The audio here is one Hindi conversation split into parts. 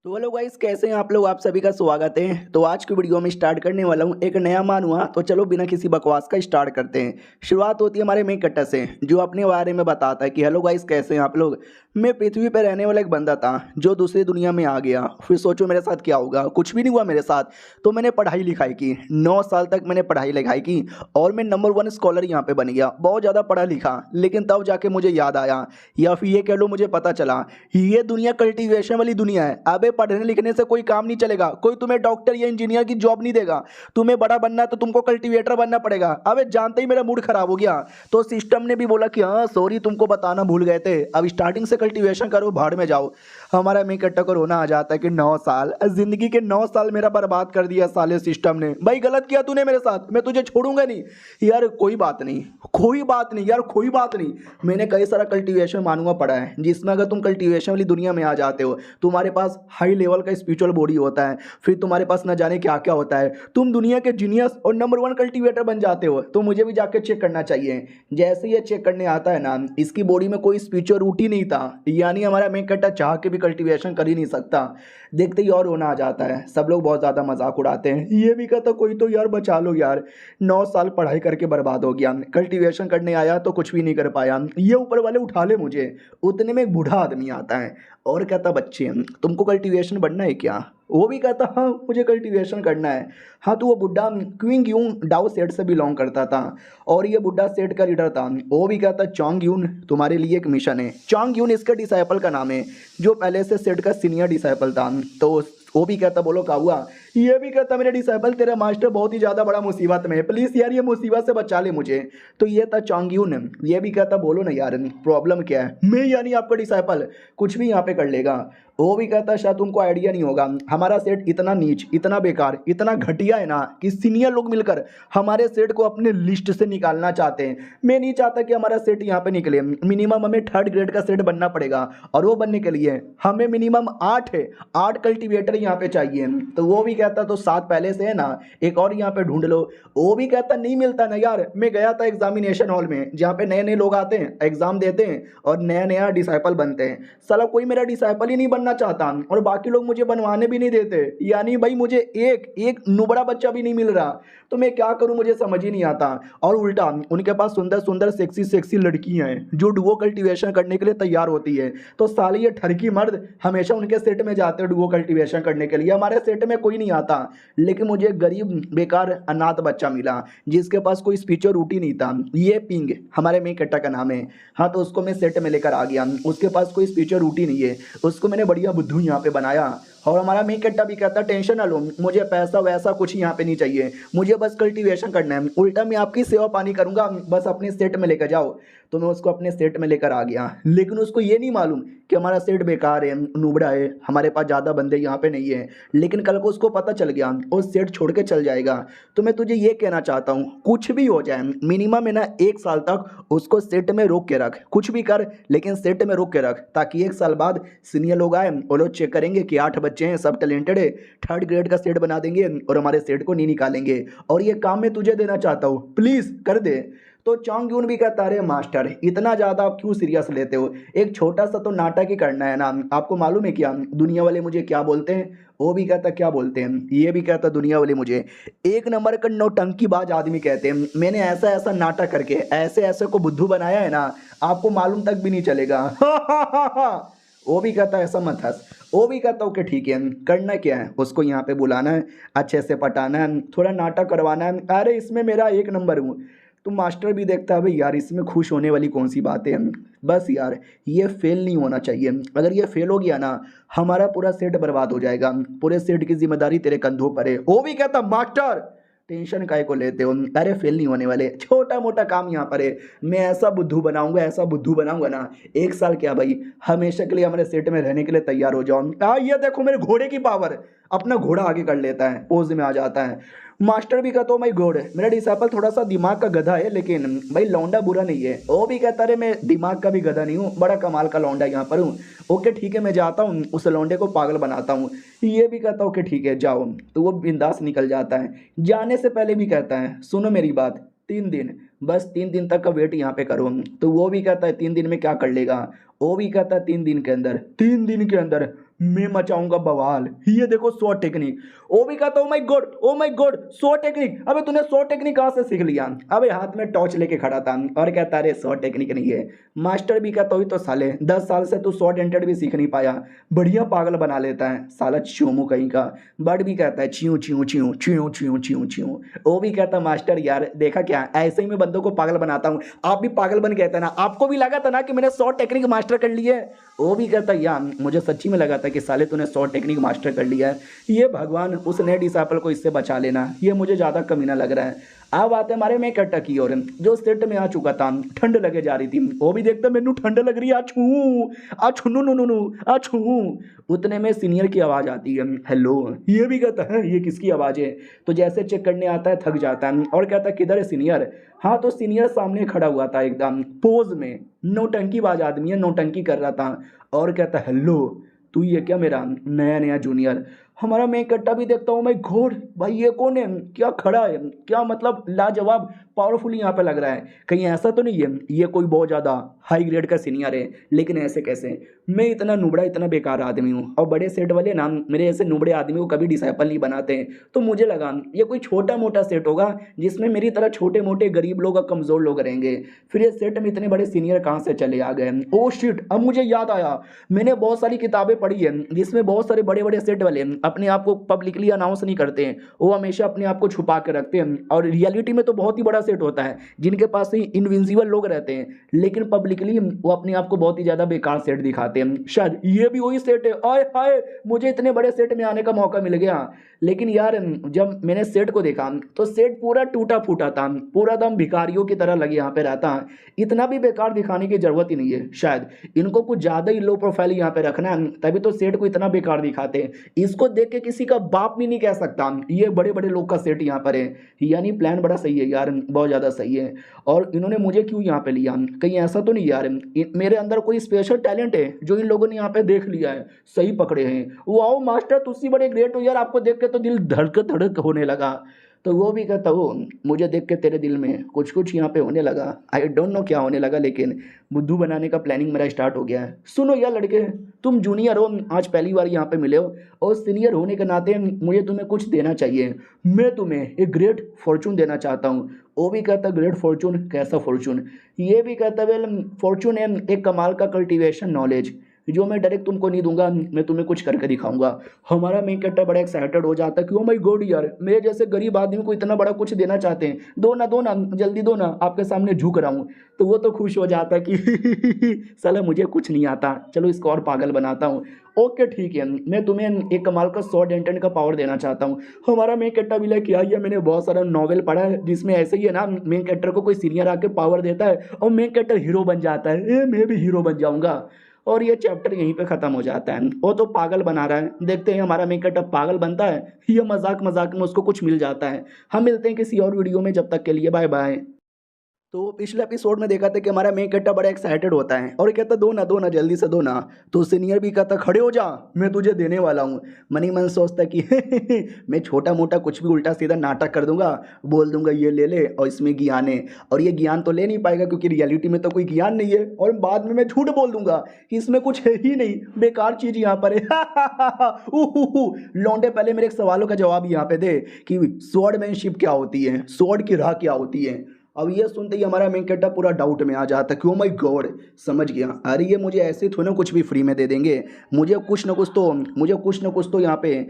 तो हेलो गाइस, कैसे हैं आप लोग। आप सभी का स्वागत है। तो आज की वीडियो में स्टार्ट करने वाला हूं एक नया मानुआ। तो चलो बिना किसी बकवास का स्टार्ट करते हैं। शुरुआत होती है हमारे मेक कट्टा से, जो अपने बारे में बताता है कि हेलो गाइस, कैसे हैं आप लोग। मैं पृथ्वी पर रहने वाला एक बंदा था जो दूसरी दुनिया में आ गया। फिर सोचो मेरे साथ क्या होगा। कुछ भी नहीं हुआ मेरे साथ। तो मैंने पढ़ाई लिखाई की, 9 साल तक मैंने पढ़ाई लिखाई की और मैं नंबर 1 स्कॉलर यहाँ पे बन गया। बहुत ज़्यादा पढ़ा लिखा, लेकिन तब जाके मुझे याद आया, या फिर ये कह लो मुझे पता चला, ये दुनिया कल्टीवेशन वाली दुनिया है। अबे पढ़ने लिखने से कोई काम नहीं चलेगा। कोई तुम्हें डॉक्टर या इंजीनियर की जॉब नहीं देगा। तुम्हें बड़ा बनना है तो तुमको कल्टीवेटर बनना पड़ेगा। अबे जानते ही मेरा मूड खराब हो गया। तो सिस्टम ने भी बोला कि हाँ सॉरी, तुमको बताना भूल गए थे, अब स्टार्टिंग से कल्टीवेशन करो, भाड़ में जाओ। हमारा में इकट्ठा को रोना आ जाता है कि 9 साल, जिंदगी के 9 साल मेरा बर्बाद कर दिया साले सिस्टम ने। भाई गलत किया तूने मेरे साथ, मैं तुझे छोड़ूंगा नहीं। यार कोई बात नहीं, कोई बात नहीं यार, कोई बात नहीं। मैंने कई सारा कल्टीवेशन मानूंगा पढ़ा है, जिसमें अगर तुम कल्टीवेशन वाली दुनिया में आ जाते हो, तुम्हारे पास हाई लेवल का स्पिरिचुअल बॉडी होता है, फिर तुम्हारे पास न जाने क्या क्या होता है, तुम दुनिया के जीनियस और नंबर 1 कल्टीवेटर बन जाते हो। तो मुझे भी जाकर चेक करना चाहिए। जैसे ये चेक करने आता है ना, इसकी बॉडी में कोई स्पिरिचुअल रूट ही नहीं था, यानी हमारा मेक कट्टा चाह के भी कल्टीवेशन कर ही नहीं सकता। देखते ही और रोना आ जाता है। सब लोग बहुत ज़्यादा मजाक उड़ाते हैं। ये भी कहता कोई तो यार बचा लो यार, 9 साल पढ़ाई करके बर्बाद हो गया, कल्टीवेशन करने आया तो कुछ भी नहीं कर पाया, ये ऊपर वाले उठा ले मुझे। उतने में एक बूढ़ा आदमी आता है और कहता बच्चे तुमको कल्टीवेशन बनना है क्या। वो भी कहता हाँ मुझे कल्टीवेशन करना है। हाँ तो वो बुढ़ा क्विंग यून डाउ सेट से बिलोंग करता था और ये बुढ़ा सेट का लीडर था। वो भी कहता चोंग यून तुम्हारे लिए एक मिशन है। चोंग यून इसका डिसाइपल का नाम है, जो पहले से सेट का सीनियर डिसाइपल था। तो वो भी कहता बोलो का हुआ। ये भी कहता मेरे डिसाइपल तेरा मास्टर बहुत ही ज़्यादा बड़ा मुसीबत में है, प्लीज़ यार ये मुसीबत से बचा ले मुझे। तो ये था चोंग यून। ये भी कहता बोलो ना यार प्रॉब्लम क्या है। मैं यानी आपका डिसाइपल कुछ भी यहाँ पे कर लेगा। वो भी कहता शायद तुमको आइडिया नहीं होगा, हमारा सेट इतना नीच, इतना बेकार, इतना घटिया है ना कि सीनियर लोग मिलकर हमारे सेट को अपने लिस्ट से निकालना चाहते हैं। मैं नहीं चाहता कि हमारा सेट यहाँ पे निकले। मिनिमम हमें 3rd ग्रेड का सेट बनना पड़ेगा और वो बनने के लिए हमें मिनिमम 8 कल्टीवेटर यहाँ पे चाहिए। तो वो भी कहता तो 7 पहले से है ना, एक और यहाँ पे ढूंढ लो। वो भी कहता नहीं मिलता ना यार। मैं गया था एग्जामिनेशन हॉल में, जहाँ पे नए नए लोग आते हैं, एग्जाम देते हैं और नया नया डिसाइपल बनते हैं। साला कोई मेरा डिसाइपल ही नहीं बनना चाहता और बाकी लोग मुझे बनवाने भी नहीं देते। यानी भाई मुझे एक एक नुबड़ा बच्चा भी नहीं मिल रहा। तो मैं क्या करूं, मुझे समझ ही नहीं आता। और उल्टा उनके पास सुंदर सुंदर सेक्सी सेक्सी लड़कियां हैं जो डुओ कल्टीवेशन करने के लिए तैयार होती है। तो साले ये ठरकी मर्द हमेशा उनके सेट में जाते हैं डुओ कल्टीवेशन करने के लिए। हमारे सेट में कोई नहीं आता। लेकिन मुझे गरीब बेकार अनाथ बच्चा मिला जिसके पास कोई स्पीचर रूटी नहीं था। ये पिंग हमारे में कट्टा का नाम है। हाँ तो उसको मैं सेट में लेकर आ गया। उसके पास कोई स्पीचर रूटी नहीं है, उसको मैंने बढ़िया बुद्धू यहाँ पे बनाया। और हमारा मेक कट्टा भी कहता टेंशन ना लो, मुझे पैसा वैसा कुछ यहाँ पे नहीं चाहिए, मुझे बस कल्टीवेशन करना है। उल्टा मैं आपकी सेवा पानी करूंगा, बस अपने सेट में लेकर जाओ। तो मैं उसको अपने सेट में लेकर आ गया। लेकिन उसको ये नहीं मालूम कि हमारा सेट बेकार है, नुबड़ा है, हमारे पास ज़्यादा बंदे यहाँ पे नहीं है। लेकिन कल को उसको पता चल गया और सेट छोड़ के चल जाएगा। तो मैं तुझे ये कहना चाहता हूँ, कुछ भी हो जाए मिनिमम है ना 1 साल तक उसको सेट में रोक के रख। कुछ भी कर लेकिन सेट में रोक के रख, ताकि 1 साल बाद सीनियर लोग आए और लोग चेक करेंगे कि 8 बच्चे हैं, सब टैलेंटेड है, 3rd ग्रेड का सेट बना देंगे और हमारे सेट को नहीं निकालेंगे। और ये काम मैं तुझे देना चाहता हूँ, प्लीज़ कर दे। तो चोंग यून भी कहता अरे मास्टर इतना ज़्यादा आप क्यों सीरियस लेते हो, एक छोटा सा तो नाटक ही करना है ना। आपको मालूम है क्या दुनिया वाले मुझे क्या बोलते हैं। वो भी कहता क्या बोलते हैं। ये भी कहता दुनिया वाले मुझे एक नंबर का नौटंकीबाज आदमी कहते हैं। मैंने ऐसा ऐसा नाटक करके ऐसे ऐसे को बुद्धू बनाया है ना, आपको मालूम तक भी नहीं चलेगा। वो भी कहता ऐसा मत हंस। वो भी कहता ओके ठीक है, करना क्या है, उसको यहाँ पे बुलाना है, अच्छे से पटाना है, थोड़ा नाटक करवाना है। अरे इसमें मेरा 1 नंबर हूँ। तो मास्टर भी देखता है भाई यार इसमें खुश होने वाली कौन सी बात है। बस यार ये फेल नहीं होना चाहिए। अगर ये फेल हो गया ना, हमारा पूरा सेट बर्बाद हो जाएगा। पूरे सेट की जिम्मेदारी तेरे कंधों पर है। वो भी कहता मास्टर टेंशन काहे को लेते हो, अरे फेल नहीं होने वाले, छोटा मोटा काम यहाँ पर है। मैं ऐसा बुद्धू बनाऊंगा, ऐसा बुद्धू बनाऊंगा ना, 1 साल क्या भाई हमेशा के लिए हमारे सेट में रहने के लिए तैयार हो जाओ। ये देखो मेरे घोड़े की पावर, अपना घोड़ा आगे कर लेता है, पोज में आ जाता है। मास्टर भी कहता माई गॉड मेरा डिसाइपल थोड़ा सा दिमाग का गधा है, लेकिन भाई लौंडा बुरा नहीं है। वो भी कहता रहे मैं दिमाग का भी गधा नहीं हूँ, बड़ा कमाल का लौंडा यहाँ पर हूँ। ओके ठीक है मैं जाता हूँ, उस लौंडे को पागल बनाता हूँ। ये भी कहता ओके ठीक है जाओ। तो वो बिंदास निकल जाता है। जाने से पहले भी कहता है सुनो मेरी बात, 3 दिन, बस 3 दिन तक का वेट यहाँ पे करो। तो वो भी कहता है 3 दिन में क्या कर लेगा। वो भी कहता है 3 दिन के अंदर, 3 दिन के अंदर मैं मचाऊंगा बवाल। ये देखो 100 टेक्निक। वो भी कहता ओ माय गॉड 100 टेक्निक। अबे तूने 100 टेक्निक कहाँ से सीख लिया? अबे हाथ में टॉर्च लेके खड़ा था और कहता अरे 100 टेक्निक नहीं है। मास्टर भी कहता हुई तो साले 10 साल से तू शॉर्ट एंटेड भी सीख नहीं पाया। बढ़िया पागल बना लेता है साला चूमू कहीं का। बर्ड भी कहता है chew chew chew chew chew chew chew. वो भी कहता मास्टर यार देखा क्या, ऐसे ही मैं बंदों को पागल बनाता हूँ। आप भी पागल बन गए थे ना, आपको भी लगा था ना कि मैंने 100 टेक्निक मास्टर कर ली है। वो भी कहता यार मुझे सच्ची में लगा था कि साले तूने 100 टेक्निक मास्टर कर लिया है। ये भगवान उस नए डिसाइपल को इससे बचा लेना, ये मुझे ज़्यादा कमीना लग रहा है। अब आते हमारे में कट्टा की ओर, जो सेट में आ चुका था, ठंड लगे जा रही थी। वो भी देखता मैनू ठंड लग रही है, आछू नु नु नु नु आछू। उतने में सीनियर की आवाज़ आती है हेलो। ये भी कहता है ये किसकी आवाज़ है? तो जैसे चेक करने आता है थक जाता है और कहता है किधर है सीनियर? हाँ तो सीनियर सामने खड़ा हुआ था एकदम पोज में, नौटंकीबाज आदमी है, नौटंकी कर रहा था और कहता हेलो तू ये क्या मेरा नया नया जूनियर? हमारा मैं इकट्ठा भी देखता हूँ मैं घोड़ भाई ये कौन है, क्या खड़ा है, क्या मतलब लाजवाब पावरफुल यहाँ पे लग रहा है। कहीं ऐसा तो नहीं है ये कोई बहुत ज़्यादा हाई ग्रेड का सीनियर है? लेकिन ऐसे कैसे? मैं इतना नुबड़ा इतना बेकार आदमी हूँ और बड़े सेट वाले ना मेरे ऐसे नुबड़े आदमी को कभी डिसाइपल नहीं बनाते हैं। तो मुझे लगा ये कोई छोटा मोटा सेट होगा जिसमें मेरी तरह छोटे मोटे गरीब लोग और कमज़ोर लोग रहेंगे। फिर ये सेट में इतने बड़े सीनियर कहाँ से चले आ गए? ओ शिट, अब मुझे याद आया मैंने बहुत सारी किताबें पढ़ी है जिसमें बहुत सारे बड़े बड़े सेट वाले अपने आप को पब्लिकली अनाउंस नहीं करते हैं, वो हमेशा अपने आप को छुपा के रखते हैं। और रियलिटी में तो बहुत ही बड़ा सेट होता है जिनके पास ही इनविंसिबल लोग रहते हैं, लेकिन पब्लिकली वो अपने आप को बहुत ही ज़्यादा बेकार सेट दिखाते हैं। शायद ये भी वही सेट है। आय हाय मुझे इतने बड़े सेट में आने का मौका मिल गया। लेकिन यार जब मैंने सेट को देखा तो सेट पूरा टूटा फूटा था, पूरा दम भिखारियों की तरह लगे यहाँ पे रहता है। इतना भी बेकार दिखाने की जरूरत ही नहीं है, शायद इनको कुछ ज़्यादा ही लो प्रोफाइल यहाँ पे रखना है, तभी तो सेट को इतना बेकार दिखाते हैं। इसको देख के किसी का बाप भी नहीं कह सकता ये बड़े बड़े लोग का सेट यहाँ पर है। यानी प्लान बड़ा सही है यार, बहुत ज़्यादा सही है। और इन्होंने मुझे क्यों यहाँ पे लिया? कहीं ऐसा तो नहीं यार मेरे अंदर कोई स्पेशल टैलेंट है जो इन लोगों ने यहाँ पे देख लिया है, सही पकड़े हैं। वाओ मास्टर तुसी बड़े ग्रेट हो यार, आपको देख के तो दिल धड़क धड़क होने लगा। तो वो भी कहता हो मुझे देख के तेरे दिल में कुछ कुछ यहाँ पे होने लगा। आई डोंट नो क्या होने लगा, लेकिन बुद्धू बनाने का प्लानिंग मेरा स्टार्ट हो गया है। सुनो यार लड़के, तुम जूनियर हो, आज पहली बार यहाँ पे मिले हो और सीनियर होने के नाते मुझे तुम्हें कुछ देना चाहिए। मैं तुम्हें एक ग्रेट फॉर्चून देना चाहता हूँ। वो भी कहता ग्रेट फॉर्चून? कैसा फॉर्चून? ये भी कहता वेल फॉर्चून है एक कमाल का कल्टीवेशन नॉलेज जो मैं डायरेक्ट तुमको नहीं दूंगा, मैं तुम्हें कुछ करके दिखाऊंगा। हमारा मेन कैरेक्टर बड़ा एक्साइटेड हो जाता है कि ओ माय गॉड यार मेरे जैसे गरीब आदमी को इतना बड़ा कुछ देना चाहते हैं, दो ना जल्दी दो ना, आपके सामने झुक रहा हूँ। तो वो तो खुश हो जाता है कि साला मुझे कुछ नहीं आता, चलो इसको और पागल बनाता हूँ। ओके ठीक है, मैं तुम्हें एक कमाल का शॉर्ट एंटेंट का पावर देना चाहता हूँ। हमारा मेन कैरेक्टर भी किया है, मैंने बहुत सारा नॉवेल पढ़ा है जिसमें ऐसे ही है ना, मेन कैरेक्टर को कोई सीनियर आके पावर देता है और मेन कैरेक्टर हीरो बन जाता है। मैं भी हीरो बन जाऊंगा। और ये चैप्टर यहीं पे ख़त्म हो जाता है। वो तो पागल बना रहा है, देखते हैं हमारा मेन कैरेक्टर पागल बनता है या मजाक मजाक में उसको कुछ मिल जाता है। हम मिलते हैं किसी और वीडियो में, जब तक के लिए बाय बाय। तो पिछले एपिसोड में देखा था कि हमारा मेन कैरेक्टर बड़ा एक्साइटेड होता है और कहता दो ना जल्दी से दो ना। तो सीनियर भी कहता खड़े हो जा, मैं तुझे देने वाला हूँ। मनी मन सोचता कि मैं छोटा मोटा कुछ भी उल्टा सीधा नाटक कर दूंगा, बोल दूंगा ये ले ले और इसमें ज्ञान है, और ये ज्ञान तो ले नहीं पाएगा क्योंकि रियलिटी में तो कोई ज्ञान नहीं है, और बाद में मैं झूठ बोल दूंगा कि इसमें कुछ है ही नहीं, बेकार चीज़ यहाँ पर है। लौंडे पहले मेरे सवालों का जवाब यहाँ पे दे कि स्वॉर्डमैनशिप क्या होती है, स्वॉर्ड की राह क्या होती है। अब ये सुनते ही हमारा मेन कैरेक्टर पूरा डाउट में आ जाता है कि ओ माय गॉड समझ गया, अरे ये मुझे ऐसे थोड़ा ना कुछ भी फ्री में दे देंगे, मुझे कुछ ना कुछ तो यहाँ पे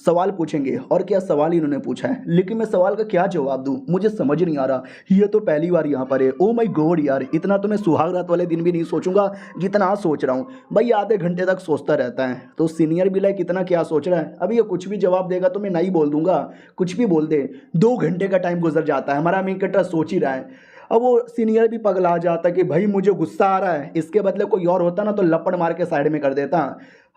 सवाल पूछेंगे। और क्या सवाल इन्होंने पूछा है, लेकिन मैं सवाल का क्या जवाब दूँ मुझे समझ नहीं आ रहा। ये तो पहली बार यहाँ पर है। ओ माय गॉड यार, इतना तो मैं सुहाग रात वाले दिन भी नहीं सोचूंगा जितना आज सोच रहा हूँ। भाई आधे घंटे तक सोचता रहता है। तो सीनियर भी लाइक इतना क्या सोच रहा है, अभी ये कुछ भी जवाब देगा तो मैं नहीं बोल दूंगा, कुछ भी बोल दे। 2 घंटे का टाइम गुजर जाता है, हमारा मेन कैरेक्टर सोच ही रहा है। अब वो सीनियर भी पगला जाता है कि भाई मुझे गुस्सा आ रहा है, इसके बदले कोई और होता ना तो लपड़ मार के साइड में कर देता।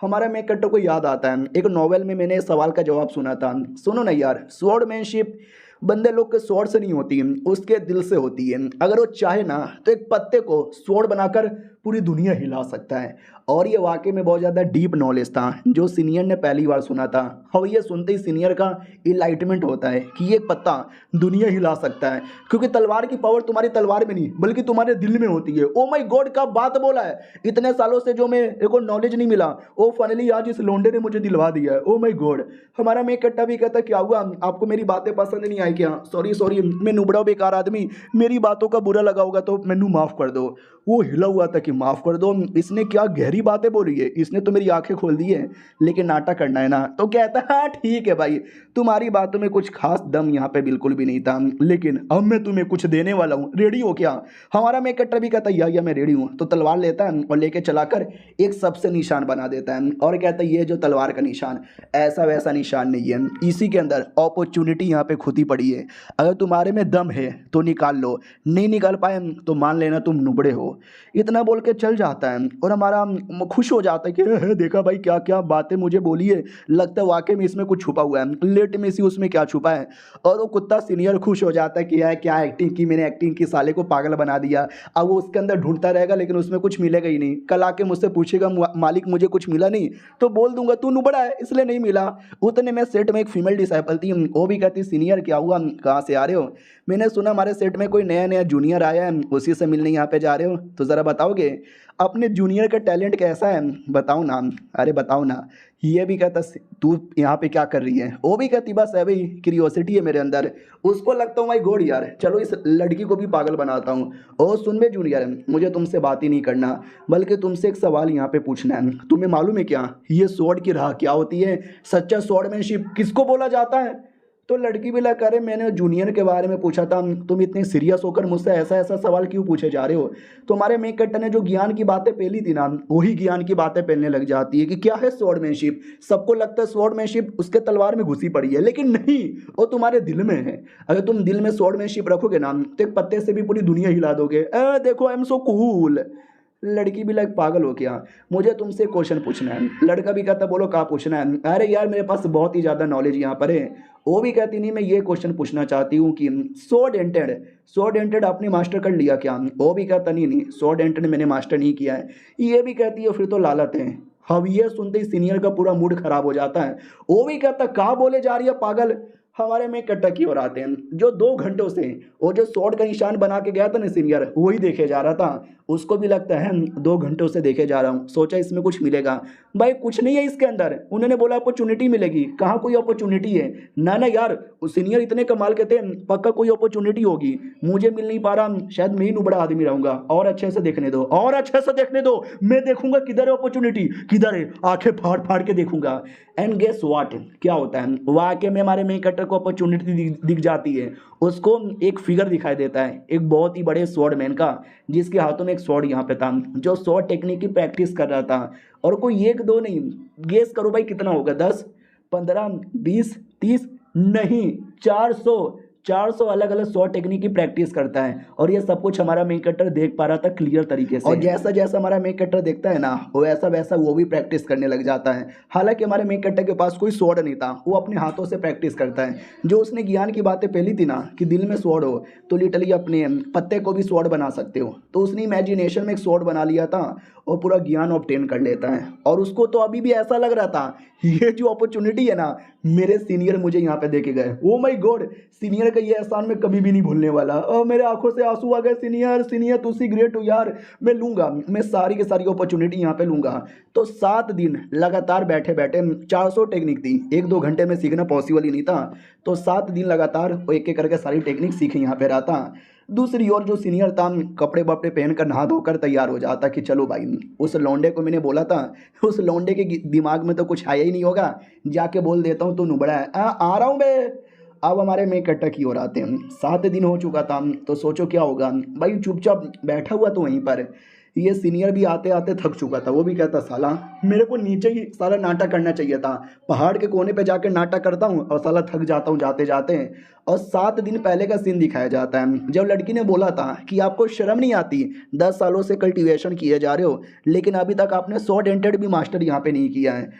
हमारा मेन कैरेक्टर को याद आता है एक नॉवेल में मैंने सवाल का जवाब सुना था, सुनो ना यार, स्वॉर्डमैनशिप बंदे लोग के स्वॉर्ड से नहीं होती, उसके दिल से होती है। अगर वो चाहे ना तो एक पत्ते को स्वॉर्ड बनाकर पूरी दुनिया हिला सकता है। और ये वाकई में बहुत ज़्यादा डीप नॉलेज था जो सीनियर ने पहली बार सुना था। और ये सुनते ही सीनियर का इनलाइटमेंट होता है कि ये पत्ता दुनिया हिला सकता है, क्योंकि तलवार की पावर तुम्हारी तलवार में नहीं बल्कि तुम्हारे दिल में होती है। ओ माय गॉड, क्या बात बोला है। इतने सालों से जो मेरे को नॉलेज नहीं मिला वो फाइनली आज इस लोंडे ने मुझे दिलवा दिया है। ओ माय गॉड। हमारा मेक कट्टा भी कहता क्या हुआ, आपको मेरी बातें पसंद नहीं आई क्या? सॉरी सॉरी, मैं नुबड़ा बेकार आदमी, मेरी बातों का बुरा लगा होगा तो मैनू माफ़ कर दो। वो हिला हुआ था कि माफ़ कर दो, इसने क्या गहरी बातें बोली है, इसने तो मेरी आंखें खोल दी है, लेकिन नाटक करना है ना। तो कहता हाँ ठीक है भाई, तुम्हारी बातों में कुछ खास दम यहाँ पे बिल्कुल भी नहीं था, लेकिन अब मैं तुम्हें कुछ देने वाला हूँ, रेडी हो क्या? हमारा मेक कट्टर भी कहता या मैं रेडी हूँ। तो तलवार लेता है और लेके चलाकर एक सबसे निशान बना देता है और कहता है ये जो तलवार का निशान ऐसा वैसा निशान नहीं है, इसी के अंदर अपॉर्चुनिटी यहाँ पे खुदी पड़ी है। अगर तुम्हारे में दम है तो निकाल लो, नहीं निकाल पाए तो मान लेना तुम नुबड़े हो। इतना बोल के चल जाता है और हमारा खुश हो जाता है कि देखा भाई क्या क्या बातें मुझे बोली है, लगता है वाकई में इसमें कुछ छुपा हुआ है, लेट में सी उसमें क्या छुपा है। और वो कुत्ता सीनियर खुश हो जाता है कि यार क्या एक्टिंग की मैंने, एक्टिंग की, साले को पागल बना दिया। अब वो उसके अंदर ढूंढता रहेगा लेकिन उसमें कुछ मिलेगा ही नहीं। कल आके मुझसे पूछेगा मालिक मुझे कुछ मिला नहीं, तो बोल दूंगा तू नुबड़ा है इसलिए नहीं मिला। उतने में सेट में एक फीमेल डिसाइपल थी, वो भी कहती सीनियर क्या हुआ, कहाँ से आ रहे हो? मैंने सुना हमारे सेट में कोई नया नया जूनियर आया है, उसी से मिलने यहाँ पे जा रहे हो, तो ज़रा बताओगे अपने जूनियर का टैलेंट कैसा है, बताओ ना। अरे बताओ ना। ये भी कहता तू यहाँ पे क्या कर रही है? वो भी कहती बस है भाई, क्यूरियोसिटी है मेरे अंदर। उसको लगता हूँ माई गॉड यार, चलो इस लड़की को भी पागल बनाता हूँ। ओ सुन बे जूनियर, मुझे तुमसे बात ही नहीं करना बल्कि तुमसे एक सवाल यहाँ पे पूछना है। तुम्हें मालूम है क्या ये स्वॉर्ड की राह क्या होती है? सच्चा स्वॉर्डमैनशिप किसको बोला जाता है? तो लड़की भी लगा अरे मैंने जूनियर के बारे में पूछा था, तुम इतने सीरियस होकर मुझसे ऐसा ऐसा सवाल क्यों पूछे जा रहे हो? तो हमारे मेक कट्टर ने जो ज्ञान की बातें पेली थी ना, वही ज्ञान की बातें पेलने लग जाती है कि क्या है स्वॉर्डमैनशिप। सबको लगता है स्वॉर्डमैनशिप उसके तलवार में घुसी पड़ी है, लेकिन नहीं, वो तुम्हारे दिल में है। अगर तुम दिल में स्वॉर्डमैनशिप रखोगे ना तो एक पत्ते से भी पूरी दुनिया हिला दोगे। देखो आई एम सो कूल। लड़की भी लाइक पागल हो गया, मुझे तुमसे क्वेश्चन पूछना है। लड़का भी कहता बोलो क्या पूछना है? अरे यार मेरे पास बहुत ही ज़्यादा नॉलेज यहाँ पर है। वो भी कहती नहीं मैं ये क्वेश्चन पूछना चाहती हूँ कि सो डेंटेड आपने मास्टर कर लिया क्या? वो भी कहता नहीं सो डेंटेड मैंने मास्टर नहीं किया है। ये भी कहती है फिर तो लालत है। अब ये सुनते ही सीनियर का पूरा मूड खराब हो जाता है। वो भी कहता कहाँ बोले जा रही है पागल। हमारे में कट्टा की ओर आते हैं जो 2 घंटों से वो जो स्वॉर्ड का निशान बना के गया था ना सीनियर, वही देखे जा रहा था। उसको भी लगता है 2 घंटों से देखे जा रहा हूँ, सोचा इसमें कुछ मिलेगा। भाई कुछ नहीं है इसके अंदर। उन्होंने बोला अपॉर्चुनिटी मिलेगी, कहाँ कोई अपॉर्चुनिटी है? ना ना यार, सीनियर इतने कमाल के थे, पक्का कोई अपॉर्चुनिटी होगी, मुझे मिल नहीं पा रहा, शायद मैं ही नुबड़ा आदमी रहूंगा। और अच्छे से देखने दो, और अच्छे से देखने दो, मैं देखूंगा किधर है अपॉर्चुनिटी, किधर है, आंखें फाड़ फाड़ के देखूंगा। एंड गेस व्हाट, क्या होता है वाकई में हमारे मेन कट्टर को अपॉर्चुनिटी दिख जाती है। उसको एक फिगर दिखाई देता है एक बहुत ही बड़े स्वॉर्डमैन का, जिसके हाथों में एक स्वॉर्ड यहाँ पे था, जो स्वॉर्ड टेक्निक की प्रैक्टिस कर रहा था। और कोई 1-2 नहीं, गेस करो भाई कितना होगा? 10, 15, 20, 30, नहीं 400 अलग अलग स्वॉर्ड टेक्निक की प्रैक्टिस करता है। और ये सब कुछ हमारा मेन कट्टर देख पा रहा था क्लियर तरीके से। और जैसा जैसा हमारा मेन कट्टर देखता है ना, वो ऐसा वैसा वो भी प्रैक्टिस करने लग जाता है। हालांकि हमारे मेन कट्टर के पास कोई स्वॉर्ड नहीं था, वो अपने हाथों से प्रैक्टिस करता है। जो उसने ज्ञान की बातें पहली थी ना कि दिल में स्वॉर्ड हो तो लिटरली अपने पत्ते को भी स्वॉर्ड बना सकते हो, तो उसने इमेजिनेशन में एक स्वॉर्ड बना लिया था और पूरा ज्ञान ऑब्टेन कर लेता है। और उसको तो अभी भी ऐसा लग रहा था ये जो अपॉर्चुनिटी है ना, मेरे सीनियर मुझे यहाँ पे देके गए। ओ माय गॉड, सीनियर का ये एहसान मैं कभी भी नहीं भूलने वाला। और मेरे आंखों से आंसू आ गए। सीनियर तुसी ग्रेट हो यार, मैं लूँगा, मैं सारी की सारी अपॉर्चुनिटी यहाँ पे लूँगा। तो 7 दिन लगातार बैठे बैठे 400 टेक्निक थी, 1-2 घंटे में सीखना पॉसिबल ही नहीं था। तो 7 दिन लगातार एक एक करके सारी टेक्निक सीखे यहाँ पे रहा था। दूसरी ओर जो सीनियर था कपड़े वपड़े पहन कर नहा धोकर तैयार हो जाता कि चलो भाई, उस लौंडे को मैंने बोला था, उस लौंडे के दिमाग में तो कुछ आया ही नहीं होगा, जाके बोल देता हूँ तो नुबड़ा है, आ रहा हूँ बे। अब हमारे में कट्टा की ओर आते हैं। 7 दिन हो चुका था, तो सोचो क्या होगा भाई। चुपचाप बैठा हुआ तो वहीं पर, ये सीनियर भी आते आते थक चुका था। वो भी कहता साला मेरे को नीचे ही सारा नाटक करना चाहिए था। पहाड़ के कोने पे जाकर नाटक करता हूँ और साला थक जाता हूँ जाते जाते। और 7 दिन पहले का सीन दिखाया जाता है जब लड़की ने बोला था कि आपको शर्म नहीं आती, 10 सालों से कल्टीवेशन किए जा रहे हो लेकिन अभी तक आपने 100 डेंटेड भी मास्टर यहाँ पे नहीं किया है।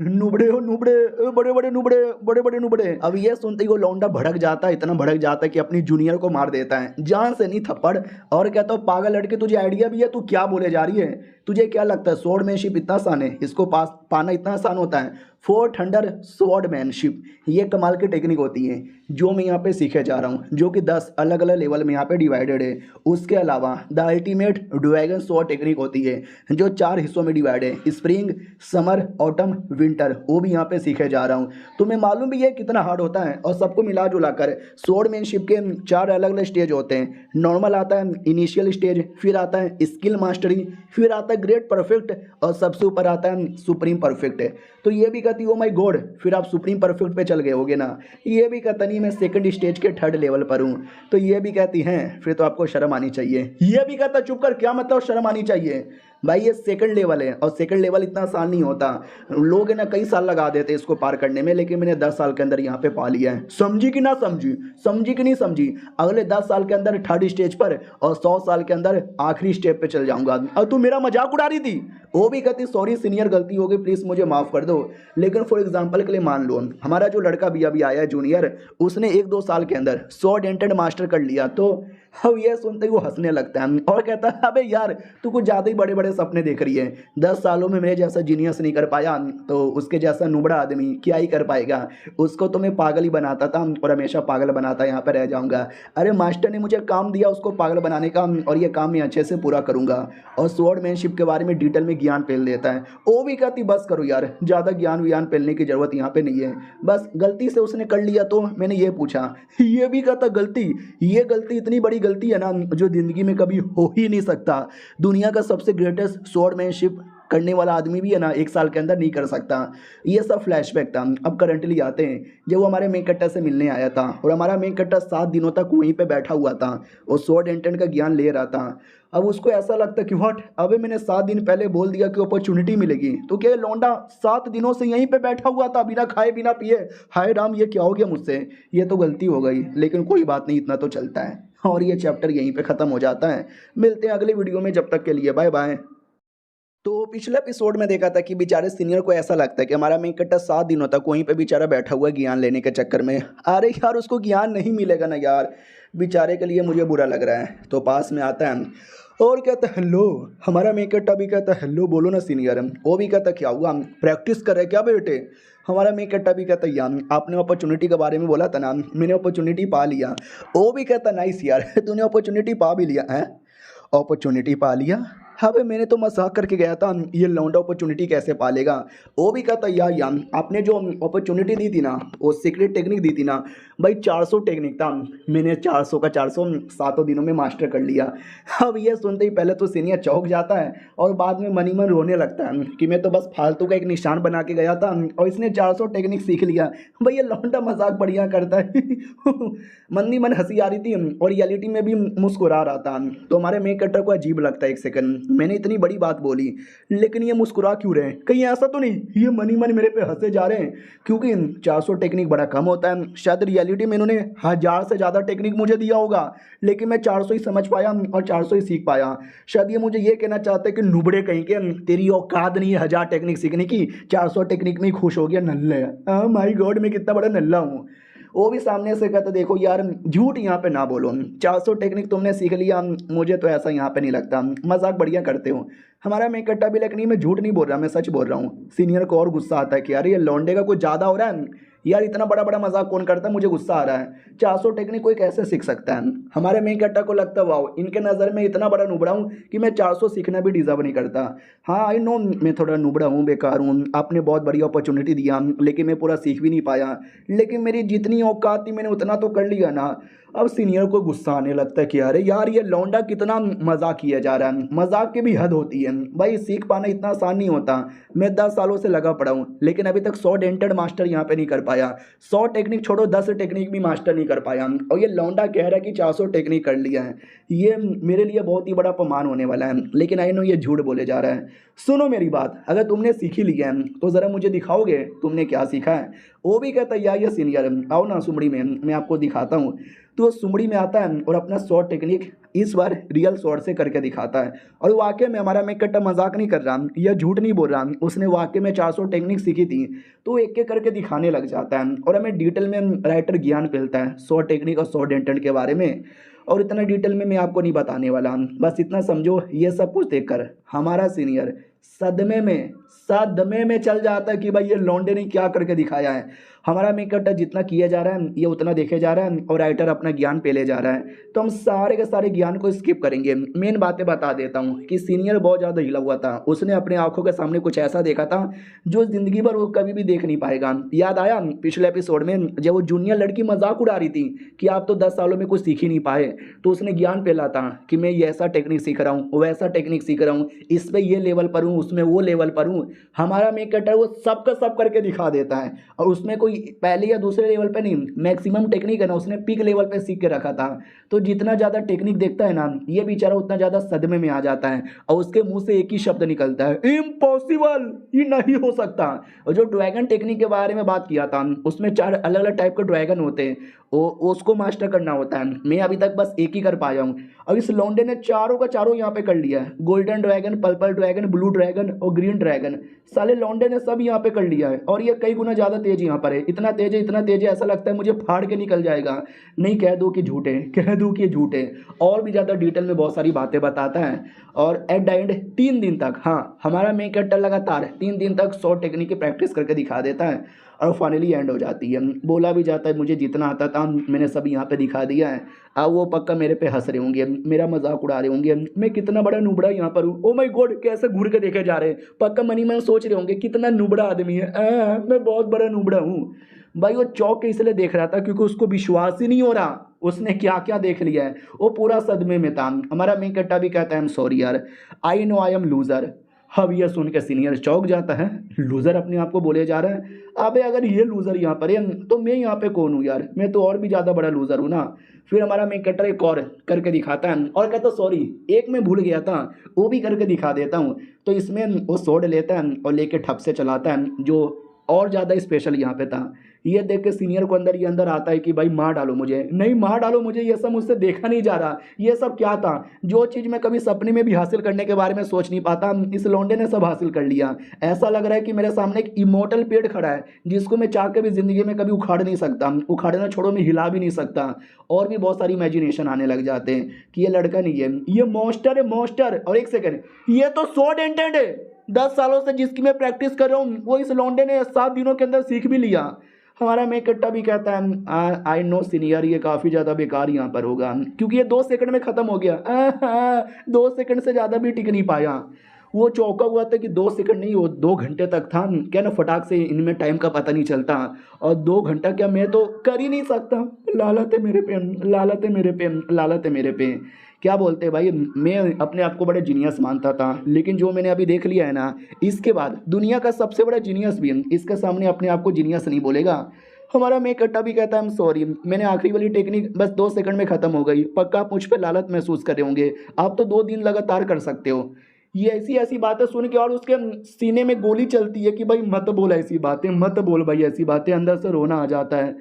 नुबड़े हो नुबड़े, बड़े बड़े नुबड़े, बड़े बड़े नुबड़े। अब ये सुनते ही वो लौंडा भड़क जाता है, इतना भड़क जाता है कि अपनी जूनियर को मार देता है, जान से नहीं थप्पड़। और कहता हूँ पागल लड़के, तुझे आइडिया भी है, तू क्या बोले जा रही है? तुझे क्या लगता है स्वॉर्डमैनशिप इतना आसान है? इसको पास पाना इतना आसान होता है? 4 थंडर स्वॉर्डमैनशिप, ये कमाल की टेक्निक होती है जो मैं यहाँ पे सीखे जा रहा हूँ, जो कि 10 अलग अलग लेवल में यहाँ पे डिवाइडेड है। उसके अलावा the ultimate dragon sword technique होती है जो 4 हिस्सों में डिवाइड है, स्प्रिंग, समर, ऑटम, विंटर, वो भी यहाँ पे सीखे जा रहा हूँ। तुम्हें मालूम भी है कितना हार्ड होता है। और सबको मिला जुला कर स्वॉर्डमैनशिप के 4 अलग अलग स्टेज होते हैं। नॉर्मल आता है इनिशियल स्टेज, फिर आता है स्किल मास्टरी, फिर आता है ग्रेट परफेक्ट और सबसे ऊपर आता है सुप्रीम परफेक्ट। तो ये भी कहती ओ माय गॉड, फिर आप सुप्रीम परफेक्ट पे चल गए होगे ना। ये भी कहता नहीं मैं सेकंड स्टेज के 3rd लेवल पर हूँ। तो ये भी कहती हैं फिर तो आपको शर्म आनी चाहिए। ये भी कहता चुप कर, क्या मतलब शर्म आनी चाहिए? भाई ये सेकंड लेवल है और सेकंड लेवल इतना आसान नहीं होता। लोग है ना कई साल लगा देते हैं इसको पार करने में, लेकिन मैंने 10 साल के अंदर यहाँ पे पा लिया है। समझी कि ना समझी? समझी कि नहीं समझी? अगले 10 साल के अंदर 3rd स्टेज पर और 100 साल के अंदर आखिरी स्टेप पे चल जाऊंगा। और तू मेरा मजाक उड़ा रही थी। वो भी कहती सॉरी सीनियर, गलती हो गई, प्लीज़ मुझे माफ़ कर दो। लेकिन फॉर एग्जाम्पल के लिए मान लो हमारा जो लड़का भी अभी आया है जूनियर, उसने 1-2 साल के अंदर 100 डेंटेड मास्टर कर लिया। तो अब ये सुनते ही वो हंसने लगता है और कहता है अबे यार तू कुछ ज़्यादा ही बड़े बड़े सपने देख रही है। 10 सालों में मेरे जैसा जीनियस नहीं कर पाया तो उसके जैसा नुबड़ा आदमी क्या ही कर पाएगा। उसको तो मैं पागल ही बनाता था और हमेशा पागल बनाता यहाँ पर रह जाऊँगा। अरे मास्टर ने मुझे काम दिया उसको पागल बनाने का और ये काम मैं अच्छे से पूरा करूँगा। और स्वॉर्डमैनशिप के बारे में डिटेल में ज्ञान पेल देता है। वो भी कहती बस करो यार, ज़्यादा ज्ञान पेलने की ज़रूरत यहाँ पे नहीं है, बस गलती से उसने कर लिया तो मैंने ये पूछा। ये भी कहता गलती, ये गलती इतनी बड़ी गलती है ना जो ज़िंदगी में कभी हो ही नहीं सकता। दुनिया का सबसे ग्रेटेस्ट स्वॉर्डमैनशिप करने वाला आदमी भी है ना 1 साल के अंदर नहीं कर सकता। ये सब फ्लैशबैक था। अब करंटली आते हैं जब वो हमारे मेन कट्टा से मिलने आया था और हमारा मेन कट्टा 7 दिनों तक वहीं पे बैठा हुआ था और स्वॉर्ड एंटेंट का ज्ञान ले रहा था। अब उसको ऐसा लगता कि व्हाट, अबे मैंने 7 दिन पहले बोल दिया कि अपॉर्चुनिटी मिलेगी तो क्या लौंडा 7 दिनों से यहीं पे बैठा हुआ था बिना खाए बिना पिए? हाय राम, ये क्या हो गया मुझसे? ये तो गलती हो गई, लेकिन कोई बात नहीं, इतना तो चलता है। और ये चैप्टर यहीं पे ख़त्म हो जाता है। मिलते हैं अगले वीडियो में, जब तक के लिए बाय बाय। तो पिछले एपिसोड में देखा था कि बेचारे सीनियर को ऐसा लगता है कि हमारा मेन कट्टा 7 दिनों तक वहीं पे बेचारा बैठा हुआ है ज्ञान लेने के चक्कर में। अरे यार उसको ज्ञान नहीं मिलेगा ना यार, बेचारे के लिए मुझे बुरा लग रहा है। तो पास में आता है और कहता है हेलो, हमारा मेन कट्टा भी कहता है हेलो बोलो ना सीनियर। वो भी कहता क्या हुआ, प्रैक्टिस कर रहे क्या बेटे? हमारा मेन कट्टा भी कहता यार आपने अपॉर्चुनिटी के बारे में बोला था ना, मैंने अपॉर्चुनिटी पा लिया। वो भी कहता नाइस यार तूने अपॉर्चुनिटी पा भी लिया है। अपॉर्चुनिटी पा लिया? हाँ भाई मैंने तो मजाक करके गया था, ये लौंडा अपॉर्चुनिटी कैसे पालेगा? वो भी कहता यार आपने जो अपॉर्चुनिटी दी थी ना, वो सीक्रेट टेक्निक दी थी ना भाई, 400 टेक्निक था, मैंने 400 का 400 7 दिनों में मास्टर कर लिया। अब ये सुनते ही पहले तो सीनियर चौंक जाता है और बाद में मन ही मन रोने लगता है कि मैं तो बस फालतू का एक निशान बना के गया था और इसने 400 टेक्निक सीख लिया। भाई ये लौंडा मजाक बढ़िया करता है। मन ही मन हंसी आ रही थी और रियलिटी में भी मुस्कुरा रहा था। तो हमारे मेक कटर को अजीब लगता है, एक सेकंड मैंने इतनी बड़ी बात बोली लेकिन ये मुस्कुरा क्यों रहे हैं? कहीं ऐसा तो नहीं ये मन ही मन मेरे पे हंसे जा रहे हैं? क्योंकि 400 टेक्निक बड़ा कम होता है, शायद रियलिटी में इन्होंने 1000 से ज़्यादा टेक्निक मुझे दिया होगा, लेकिन मैं 400 ही समझ पाया और 400 ही सीख पाया। शायद ये मुझे ये कहना चाहते हैं कि नुबड़े कहीं के, तेरी औकात नहीं है 1000 टेक्निक सीखने की, 400 टेक्निक में ही खुश हो गया नल्ले। माय गॉड मैं कितना बड़ा नल्ला हूँ। वो भी सामने से कहता देखो यार झूठ यहाँ पे ना बोलो, 400 टेक्निक तुमने सीख लिया, मुझे तो ऐसा यहाँ पे नहीं लगता, मजाक बढ़िया करते हो। हमारा मैं कट्टा भी, लेकिन मैं झूठ नहीं बोल रहा, मैं सच बोल रहा हूँ। सीनियर को और गुस्सा आता है कि यार ये लौंडे का कुछ ज़्यादा हो रहा है यार, इतना बड़ा बड़ा मजाक कौन करता है, मुझे गुस्सा आ रहा है। 400 टेक्निक कोई कैसे सीख सकता है? हमारे मेन कट्टा को लगता है वाओ इनके नज़र में इतना बड़ा नुबड़ा हूँ कि मैं 400 सीखना भी डिजर्व नहीं करता। हाँ आई नो मैं थोड़ा नुबड़ा हूँ, बेकार हूँ, आपने बहुत बड़ी अपॉर्चुनिटी दिया लेकिन मैं पूरा सीख भी नहीं पाया, लेकिन मेरी जितनी औकात थी मैंने उतना तो कर लिया ना। अब सीनियर को गुस्सा आने लगता है कि अरे यार ये लौंडा कितना मजाक किया जा रहा है, मजाक की भी हद होती है भाई, सीख पाना इतना आसान नहीं होता। मैं 10 सालों से लगा पड़ा हूँ लेकिन अभी तक 100 डेंटेड मास्टर यहाँ पे नहीं कर पाया, 100 टेक्निक छोड़ो 10 टेक्निक भी मास्टर नहीं कर पाया, और ये लौंडा कह रहा है कि 400 टेक्निक कर लिया है। ये मेरे लिए बहुत ही बड़ा अपमान होने वाला है, लेकिन आई नो ये झूठ बोले जा रहा है। सुनो मेरी बात, अगर तुमने सीख ही लिया है तो ज़रा मुझे दिखाओगे तुमने क्या सीखा है। वो भी कहता है यार ये सीनियर आओ ना सुमड़ी में, मैं आपको दिखाता हूँ। तो वो सुमड़ी में आता है और अपना शॉर्ट टेक्निक इस बार रियल शॉर्ट से करके दिखाता है, और वाकई में हमारा मैं कट्टा मजाक नहीं कर रहा या झूठ नहीं बोल रहा, उसने वाकई में 400 टेक्निक सीखी थी। तो एक एक करके दिखाने लग जाता है और हमें डिटेल में राइटर ज्ञान मिलता है 100 टेक्निक और 100 डेंटेड के बारे में। और इतना डिटेल में मैं आपको नहीं बताने वाला, बस इतना समझो ये सब कुछ देखकर हमारा सीनियर सदमे में चल जाता है कि भाई ये लौंडे ने क्या करके दिखाया है। हमारा मेकअप जितना किया जा रहा है ये उतना देखे जा रहा है और राइटर अपना ज्ञान पे ले जा रहा है, तो हम सारे के सारे ज्ञान को स्किप करेंगे। मेन बातें बता देता हूँ कि सीनियर बहुत ज़्यादा हिला हुआ था, उसने अपने आंखों के सामने कुछ ऐसा देखा था जो ज़िंदगी भर वो कभी भी देख नहीं पाएगा। याद आया पिछले एपिसोड में जब वो जूनियर लड़की मजाक उड़ा रही थी कि आप तो 10 सालों में कुछ सीख ही नहीं पाए, तो उसने ज्ञान फैला था कि मैं ये ऐसा टेक्निक सीख रहा हूँ, वैसा टेक्निक सीख रहा हूँ, इस पर ये लेवल पर हूँ, उसमें वो लेवल पर हूँ। हमारा मेकअप वो सब का सब करके दिखा देता है, और उसमें कोई पहले या दूसरे लेवल पे नहीं, मैक्सिमम टेक्निक है ना उसने पीक लेवल पे सीख के रखा था। तो जितना ज़्यादा टेक्निक देखता है ना ये बेचारा उतना ज़्यादा सदमे में आ जाता है, और उसके मुंह से एक ही शब्द निकलता है, इम्पॉसिबल, ये नहीं हो सकता। और जो ड्रैगन टेक्निक के बारे में बात किया था उसमें 4 अलग अलग टाइप के ड्रैगन होते हैं, वो उसको मास्टर करना होता है। मैं अभी तक बस एक ही कर पाया हूँ, और इस लौंडे ने चारों का चारों यहाँ पे कर लिया है, golden dragon, purple dragon, blue dragon और ग्रीन ड्रैगन। साले लौंडे ने सब यहाँ पे कर लिया है, और ये कई गुना ज़्यादा तेज यहाँ पर है, इतना तेज है इतना तेज है ऐसा लगता है मुझे फाड़ के निकल जाएगा। नहीं कह दूँ कि झूठे, कह दूँ कि झूठे, और भी ज़्यादा डिटेल में बहुत सारी बातें बताता है। और एट द एंड 3 दिन तक, हाँ हमारा मेकअप लगातार 3 दिन तक 100 टेक्निक की प्रैक्टिस करके दिखा देता है, और फाइनली एंड हो जाती है। बोला भी जाता है मुझे जितना आता था मैंने सब यहाँ पे दिखा दिया है। अब वो पक्का मेरे पे हंस रहे होंगे, मेरा मजाक उड़ा रहे होंगे, मैं कितना बड़ा नुबड़ा यहाँ पर हूँ, ओ माय गॉड कैसे घूर के देखे जा रहे हैं। पक्का मनी मन सोच रहे होंगे कितना नुबड़ा आदमी है, मैं बहुत बड़ा नुबड़ा हूँ। भाई वो चौंक के इसलिए देख रहा था क्योंकि उसको विश्वास ही नहीं हो रहा उसने क्या क्या देख लिया है, वो पूरा सदमे में था। हमारा मेकट्टा भी कहता है आई एम सॉरी यार, I know I am loser. अब यह सुन के सीनियर चौंक जाता है, लूजर अपने आप को बोले जा रहा है। अबे अगर ये लूजर यहाँ पर है तो मैं यहाँ पे कौन हूँ यार, मैं तो और भी ज़्यादा बड़ा लूजर हूँ ना। फिर हमारा मेकट्टर एक और करके दिखाता है और कहता सॉरी एक मैं भूल गया था, वो भी करके दिखा देता हूँ। तो इसमें वो सोड लेता है और लेके ठप से चलाता है, जो और ज़्यादा स्पेशल यहाँ पे था। ये देख के सीनियर को अंदर ये अंदर आता है कि भाई मार डालो मुझे, नहीं मार डालो मुझे, ये सब मुझसे देखा नहीं जा रहा, ये सब क्या था, जो चीज़ मैं कभी सपने में भी हासिल करने के बारे में सोच नहीं पाता इस लौंडे ने सब हासिल कर लिया। ऐसा लग रहा है कि मेरे सामने एक इमोर्टल पेड़ खड़ा है जिसको मैं चाह के भी ज़िंदगी में कभी उखाड़ नहीं सकता, उखाड़ना छोड़ो मैं हिला भी नहीं सकता। और भी बहुत सारी इमेजिनेशन आने लग जाते हैं कि ये लड़का नहीं है, ये मॉन्स्टर है मॉन्स्टर। और एक सेकेंड, ये तो स्वॉर्ड एंटेड है, 10 सालों से जिसकी मैं प्रैक्टिस कर रहा हूँ वो इस लौंडे ने 7 दिनों के अंदर सीख भी लिया। हमारा मेकट्टा भी कहता है आई नो सीनियर, ये काफ़ी ज़्यादा बेकार यहाँ पर होगा क्योंकि ये 2 सेकंड में ख़त्म हो गया। 2 सेकंड से ज़्यादा भी टिक नहीं पाया। वो चौंका हुआ था कि 2 सेकंड नहीं, वो 2 घंटे तक था क्या ना, फटाक से इनमें टाइम का पता नहीं चलता। और 2 घंटा क्या मैं तो कर ही नहीं सकता। लालत है मेरे पे, लालत है मेरे पे, लालत है मेरे पे। क्या बोलते हैं भाई, मैं अपने आप को बड़े जीनियस मानता था, लेकिन जो मैंने अभी देख लिया है ना, इसके बाद दुनिया का सबसे बड़ा जीनियस भी इसके सामने अपने आप को जीनियस नहीं बोलेगा। हमारा मेकट्टा भी कहता है आई एम सॉरी, मैंने आखिरी वाली टेक्निक बस 2 सेकंड में ख़त्म हो गई, पक्का आप मुझ पर लालत महसूस कर रहे होंगे, आप तो 2 दिन लगातार कर सकते हो। ये ऐसी ऐसी बातें सुन के और उसके सीने में गोली चलती है कि भाई मत बोल ऐसी बातें, मत बोल भाई ऐसी बातें, अंदर से रोना आ जाता है।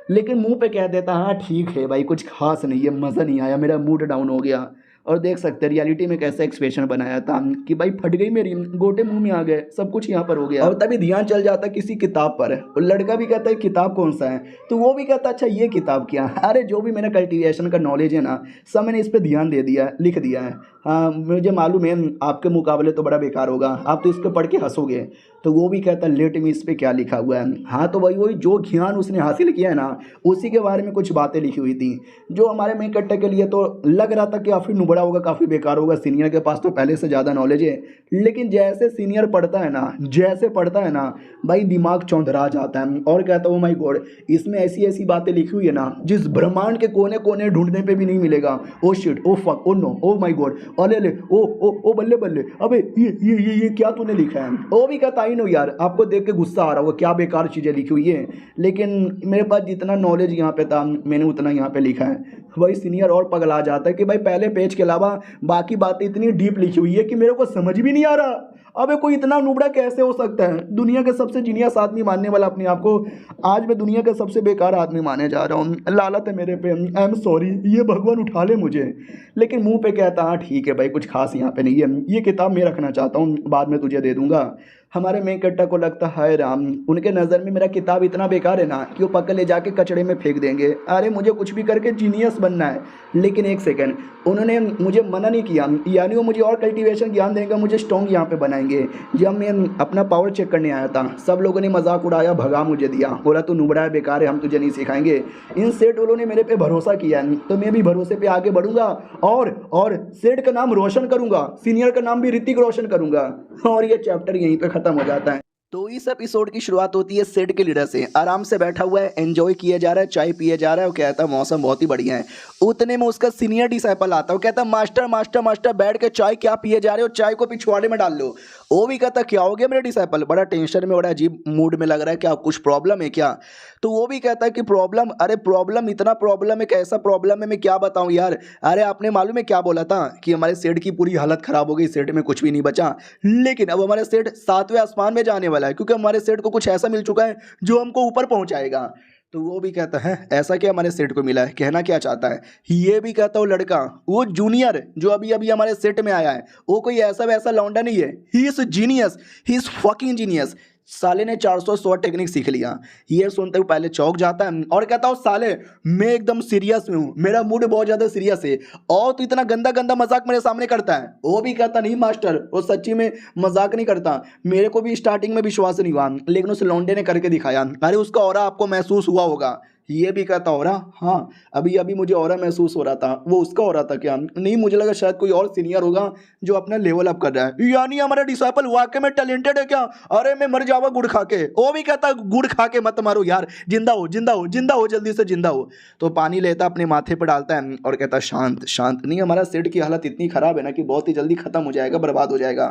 लेकिन मुंह पे कह देता हाँ ठीक है भाई कुछ खास नहीं है, मज़ा नहीं आया, मेरा मूड डाउन हो गया। और देख सकते हैं रियलिटी में कैसा एक्सप्रेशन बनाया था कि भाई फट गई मेरी, गोटे मुंह में आ गए, सब कुछ यहाँ पर हो गया। और तभी ध्यान चल जाता किसी किताब पर, और लड़का भी कहता है किताब कौन सा है, तो वो भी कहता है अच्छा ये किताब क्या। अरे जो भी मेरा कल्टीवेशन का नॉलेज है ना सब मैंने इस पर ध्यान दे दिया, लिख दिया है। मुझे मालूम है आपके मुकाबले तो बड़ा बेकार होगा, आप तो इसको पढ़ के हंसोगे। तो वो भी कहता है लेट मी इस पे क्या लिखा हुआ है। हाँ तो वही वही जो ज्ञान उसने हासिल किया है ना, उसी के बारे में कुछ बातें लिखी हुई थी, जो हमारे मेन कट्टे के लिए तो लग रहा था कि काफ़ी नुबड़ा होगा, काफ़ी बेकार होगा, सीनियर के पास तो पहले से ज़्यादा नॉलेज है। लेकिन जैसे सीनियर पढ़ता है ना, जैसे पढ़ता है ना भाई, दिमाग चौंधरा जाता है और कहता हूँ माई गॉड, इसमें ऐसी ऐसी बातें लिखी हुई है ना जिस ब्रह्मांड के कोने कोने ढूंढने पे भी नहीं मिलेगा। Oh shit, oh fuck, oh no, oh my god, अरे ले, ओ बल्ले बल्ले, अबे ये क्या तूने लिखा है। वो भी कहता ही नो यार, आपको देख के गुस्सा आ रहा होगा, क्या बेकार चीज़ें लिखी हुई है। लेकिन मेरे पास जितना नॉलेज यहाँ पे था मैंने उतना यहाँ पे लिखा है। वही सीनियर और पगला जाता है कि भाई पहले पेज के अलावा बाकी बातें इतनी डीप लिखी हुई है कि मेरे को समझ भी नहीं आ रहा। अबे कोई इतना नुबड़ा कैसे हो सकता है। दुनिया के सबसे जीनियस आदमी मानने वाला अपने आप को आज मैं दुनिया का सबसे बेकार आदमी माने जा रहा हूँ। लालत है मेरे पे, आई एम सॉरी, ये भगवान उठा ले मुझे। लेकिन मुंह पे कहता हाँ ठीक है भाई, कुछ खास यहाँ पे नहीं है, ये किताब मैं रखना चाहता हूँ, बाद में तुझे दे दूंगा। हमारे मेन कट्टा को लगता है राम, उनके नज़र में मेरा किताब इतना बेकार है ना कि वो पकड़ ले जाके कचड़े में फेंक देंगे। अरे मुझे कुछ भी करके जीनियस बनना है। लेकिन एक सेकंड, उन्होंने मुझे मना नहीं किया, यानी वो मुझे और कल्टीवेशन ज्ञान देंगे, मुझे स्ट्रॉन्ग यहाँ पे बनाएंगे। जब मैं अपना पावर चेक करने आया था सब लोगों ने मजाक उड़ाया, भगा मुझे दिया, बोला तू नुबड़ा है, बेकार है, हम तुझे नहीं सिखाएंगे। इन सेठ वालों ने मेरे पे भरोसा किया तो मैं भी भरोसे पे आगे बढ़ूंगा और सेठ का नाम रोशन करूंगा, सीनियर का नाम भी ऋतिक रोशन करूंगा। और ये चैप्टर यहीं पे खत्म हो जाता है। तो इस एपिसोड की शुरुआत होती है सेठ के लीडर से। आराम से बैठा हुआ है, एंजॉय किया जा रहा है, चाय पिए जा रहा है, वो कहता है मौसम बहुत ही बढ़िया है। उतने में उसका सीनियर डिसाइपल आता है, वो कहता है मास्टर मास्टर मास्टर बैठ के चाय क्या पिए जा रहे हो, चाय को पिछवाड़े में डाल लो। वो भी कहता क्या हो गया मेरे डिसाइपल, बड़ा टेंशन में, बड़ा अजीब मूड में लग रहा है, क्या कुछ प्रॉब्लम है क्या। तो वो भी कहता है कि प्रॉब्लम, अरे प्रॉब्लम, इतना प्रॉब्लम है, कैसा प्रॉब्लम है, मैं क्या बताऊं यार। अरे आपने मालूम है क्या बोला था कि हमारे सेठ की पूरी हालत खराब हो गई, सेठ में कुछ भी नहीं बचा, लेकिन अब हमारे सेठ 7वें आसमान में जाने वाला है, क्योंकि हमारे सेठ को कुछ ऐसा मिल चुका है जो हमको ऊपर पहुंचाएगा। तो वो भी कहता है ऐसा क्या हमारे सेठ को मिला है, कहना क्या चाहता है। ये भी कहता वो लड़का, वो जूनियर जो अभी अभी हमारे सेट में आया है, वो कोई ऐसा वैसा लौंडा नहीं है, he is genius, he is fucking genius. साले ने 400 टेक्निक सीख लिया। ये सुनते हुए पहले चौंक जाता है और कहता हूँ साले मैं एकदम सीरियस में हूँ, मेरा मूड बहुत ज़्यादा सीरियस है, और तो इतना गंदा गंदा मजाक मेरे सामने करता है। वो भी कहता नहीं मास्टर, वो सच्ची में मजाक नहीं करता, मेरे को भी स्टार्टिंग में विश्वास नहीं हुआ, लेकिन उस लौंडे ने करके दिखाया। अरे उसका ऑरा आपको महसूस हुआ होगा। ये भी कहता हो रहा, हाँ अभी अभी मुझे ऑरा महसूस हो रहा था। वो उसका हो रहा था क्या, नहीं मुझे लगा शायद कोई और सीनियर होगा जो अपना लेवल अप कर रहा है, यानी हमारा डिसाइपल वाकई में टैलेंटेड है क्या। अरे मैं मर जावा गुड़ खा के। वो भी कहता गुड़ खा के मत मारो यार, जिंदा हो जिंदा हो जिंदा हो, जल्दी से जिंदा हो। तो पानी लेता अपने माथे पर डालता है और कहता शांत शांत, नहीं हमारा सेठ की हालत इतनी खराब है ना कि बहुत ही जल्दी खत्म हो जाएगा, बर्बाद हो जाएगा।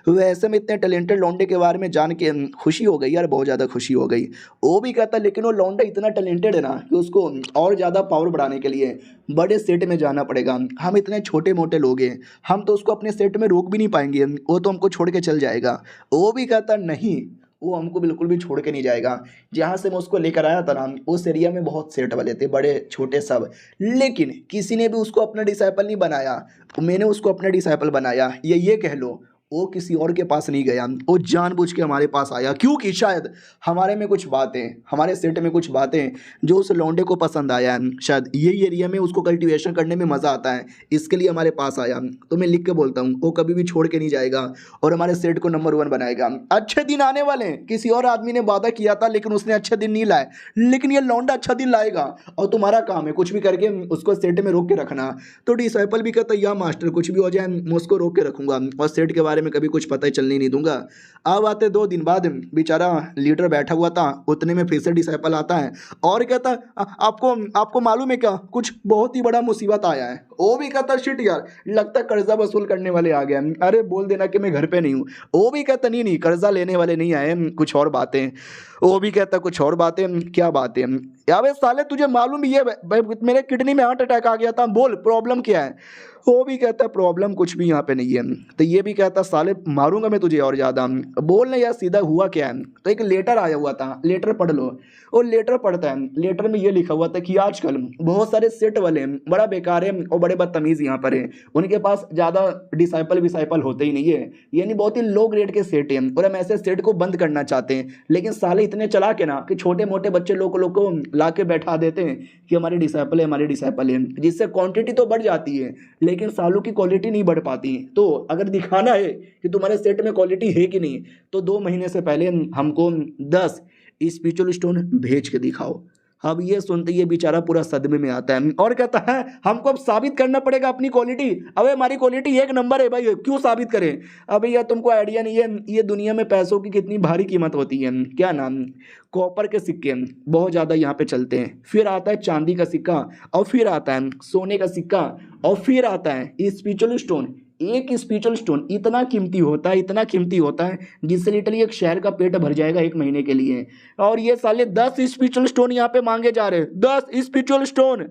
वैसे में इतने टैलेंटेड लौंडे के बारे में जान के खुशी हो गई यार, बहुत ज़्यादा खुशी हो गई। वो भी कहता लेकिन वो लौंडा इतना टैलेंटेड है ना कि उसको और ज़्यादा पावर बढ़ाने के लिए बड़े सेट में जाना पड़ेगा। हम इतने छोटे मोटे लोग हैं, हम तो उसको अपने सेट में रोक भी नहीं पाएंगे, वो तो हमको छोड़ के चल जाएगा। वो भी कहता नहीं, वो हमको बिल्कुल भी छोड़ के नहीं जाएगा। जहाँ से मैं उसको लेकर आया था ना, उस एरिया में बहुत सेट वाले थे, बड़े छोटे सब, लेकिन किसी ने भी उसको अपना डिसाइपल नहीं बनाया। मैंने उसको अपना डिसाइपल बनाया, ये कह लो वो किसी और के पास नहीं गया, वो जानबूझ के हमारे पास आया, क्योंकि शायद हमारे में कुछ बातें, हमारे सेट में कुछ बातें जो उस लौंडे को पसंद आया है, शायद यही एरिया में उसको कल्टीवेशन करने में मज़ा आता है, इसके लिए हमारे पास आया। तो मैं लिख के बोलता हूँ वो कभी भी छोड़ के नहीं जाएगा और हमारे सेट को नंबर 1 बनाएगा। अच्छे दिन आने वाले हैं, किसी और आदमी ने वादा किया था लेकिन उसने अच्छे दिन नहीं लाए, लेकिन ये लौंडा अच्छा दिन लाएगा और तुम्हारा काम है कुछ भी करके उसको सेट में रोक के रखना। तो डिसाइपल भी कहता या मास्टर कुछ भी हो जाए मैं उसको रोक के रखूंगा और सेट के बारे में कभी कुछ पता ही चलने नहीं दूंगा। अब आते 2 दिन बाद बेचारा लीडर बैठा हुआ था, उतने में फिर से डिसाइपल आता है और कहता आपको मालूम है क्या, कुछ बहुत ही बड़ा मुसीबत आया है। वो भी कहता शिट यार, लगता कर्जा वसूल करने वाले आ गए, अरे बोल देना कि मैं घर पे नहीं हूँ। वो भी कहता नहीं कर्जा लेने वाले नहीं आए, कुछ और बातें। वो भी कहता कुछ और बातें, क्या बातें यार साले, तुझे मालूम ही है मेरे किडनी में हार्ट अटैक आ गया था, बोल प्रॉब्लम क्या है। वो भी कहता प्रॉब्लम कुछ भी यहाँ पे नहीं है। तो ये भी कहता साले मारूंगा मैं तुझे और ज़्यादा, बोल ना यार सीधा हुआ क्या है। तो एक लेटर आया हुआ था, लेटर पढ़ लो। वो लेटर पढ़ता है, लेटर में ये लिखा हुआ था कि आजकल बहुत सारे सेट वाले बड़ा बेकार है और बड़े बदतमीज़ यहाँ पर है, उनके पास ज़्यादा डिसाइपल होते ही नहीं है, यानी बहुत ही लो ग्रेड के सेट हैं और हम ऐसे सेट को बंद करना चाहते हैं। लेकिन साले इतने चला के ना कि छोटे मोटे बच्चे लोग को ला के बैठा देते हैं कि हमारे डिसाइपल है, जिससे क्वांटिटी तो बढ़ जाती है लेकिन सालों की क्वालिटी नहीं बढ़ पाती। तो अगर दिखाना है कि तुम्हारे सेट में क्वालिटी है कि नहीं, तो 2 महीने से पहले हमको 10 स्पिरिचुअल स्टोन भेज के दिखाओ। अब ये सुनते ये बेचारा पूरा सदमे में आता है और कहता है हमको अब साबित करना पड़ेगा अपनी क्वालिटी। अबे हमारी क्वालिटी 1 नंबर है भाई, क्यों साबित करें। अबे यार तुमको आइडिया नहीं है ये दुनिया में पैसों की कितनी भारी कीमत होती है। क्या नाम, कॉपर के सिक्के बहुत ज़्यादा यहाँ पे चलते हैं, फिर आता है चांदी का सिक्का, और फिर आता है सोने का सिक्का, और फिर आता है स्पिरिचुअल स्टोन। एक स्पिरिचुअल स्टोन इतना कीमती होता है, इतना कीमती होता है जिससे लिटरली एक शहर का पेट भर जाएगा 1 महीने के लिए। और ये साले 10 स्पिरिचुअल स्टोन यहाँ पे मांगे जा रहे हैं, 10 स्पिरिचुअल स्टोन।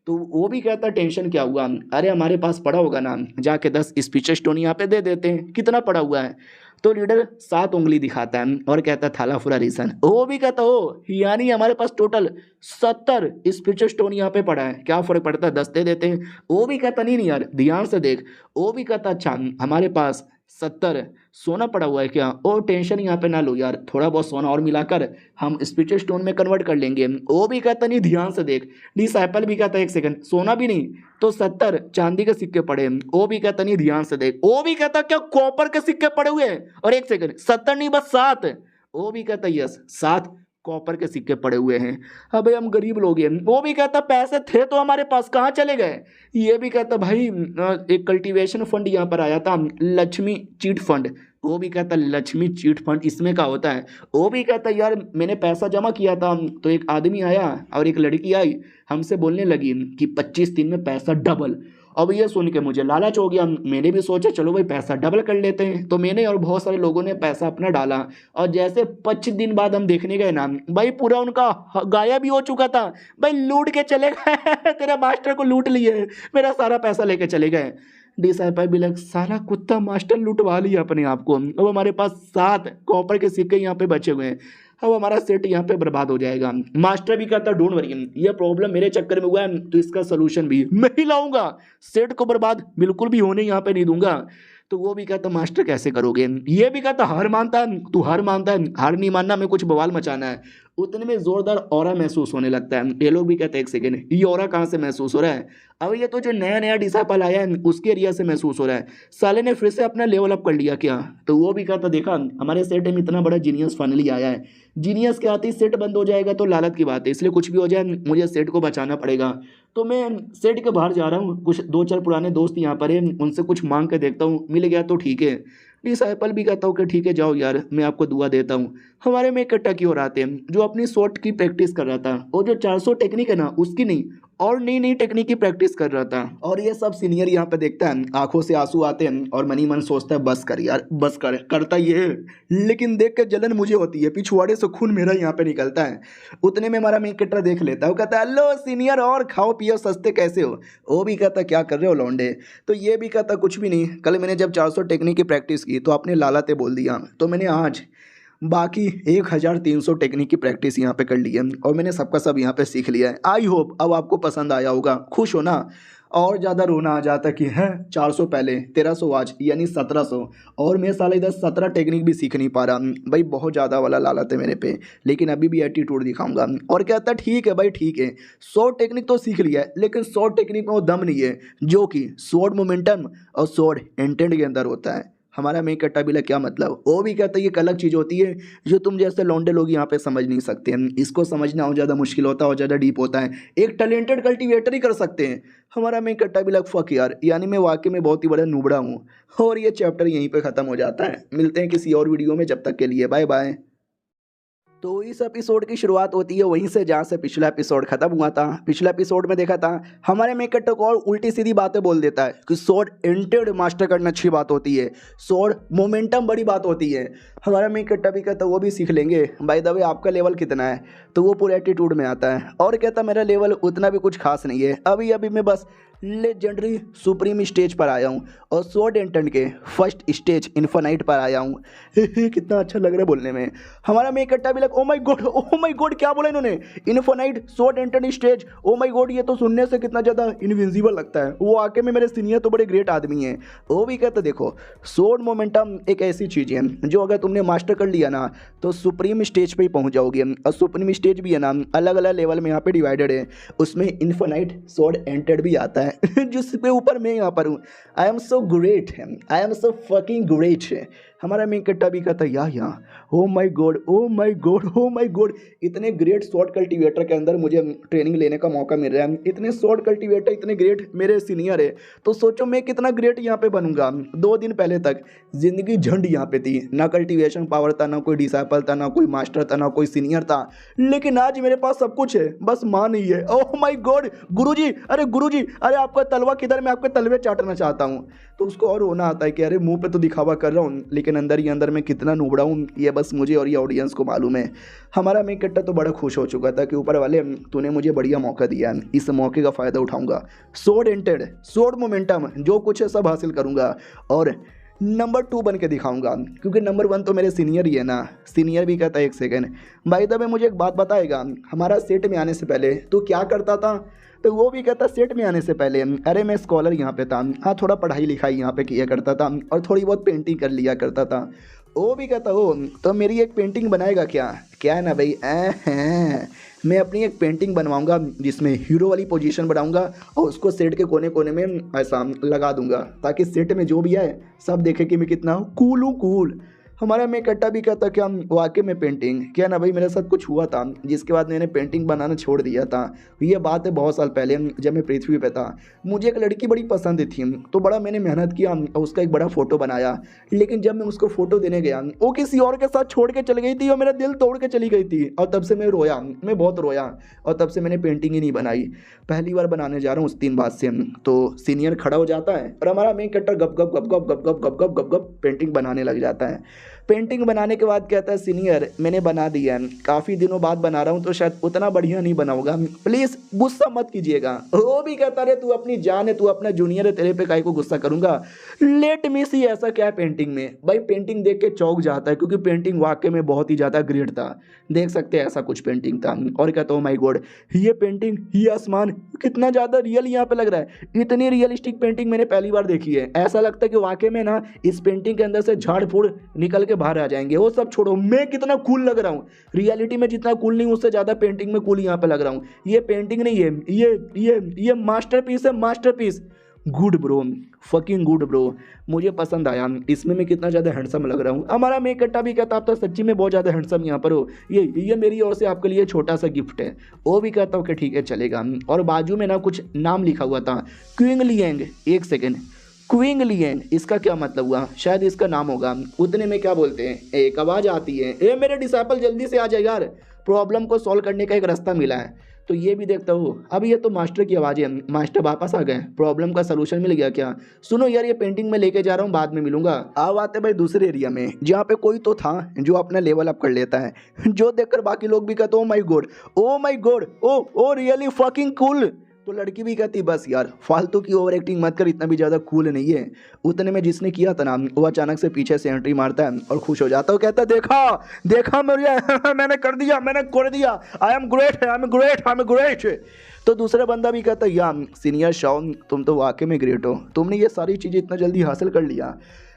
तो वो भी कहता टेंशन क्या हुआ, अरे हमारे पास पड़ा होगा ना, जाके 10 स्पिरिचुअल स्टोन यहाँ पे दे देते हैं। कितना पड़ा हुआ है, तो लीडर 7 उंगली दिखाता है और कहता है थाला फुरा रीसन। वो भी कहता हो यानी हमारे पास टोटल 70 स्पिरिचुअल स्टोन यहाँ पे पड़ा है, क्या फर्क पड़ता है, 10 दे देते हैं। वो भी कहता नहीं यार ध्यान से देख। वो भी कहता अच्छा हमारे पास 70 सोना पड़ा हुआ है क्या, ओ टेंशन यहाँ पे ना लो यार, थोड़ा बहुत सोना और मिलाकर हम स्पिरिचुअल स्टोन में कन्वर्ट कर लेंगे। वो भी कहता नहीं ध्यान से देख। डिसाइपल भी कहता 1 सेकंड, सोना भी नहीं तो 70 चांदी के सिक्के पड़े। वो भी कहता नहीं ध्यान से देख। वो भी कहता क्या कॉपर के सिक्के पड़े हुए हैं, और 1 सेकंड 70 नहीं बस 7। वो भी कहता यस 7 कॉपर के सिक्के पड़े हुए हैं। अबे हम गरीब लोग हैं। वो भी कहता पैसे थे तो हमारे पास, कहाँ चले गए। ये भी कहता भाई एक कल्टीवेशन फंड यहाँ पर आया था, लक्ष्मी चीट फंड। वो भी कहता लक्ष्मी चीट फंड इसमें क्या होता है। वो भी कहता यार मैंने पैसा जमा किया था, तो एक आदमी आया और एक लड़की आई हमसे बोलने लगी कि 25 दिन में पैसा डबल। अब ये सुन के मुझे लालच हो गया, मैंने भी सोचा चलो भाई पैसा डबल कर लेते हैं। तो मैंने और बहुत सारे लोगों ने पैसा अपना डाला, और जैसे 25 दिन बाद हम देखने गए ना भाई, पूरा उनका गायब भी हो चुका था भाई, लूट के चले गए तेरा मास्टर को लूट लिए, मेरा सारा पैसा लेके चले गए। डिसाइपल भी लग सारा कुत्ता मास्टर लुटवा लिया अपने आप को। अब हमारे पास 7 कॉपर के सिक्के यहाँ पे बचे हुए हैं, अब हमारा सेट यहाँ पे बर्बाद हो जाएगा। मास्टर भी कहता डोंट वरी, ये प्रॉब्लम मेरे चक्कर में हुआ है तो इसका सोल्यूशन भी मैं ही लाऊंगा, सेट को बर्बाद बिल्कुल भी होने यहाँ पे नहीं दूंगा। तो वो भी कहता मास्टर कैसे करोगे। ये भी कहता हार मानता है तू, हार मानता है, हार नहीं मानना, मैं कुछ बवाल मचाना है। उतने में जोरदार ऑरा महसूस होने लगता है। ये लोग भी कहते हैं 1 सेकेंड ये ऑरा कहाँ से महसूस हो रहा है। अब ये तो जो नया नया डिसाइपल आया है उसके एरिया से महसूस हो रहा है, साले ने फिर से अपना लेवल अप कर लिया क्या। तो वो भी कहता देखा हमारे सेट में इतना बड़ा जीनियस फाइनली आया है, जीनियस के आते ही सेट बंद हो जाएगा तो लालच की बात है, इसलिए कुछ भी हो जाए मुझे सेट को बचाना पड़ेगा। तो मैं सेट के बाहर जा रहा हूँ, कुछ 2-4 पुराने दोस्त यहाँ पर हैं, उनसे कुछ मांग के देखता हूँ, मिल गया तो ठीक है। डिसाइपल भी कहता हूँ कि ठीक है जाओ यार मैं आपको दुआ देता हूँ। हमारे में इकट्ठा क्यों हो रहे थे, जो अपनी शॉट की प्रैक्टिस कर रहा था, और जो 400 टेक्निक है ना उसकी नहीं और नई नई टेक्निक की प्रैक्टिस कर रहा था। और ये सब सीनियर यहाँ पे देखता है, आंखों से आंसू आते हैं और मनी मन सोचता है बस कर यार बस कर, करता ये है लेकिन देख के जलन मुझे होती है, पिछवाड़े से खून मेरा यहाँ पे निकलता है। उतने में हमारा मेक कटर देख लेता है, वो कहता है हेलो सीनियर और खाओ पियो सस्ते कैसे हो। वो भी कहता क्या कर रहे हो लौंडे। तो ये भी कहता कुछ भी नहीं, कल मैंने जब 400 टेक्निक की प्रैक्टिस की तो आपने लालाते बोल दिया, तो मैंने आज बाकी 1300 टेक्निक की प्रैक्टिस यहाँ पे कर ली है और मैंने सबका सब यहाँ पे सीख लिया है। आई होप अब आपको पसंद आया होगा, खुश हो ना। और ज़्यादा रोना आ जाता कि है 400 पहले 1300 आज यानी 1700, और मैं साले इधर 17 टेक्निक भी सीख नहीं पा रहा भाई, बहुत ज़्यादा वाला लालच है मेरे पे, लेकिन अभी भी एटीट्यूड दिखाऊंगा। और कहता ठीक है भाई ठीक है 100 टेक्निक तो सीख लिया है, लेकिन 100 टेक्निक में वो दम नहीं है जो कि स्वॉर्ड मोमेंटम और स्वॉर्ड इंटेंट के अंदर होता है। हमारा मेक कट्टा बिला क्या मतलब। वो भी कहता है ये एक अलग चीज़ होती है जो तुम जैसे लौंडे लोग यहाँ पे समझ नहीं सकते हैं, इसको समझना और ज़्यादा मुश्किल होता है और ज़्यादा डीप होता है, एक टैलेंटेड कल्टीवेटर ही कर सकते हैं। हमारा मेक कट्टा बिला फक यार, यानी मैं वाकई में बहुत ही बड़ा नुबड़ा हूँ। और ये चैप्टर यहीं पे ख़त्म हो जाता है, मिलते हैं किसी और वीडियो में, जब तक के लिए बाय बाय। तो इस एपिसोड की शुरुआत होती है वहीं से जहाँ से पिछला एपिसोड खत्म हुआ था। पिछला एपिसोड में देखा था हमारे मेक कट्टर को और उल्टी सीधी बातें बोल देता है कि स्वॉर्ड एंटेड मास्टर करना अच्छी बात होती है, स्वॉर्ड मोमेंटम बड़ी बात होती है। हमारा मेक कट्टा भी कहता वो भी सीख लेंगे। बाय द वे आपका लेवल कितना है, तो वो पूरे एटीट्यूड में आता है और कहता मेरा लेवल उतना भी कुछ खास नहीं है, अभी अभी मैं बस लेजेंडरी सुप्रीम स्टेज पर आया हूँ और स्वॉर्ड एंटेड के फर्स्ट स्टेज इन्फिनाइट पर आया हूँ। कितना अच्छा लग रहा है बोलने में। हमारा मेक कट्टा भी लग ओ माय गॉड क्या बोला इन्होंने, infinite sword ended stage, oh my god ये तो सुनने से कितना ज़्यादा इनविजिबल लगता है। वो आके में मेरे सीनियर तो बड़े ग्रेट आदमी हैं। वो भी कहते देखो स्वॉर्ड मोमेंटम एक ऐसी चीज़ है जो अगर तुमने मास्टर कर लिया ना तो सुप्रीम स्टेज पे ही पहुंच जाओगे। और सुप्रीम स्टेज भी है ना अलग अलग लेवल में यहाँ पे डिवाइडेड है, उसमें इन्फिनाइट स्वॉर्ड एंटेड भी आता है। है जिस पे ऊपर मैं यहाँ पर हूँ। I am so great, I am so fucking great. हमारा मेन कट्टा भी कहता है या ओ my God, O my God, O my God, इतने ग्रेट शॉर्ट कल्टीवेटर के अंदर मुझे ट्रेनिंग लेने का मौका मिल रहा है। इतने शॉर्ट कल्टीवेटर, इतने ग्रेट मेरे सीनियर है, तो सोचो मैं कितना ग्रेट यहाँ पे बनूंगा। 2 दिन पहले तक जिंदगी झंड यहाँ पे थी, ना कल्टीवेशन पावर था, ना कोई डिसाइपल था, ना कोई मास्टर था, ना कोई सीनियर था, लेकिन आज मेरे पास सब कुछ है, बस माँ नहीं है। ओह माय गॉड गुरुजी, अरे गुरुजी, अरे आपका तलवा किधर, मैं आपके तलवे चाटना चाहता हूँ। तो उसको और रोना आता है कि अरे मुंह पे तो दिखावा कर रहा हूँ, लेकिन अंदर ही अंदर मैं कितना नूबड़ा हूँ ये बस मुझे और ये ऑडियंस को मालूम है। हमारा मेन कट्टा तो बड़ा खुश हो चुका था कि ऊपर वाले तूने मुझे बढ़िया मौका दिया, इस मौके का फ़ायदा उठाऊंगा, सोड एंटेड, सोड मोमेंटम, जो कुछ है सब हासिल करूंगा और नंबर 2 बन के दिखाऊंगा, क्योंकि नंबर 1 तो मेरे सीनियर ही है ना। सीनियर भी कहता है 1 सेकेंड भाई तब मुझे एक बात बताएगा, हमारा सेट में आने से पहले तू क्या करता था? तो वो भी कहता सेट में आने से पहले अरे मैं स्कॉलर यहाँ पे था, हाँ थोड़ा पढ़ाई लिखाई यहाँ पे किया करता था और थोड़ी बहुत पेंटिंग कर लिया करता था। वो भी कहता हो तो मेरी एक पेंटिंग बनाएगा क्या? क्या है ना भाई, मैं अपनी एक पेंटिंग बनवाऊंगा जिसमें हीरो वाली पोजीशन बनाऊंगा और उसको सेट के कोने कोने में ऐसा लगा दूंगा ताकि सेट में जो भी है सब देखे कि मैं कितना कूल हूँ, कूल। हमारा मैं कट्टा भी कहता कि हम वाकई में पेंटिंग, क्या ना भाई मेरे साथ कुछ हुआ था जिसके बाद मैंने पेंटिंग बनाना छोड़ दिया था। ये बात है बहुत साल पहले जब मैं पृथ्वी पे था, मुझे एक लड़की बड़ी पसंद थी, तो बड़ा मैंने मेहनत किया, उसका एक बड़ा फ़ोटो बनाया, लेकिन जब मैं उसको फ़ोटो देने गया वो किसी और के साथ छोड़ के चली गई थी और मेरा दिल तोड़ के चली गई थी। और तब से मैं रोया, मैं बहुत रोया और तब से मैंने पेंटिंग ही नहीं बनाई। पहली बार बनाने जा रहा हूँ उस 3 बाद से। तो सीनियर खड़ा हो जाता है और हमारा मेन कट्टर गप गप गप गप गप गप गप गप गप गप पेंटिंग बनाने लग जाता है। पेंटिंग बनाने के बाद कहता है सीनियर मैंने बना दिया है, काफ़ी दिनों बाद बना रहा हूँ तो शायद उतना बढ़िया नहीं बनाऊंगा, प्लीज़ गुस्सा मत कीजिएगा। वो भी कहता रे तू अपनी जान है, तू अपना जूनियर है, तेरे पे काहे को गुस्सा करूंगा। लेट मी सी ऐसा क्या है पेंटिंग में। भाई पेंटिंग देख के चौंक जाता है क्योंकि पेंटिंग वाकई में बहुत ही ज़्यादा ग्रेट था, देख सकते हैं ऐसा कुछ पेंटिंग था। और कहता हूँ माई गॉड ये पेंटिंग, ये आसमान कितना ज़्यादा रियल यहाँ पे लग रहा है, इतनी रियलिस्टिक पेंटिंग मैंने पहली बार देखी है। ऐसा लगता है कि वाकई में ना इस पेंटिंग के अंदर से झाड़ फूड़ निकल के बाहर आ जाएंगे। वो सब छोड़ो, मैं कितना कूल लग रहा हूँ, रियलिटी में जितना कूल नहीं उससे ज़्यादा पेंटिंग में कूल यहाँ पे लग रहा हूँ। ये पेंटिंग नहीं है, ये मास्टरपीस है, masterpiece. Good bro, fucking good bro, मुझे पसंद आया, इसमें मैं कितना ज़्यादा हैंडसम लग रहा हूँ। हमारा मेक कट्टा भी कहता आप तो सच्ची में बहुत ज़्यादा हैंडसम यहाँ पर हो, ये मेरी ओर से आपके लिए छोटा सा गिफ्ट है। वो भी कहता हूँ कि ठीक है चलेगा। और बाजू में ना कुछ नाम लिखा हुआ था, क्विंग लिएंग। 1 सेकेंड, क्विंग लिएंग इसका क्या मतलब हुआ? शायद इसका नाम होगा। उतने में क्या बोलते हैं, एक आवाज़ आती है, ए मेरे डिसाइपल जल्दी से आ जाए यार, प्रॉब्लम को सॉल्व करने का एक रास्ता मिला है। तो ये भी देखता हूँ, अब ये तो मास्टर की आवाज़ है, मास्टर वापस आ गए, प्रॉब्लम का सलूशन मिल गया क्या? सुनो यार ये पेंटिंग में लेके जा रहा हूँ, बाद में मिलूंगा। अब आते भाई दूसरे एरिया में जहाँ पे कोई तो था जो अपना लेवल अप कर लेता है, जो देखकर बाकी लोग भी कहते oh my god, oh my god, oh really fucking cool. तो लड़की भी कहती बस यार फालतू की ओवर एक्टिंग मत कर, इतना भी ज़्यादा कूल नहीं है। उतने में जिसने किया था ना वो अचानक से पीछे से एंट्री मारता है और खुश हो जाता है, कहता है देखा मेरे मैंने कर दिया, I am great, I am great, I am great. तो दूसरा बंदा भी कहता है यार सीनियर शॉन तुम तो वाकई में ग्रेट हो, तुमने ये सारी चीज़ें इतना जल्दी हासिल कर लिया।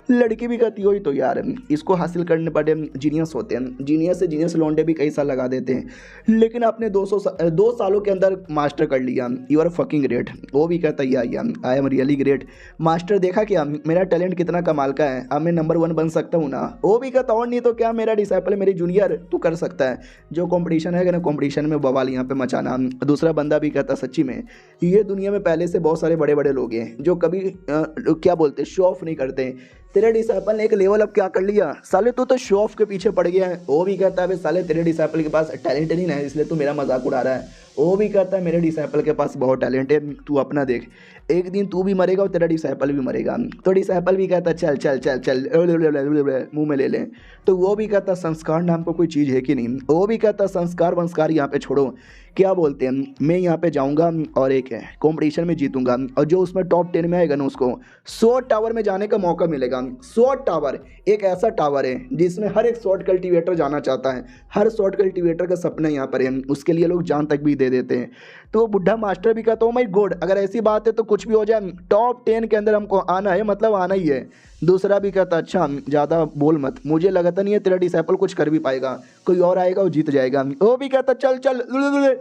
लड़की भी कहती हो तो यार इसको हासिल करने बड़े जीनियस होते हैं, जीनियस से जीनियस लौंडे भी कई साल लगा देते हैं, लेकिन आपने 2 सालों के अंदर मास्टर कर लिया, यू आर फकिंग ग्रेट। वो भी कहता है यार I am really great master, देखा क्या मेरा टैलेंट कितना कमाल का है, अब मैं नंबर 1 बन सकता हूँ ना। वो भी कहता और नहीं तो क्या, मेरा डिसाइपल मेरी जूनियर तू कर सकता है, जो कॉम्पिटिशन है ना कॉम्पिटिशन में बवाल यहाँ पे मचाना। दूसरा बंदा भी कहता सच्ची में ये दुनिया में पहले से बहुत सारे बड़े बड़े लोग हैं जो कभी क्या बोलते शो ऑफ नहीं करते, तेरे डिसाइपल ने एक लेवल अप क्या कर लिया, साले तू तो शो ऑफ के पीछे पड़ गया है। वो भी कहता है साले तेरे डिसाइपल के पास टैलेंट नहीं है इसलिए तू मेरा मजाक उड़ा रहा है। वो भी कहता है मेरे डिसाइपल के पास बहुत टैलेंट है, तू अपना देख, एक दिन तू भी मरेगा और तेरा डिसाइपल भी मरेगा। तो डिसाइपल भी कहता है चल चल चल चल मुंह में ले लें। तो वो भी कहता संस्कार नाम को कोई चीज़ है कि नहीं। वो भी कहता संस्कार वंस्कार यहाँ पे छोड़ो, क्या बोलते हैं मैं यहाँ पे जाऊँगा और एक कॉम्पिटिशन में जीतूंगा और जो उसमें टॉप 10 में आएगा ना उसको 100 टावर में जाने का मौका मिलेगा। 100 टावर एक ऐसा टावर है जिसमें हर एक शॉर्ट कल्टीवेटर जाना चाहता है, हर शॉर्ट कल्टीवेटर का सपना यहाँ पर है, उसके लिए लोग जान तक भी दे देते हैं। तो बुढ़ा मास्टर भी कहता हूँ माई गॉड अगर ऐसी बात है तो कुछ भी हो जाए, टॉप 10 के अंदर हमको आना है, मतलब आना ही है। दूसरा भी कहता अच्छा ज़्यादा बोल मत, मुझे लगता नहीं है तेरा डिसाइपल कुछ कर भी पाएगा, कोई और आएगा वो जीत जाएगा। वो भी कहता चल चल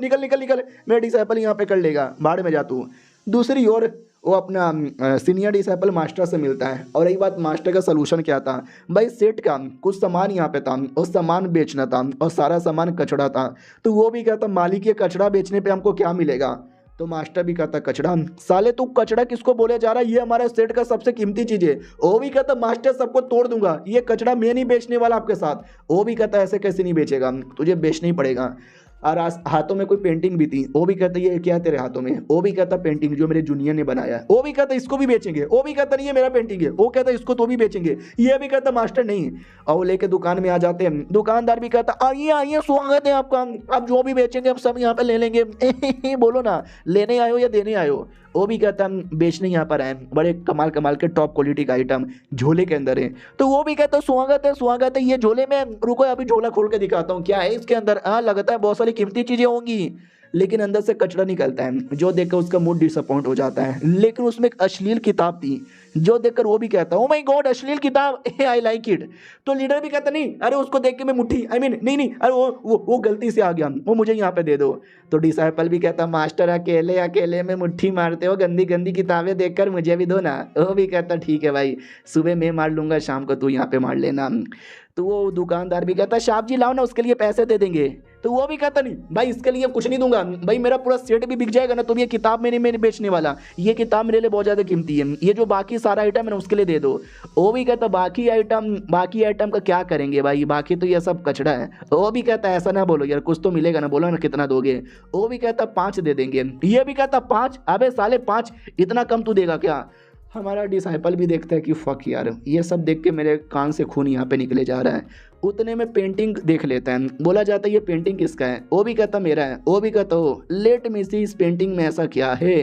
निकल निकल निकल, मेरा डिसाइपल यहाँ पे कर लेगा, भाड़ में जा तू। दूसरी ओर वो अपना सीनियर डिसाइपल मास्टर से मिलता है। और रही बात मास्टर का सलूशन क्या था भाई, सेठ का कुछ सामान यहाँ पे था और सामान बेचना था और सारा सामान कचड़ा था। तो वो भी कहता मालिक ये कचड़ा बेचने पे हमको क्या मिलेगा। तो मास्टर भी कहता कचड़ा, साले तू कचड़ा किसको बोले जा रहा है, ये हमारे सेठ का सबसे कीमती चीज है। वो भी कहता मास्टर सबको तोड़ दूंगा, ये कचड़ा मैं नहीं बेचने वाला आपके साथ। वो भी कहता ऐसे कैसे नहीं बेचेगा, तुझे बेचना ही पड़ेगा। और हाथों में कोई पेंटिंग भी थी। वो भी कहता ये क्या तेरे हाथों में, वो भी कहता पेंटिंग जो मेरे जूनियर ने बनाया है। वो भी कहता इसको भी बेचेंगे। वो भी कहता नहीं ये मेरा पेंटिंग है। वो कहता इसको तो भी बेचेंगे। ये भी कहता मास्टर नहीं। और वो लेके दुकान में आ जाते हैं। दुकानदार भी कहता आइए आइए स्वागत है आपका, आप जो भी बेचेंगे आप सब यहाँ पे ले लेंगे। बोलो ना लेने आयो या देने आयो। वो भी कहता हम बेचने यहाँ पर आए, बड़े कमाल कमाल के टॉप क्वालिटी का आइटम झोले के अंदर है। तो वो भी कहता स्वागत है ये झोले में, रुको अभी झोला खोल के दिखाता हूँ क्या है इसके अंदर। हाँ लगता है बहुत सारी कीमती चीजें होंगी, लेकिन अंदर से कचरा निकलता है जो देखकर उसका मूड डिसअपॉइंट हो जाता है। लेकिन उसमें एक अश्लील किताब थी जो देखकर वो भी कहता ओ माय गॉड अश्लील किताब, आई लाइक इट। तो लीडर भी कहता नहीं अरे उसको देख के मैं मुट्ठी नहीं अरे वो गलती से आ गया, वो मुझे यहाँ पे दे दो। तो डिसाइपल भी कहता मास्टर अकेले अकेले में मुट्ठी मारते हो, गंदी गंदी किताबें देखकर मुझे भी दो ना। वो भी कहता ठीक है भाई, सुबह मैं मार लूंगा, शाम को तू यहाँ पे मार लेना। तो वो दुकानदार भी कहता साहब जी लाओ ना उसके लिए पैसे दे देंगे। तो वो भी कहता नहीं भाई इसके लिए कुछ नहीं दूंगा भाई, मेरा पूरा सेट भी बिक जाएगा ना तो ये किताब मैंने बेचने वाला, ये किताब मेरे लिए बहुत ज़्यादा कीमती है, ये जो बाकी सारा आइटम है ना उसके लिए दे दो। वो भी कहता बाकी आइटम का क्या करेंगे भाई, बाकी तो ये सब कचड़ा है। वो भी कहता ऐसा ना बोलो यार, कुछ तो मिलेगा ना, बोलो ना कितना दोगे। वो भी कहता 5 दे देंगे। ये भी कहता 5, अबे साले 5 इतना कम तू देगा क्या। हमारा डिसाइपल भी देखता है कि फक यार ये सब देख के मेरे कान से खून यहाँ पे निकले जा रहा है। उतने में पेंटिंग देख लेता है, बोला जाता है ये पेंटिंग किसका है। वो भी कहता मेरा है। वो भी कहता हो लेट मी सी इस पेंटिंग में ऐसा क्या है।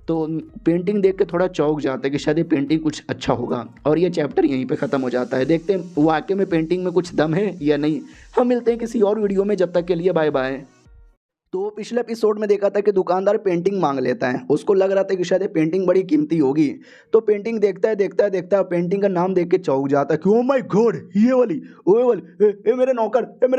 तो पेंटिंग देख के थोड़ा चौंक जाता है कि शायद ये पेंटिंग कुछ अच्छा होगा, और ये चैप्टर यहीं पे ख़त्म हो जाता है। देखते हैं वाकई में पेंटिंग में कुछ दम है या नहीं। हम मिलते हैं किसी और वीडियो में, जब तक के लिए बाय बाय। तो पिछले एपिसोड में देखा था कि दुकानदार पेंटिंग मांग लेता है, उसको लग रहा था कि शायद ये पेंटिंग बड़ी कीमती होगी। तो पेंटिंग देखता है पेंटिंग का नाम देख के चौंक जाता है कि ओ माय गॉड ये वाली, ओए वाली, ए मेरे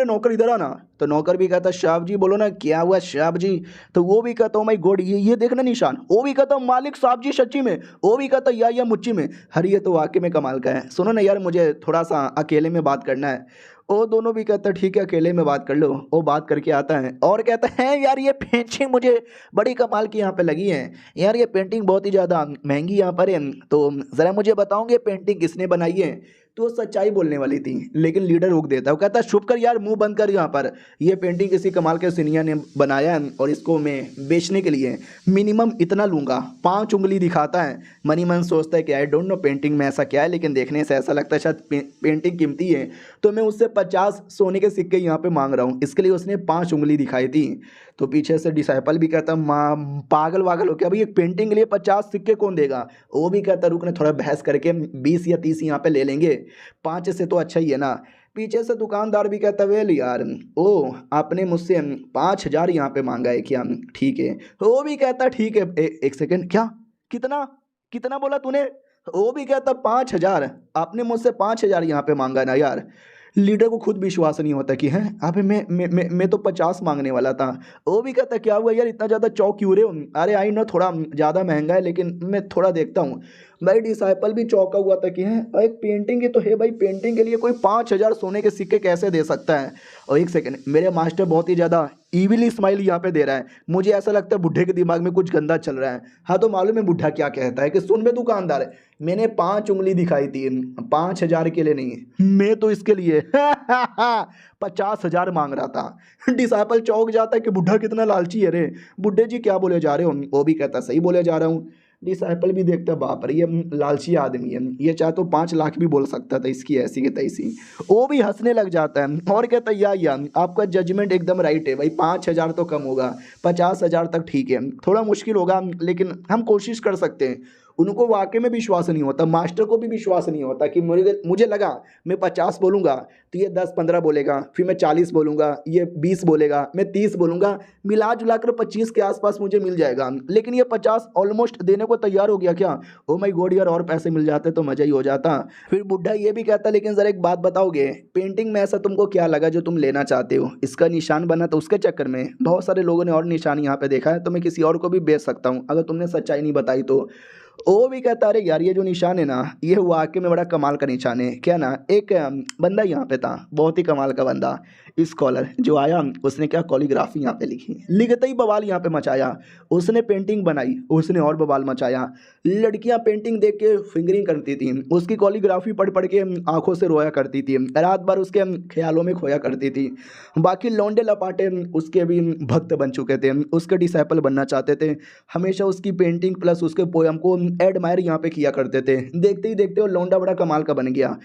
नौकर इधर आना। तो नौकर भी कहता साहब जी बोलो ना क्या हुआ साहब जी। तो वो भी कहता ओ माय गॉड ये देखना निशान। वो भी कहता मालिक साहब जी सच्ची में। वो भी कहता या मुच्ची में। अरे ये तो वाकई में कमाल का है, सुनो ना यार मुझे थोड़ा सा अकेले में बात करना है। वो दोनों भी कहता ठीक है अकेले में बात कर लो। वो बात करके आता है और कहता है यार ये पेंटिंग मुझे बड़ी कमाल की यहाँ पे लगी है यार, ये पेंटिंग बहुत ही ज़्यादा महंगी यहाँ पर है। तो ज़रा मुझे बताओगे पेंटिंग किसने बनाई है। तो वो सच्चाई बोलने वाली थी, लेकिन लीडर रोक देता है। वो कहता है चुप कर यार, मुंह बंद कर। यहाँ पर ये पेंटिंग किसी कमाल के सीनियर ने बनाया है और इसको मैं बेचने के लिए मिनिमम इतना लूँगा। 5 उंगली दिखाता है। मनी मन सोचता है कि आई डोंट नो पेंटिंग में ऐसा क्या है, लेकिन देखने से ऐसा लगता है शायद पेंटिंग कीमती है। तो मैं उससे 50 सोने के सिक्के यहाँ पे मांग रहा हूँ। इसके लिए उसने 5 उंगली दिखाई थी। तो पीछे से डिसाइपल भी कहता माँ पागल वागल हो क्या भाई, एक पेंटिंग के लिए 50 सिक्के कौन देगा। वो भी कहता रुकने थोड़ा बहस करके 20 या 30 यहाँ पे ले लेंगे, 5 से तो अच्छा ही है ना। पीछे से दुकानदार भी कहता वेल यार ओ आपने मुझसे 5,000 यहाँ पे मांगा है क्या, ठीक है। वो भी कहता ठीक है। एक सेकेंड क्या, कितना कितना बोला तूने। वो भी कहता 5,000, आपने मुझसे 5,000 यहाँ पे मांगा ना यार। लीडर को खुद विश्वास नहीं होता कि हैं अबे मैं तो 50 मांगने वाला था। वो भी कहता क्या हुआ यार इतना ज़्यादा चौक क्यों रहे हो। अरे आई नो थोड़ा ज़्यादा महंगा है, लेकिन मैं थोड़ा देखता हूँ। भाई डिसाइपल भी चौंका हुआ था कि हैं एक पेंटिंग ही तो है भाई, पेंटिंग के लिए कोई 5,000 सोने के सिक्के कैसे दे सकता है। और एक सेकंड, मेरे मास्टर बहुत ही ज़्यादा ईविली स्माइल यहाँ पे दे रहा है। मुझे ऐसा लगता है बुढ़े के दिमाग में कुछ गंदा चल रहा है। हाँ तो मालूम है बुढ़ा क्या कहता है कि सुन बे दुकानदार, मैंने 5 उंगली दिखाई थी, 5,000 के लिए नहीं, मैं तो इसके लिए 50,000 मांग रहा था। डिसाइपल चौंक जाता है कि बुढ़ा कितना लालची है रे, बुढ़े जी क्या बोले जा रहे हो। वो भी कहता सही बोले जा रहा हूँ। डिसाइपल भी देखता बाप रे ये लालची आदमी है, ये चाहे तो 5 लाख भी बोल सकता था, इसकी ऐसी की तैसी। वो भी हंसने लग जाता है और कहता या आपका जजमेंट एकदम राइट है भाई, 5,000 तो कम होगा, 50,000 तक ठीक है, थोड़ा मुश्किल होगा लेकिन हम कोशिश कर सकते हैं। उनको वाकई में विश्वास नहीं होता, मास्टर को भी विश्वास नहीं होता कि मुझे लगा मैं 50 बोलूँगा तो ये 10-15 बोलेगा, फिर मैं 40 बोलूँगा, ये 20 बोलेगा, मैं 30 बोलूँगा, मिला जुला कर 25 के आसपास मुझे मिल जाएगा, लेकिन ये 50 ऑलमोस्ट देने को तैयार हो गया क्या। ओ माय गॉड यार, और पैसे मिल जाते तो मज़ा ही हो जाता। फिर बुढ़ा ये भी कहता, लेकिन ज़रा एक बात बताओगे, पेंटिंग में ऐसा तुमको क्या लगा जो तुम लेना चाहते हो। इसका निशान बना तो उसके चक्कर में बहुत सारे लोगों ने और निशान यहाँ पे देखा है, तो मैं किसी और को भी बेच सकता हूँ अगर तुमने सच्चाई नहीं बताई तो। वो भी कहता, अरे यार ये जो निशान है ना, ये वाकई में बड़ा कमाल का निशान है। क्या ना, एक बंदा यहाँ पे था, बहुत ही कमाल का बंदा, स्कॉलर जो आया, उसने क्या कॉलीग्राफी यहाँ पे लिखी, लिखते ही बवाल यहाँ पे मचाया। उसने पेंटिंग बनाई, उसने और बवाल मचाया। लड़कियाँ पेंटिंग देख के फिंगरिंग करती थी, उसकी कॉलीग्राफी पढ़ पढ़ के आंखों से रोया करती थी, रात भर उसके ख्यालों में खोया करती थी। बाकी लौंडे लपाटे उसके भी भक्त बन चुके थे, उसके डिसाइपल बनना चाहते थे, हमेशा उसकी पेंटिंग प्लस उसके पोयम को एडमायर यहाँ पे किया करते थे। देखते ही देखते वो लौंडा बड़ा कमाल का बन गया,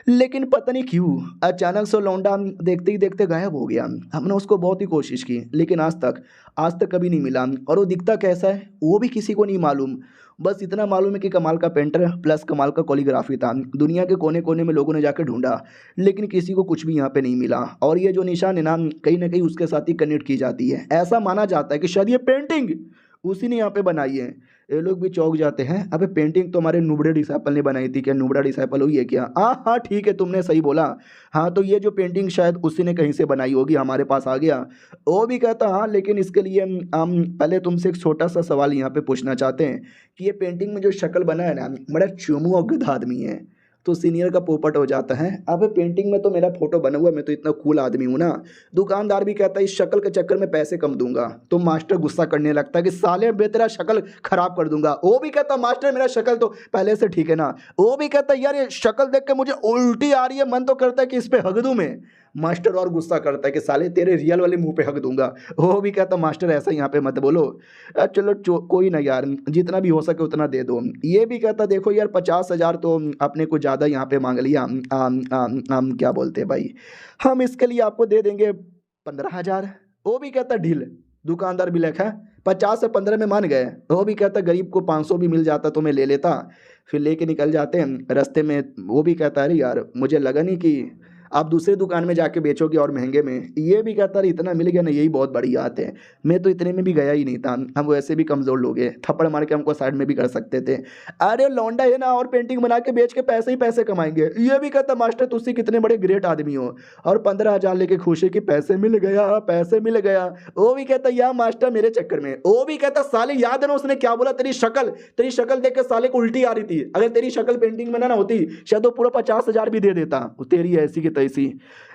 लेकिन पता नहीं क्यों अचानक से लौंडा देखते ही देखते गायब हो गया। हमने उसको बहुत ही कोशिश की, लेकिन आज तक कभी नहीं मिला। और वो दिखता कैसा है वो भी किसी को नहीं मालूम। बस इतना मालूम है कि कमाल का पेंटर प्लस कमाल का कोलियोग्राफी था। दुनिया के कोने कोने में लोगों ने जाकर ढूंढा, लेकिन किसी को कुछ भी यहाँ पे नहीं मिला। और ये जो निशान है ना कहीं उसके साथ ही कनेक्ट की जाती है। ऐसा माना जाता है कि शायद ये पेंटिंग उसी ने यहाँ पे बनाई है। ये लोग भी चौंक जाते हैं, अबे पेंटिंग तो हमारे नुबड़े डिसाइपल ने बनाई थी। क्या नुबड़ा डिसाइपल हुई है क्या? हाँ हाँ ठीक है, तुमने सही बोला। हाँ तो ये जो पेंटिंग शायद उसी ने कहीं से बनाई होगी, हमारे पास आ गया। वो भी कहता हाँ, लेकिन इसके लिए हम पहले तुमसे एक छोटा सा सवाल यहाँ पे पूछना चाहते हैं कि ये पेंटिंग में जो शक्ल बना है ना, बड़ा चुमू और गधा आदमी है। तो सीनियर का पोपट हो जाता है, अबे पेंटिंग में तो मेरा फोटो बना हुआ है, मैं तो इतना कूल आदमी हूँ ना। दुकानदार भी कहता है इस शक्ल के चक्कर में पैसे कम दूंगा। तो मास्टर गुस्सा करने लगता है कि साले बे तेरा शक्ल खराब कर दूंगा। वो भी कहता मास्टर मेरा शक्ल तो पहले से ठीक है ना। वो भी कहता यार ये शक्ल देख के मुझे उल्टी आ रही है, मन तो करता है कि इस पे हक दूं मैं। मास्टर और गुस्सा करता है कि साले तेरे रियल वाले मुंह पे हक दूंगा। वो भी कहता मास्टर ऐसा यहाँ पे मत बोलो। चलो कोई ना यार, जितना भी हो सके उतना दे दो। ये भी कहता देखो यार 50,000 तो अपने को ज़्यादा यहाँ पे मांग लिया। हम क्या बोलते हैं भाई, हम इसके लिए आपको दे देंगे 15,000। वो भी कहता ढील। दुकानदार भी लिखा 50 से 15 में मान गए। वो भी कहता गरीब को 500 भी मिल जाता तो मैं ले लेता। फिर लेके निकल जाते हैं रास्ते में। वो भी कहता अरे यार मुझे लगा नहीं कि आप दूसरे दुकान में जाके बेचोगे और महंगे में। ये भी कहता रही इतना मिल गया ना, यही बहुत बड़ी बात है। मैं तो इतने में भी गया ही नहीं था, हम वैसे भी कमज़ोर लोग हैं, थप्पड़ मार के हमको साइड में भी कर सकते थे। अरे लौंडा है ना, और पेंटिंग बना के बेच के पैसे ही पैसे कमाएंगे। ये भी कहता मास्टर तुझसे कितने बड़े ग्रेट आदमी हो, और 15,000 लेके खुशी कि पैसे मिल गया पैसे मिल गया। वो भी कहता या मास्टर मेरे चक्कर में। वो भी कहता साले याद है ना उसने क्या बोला, तेरी शक्ल देख के साले को उल्टी आ रही थी। अगर तेरी शक्ल पेंटिंग में ना होती शायद वो पूरा 50,000 भी दे देता, तेरी ऐसी की तैसी।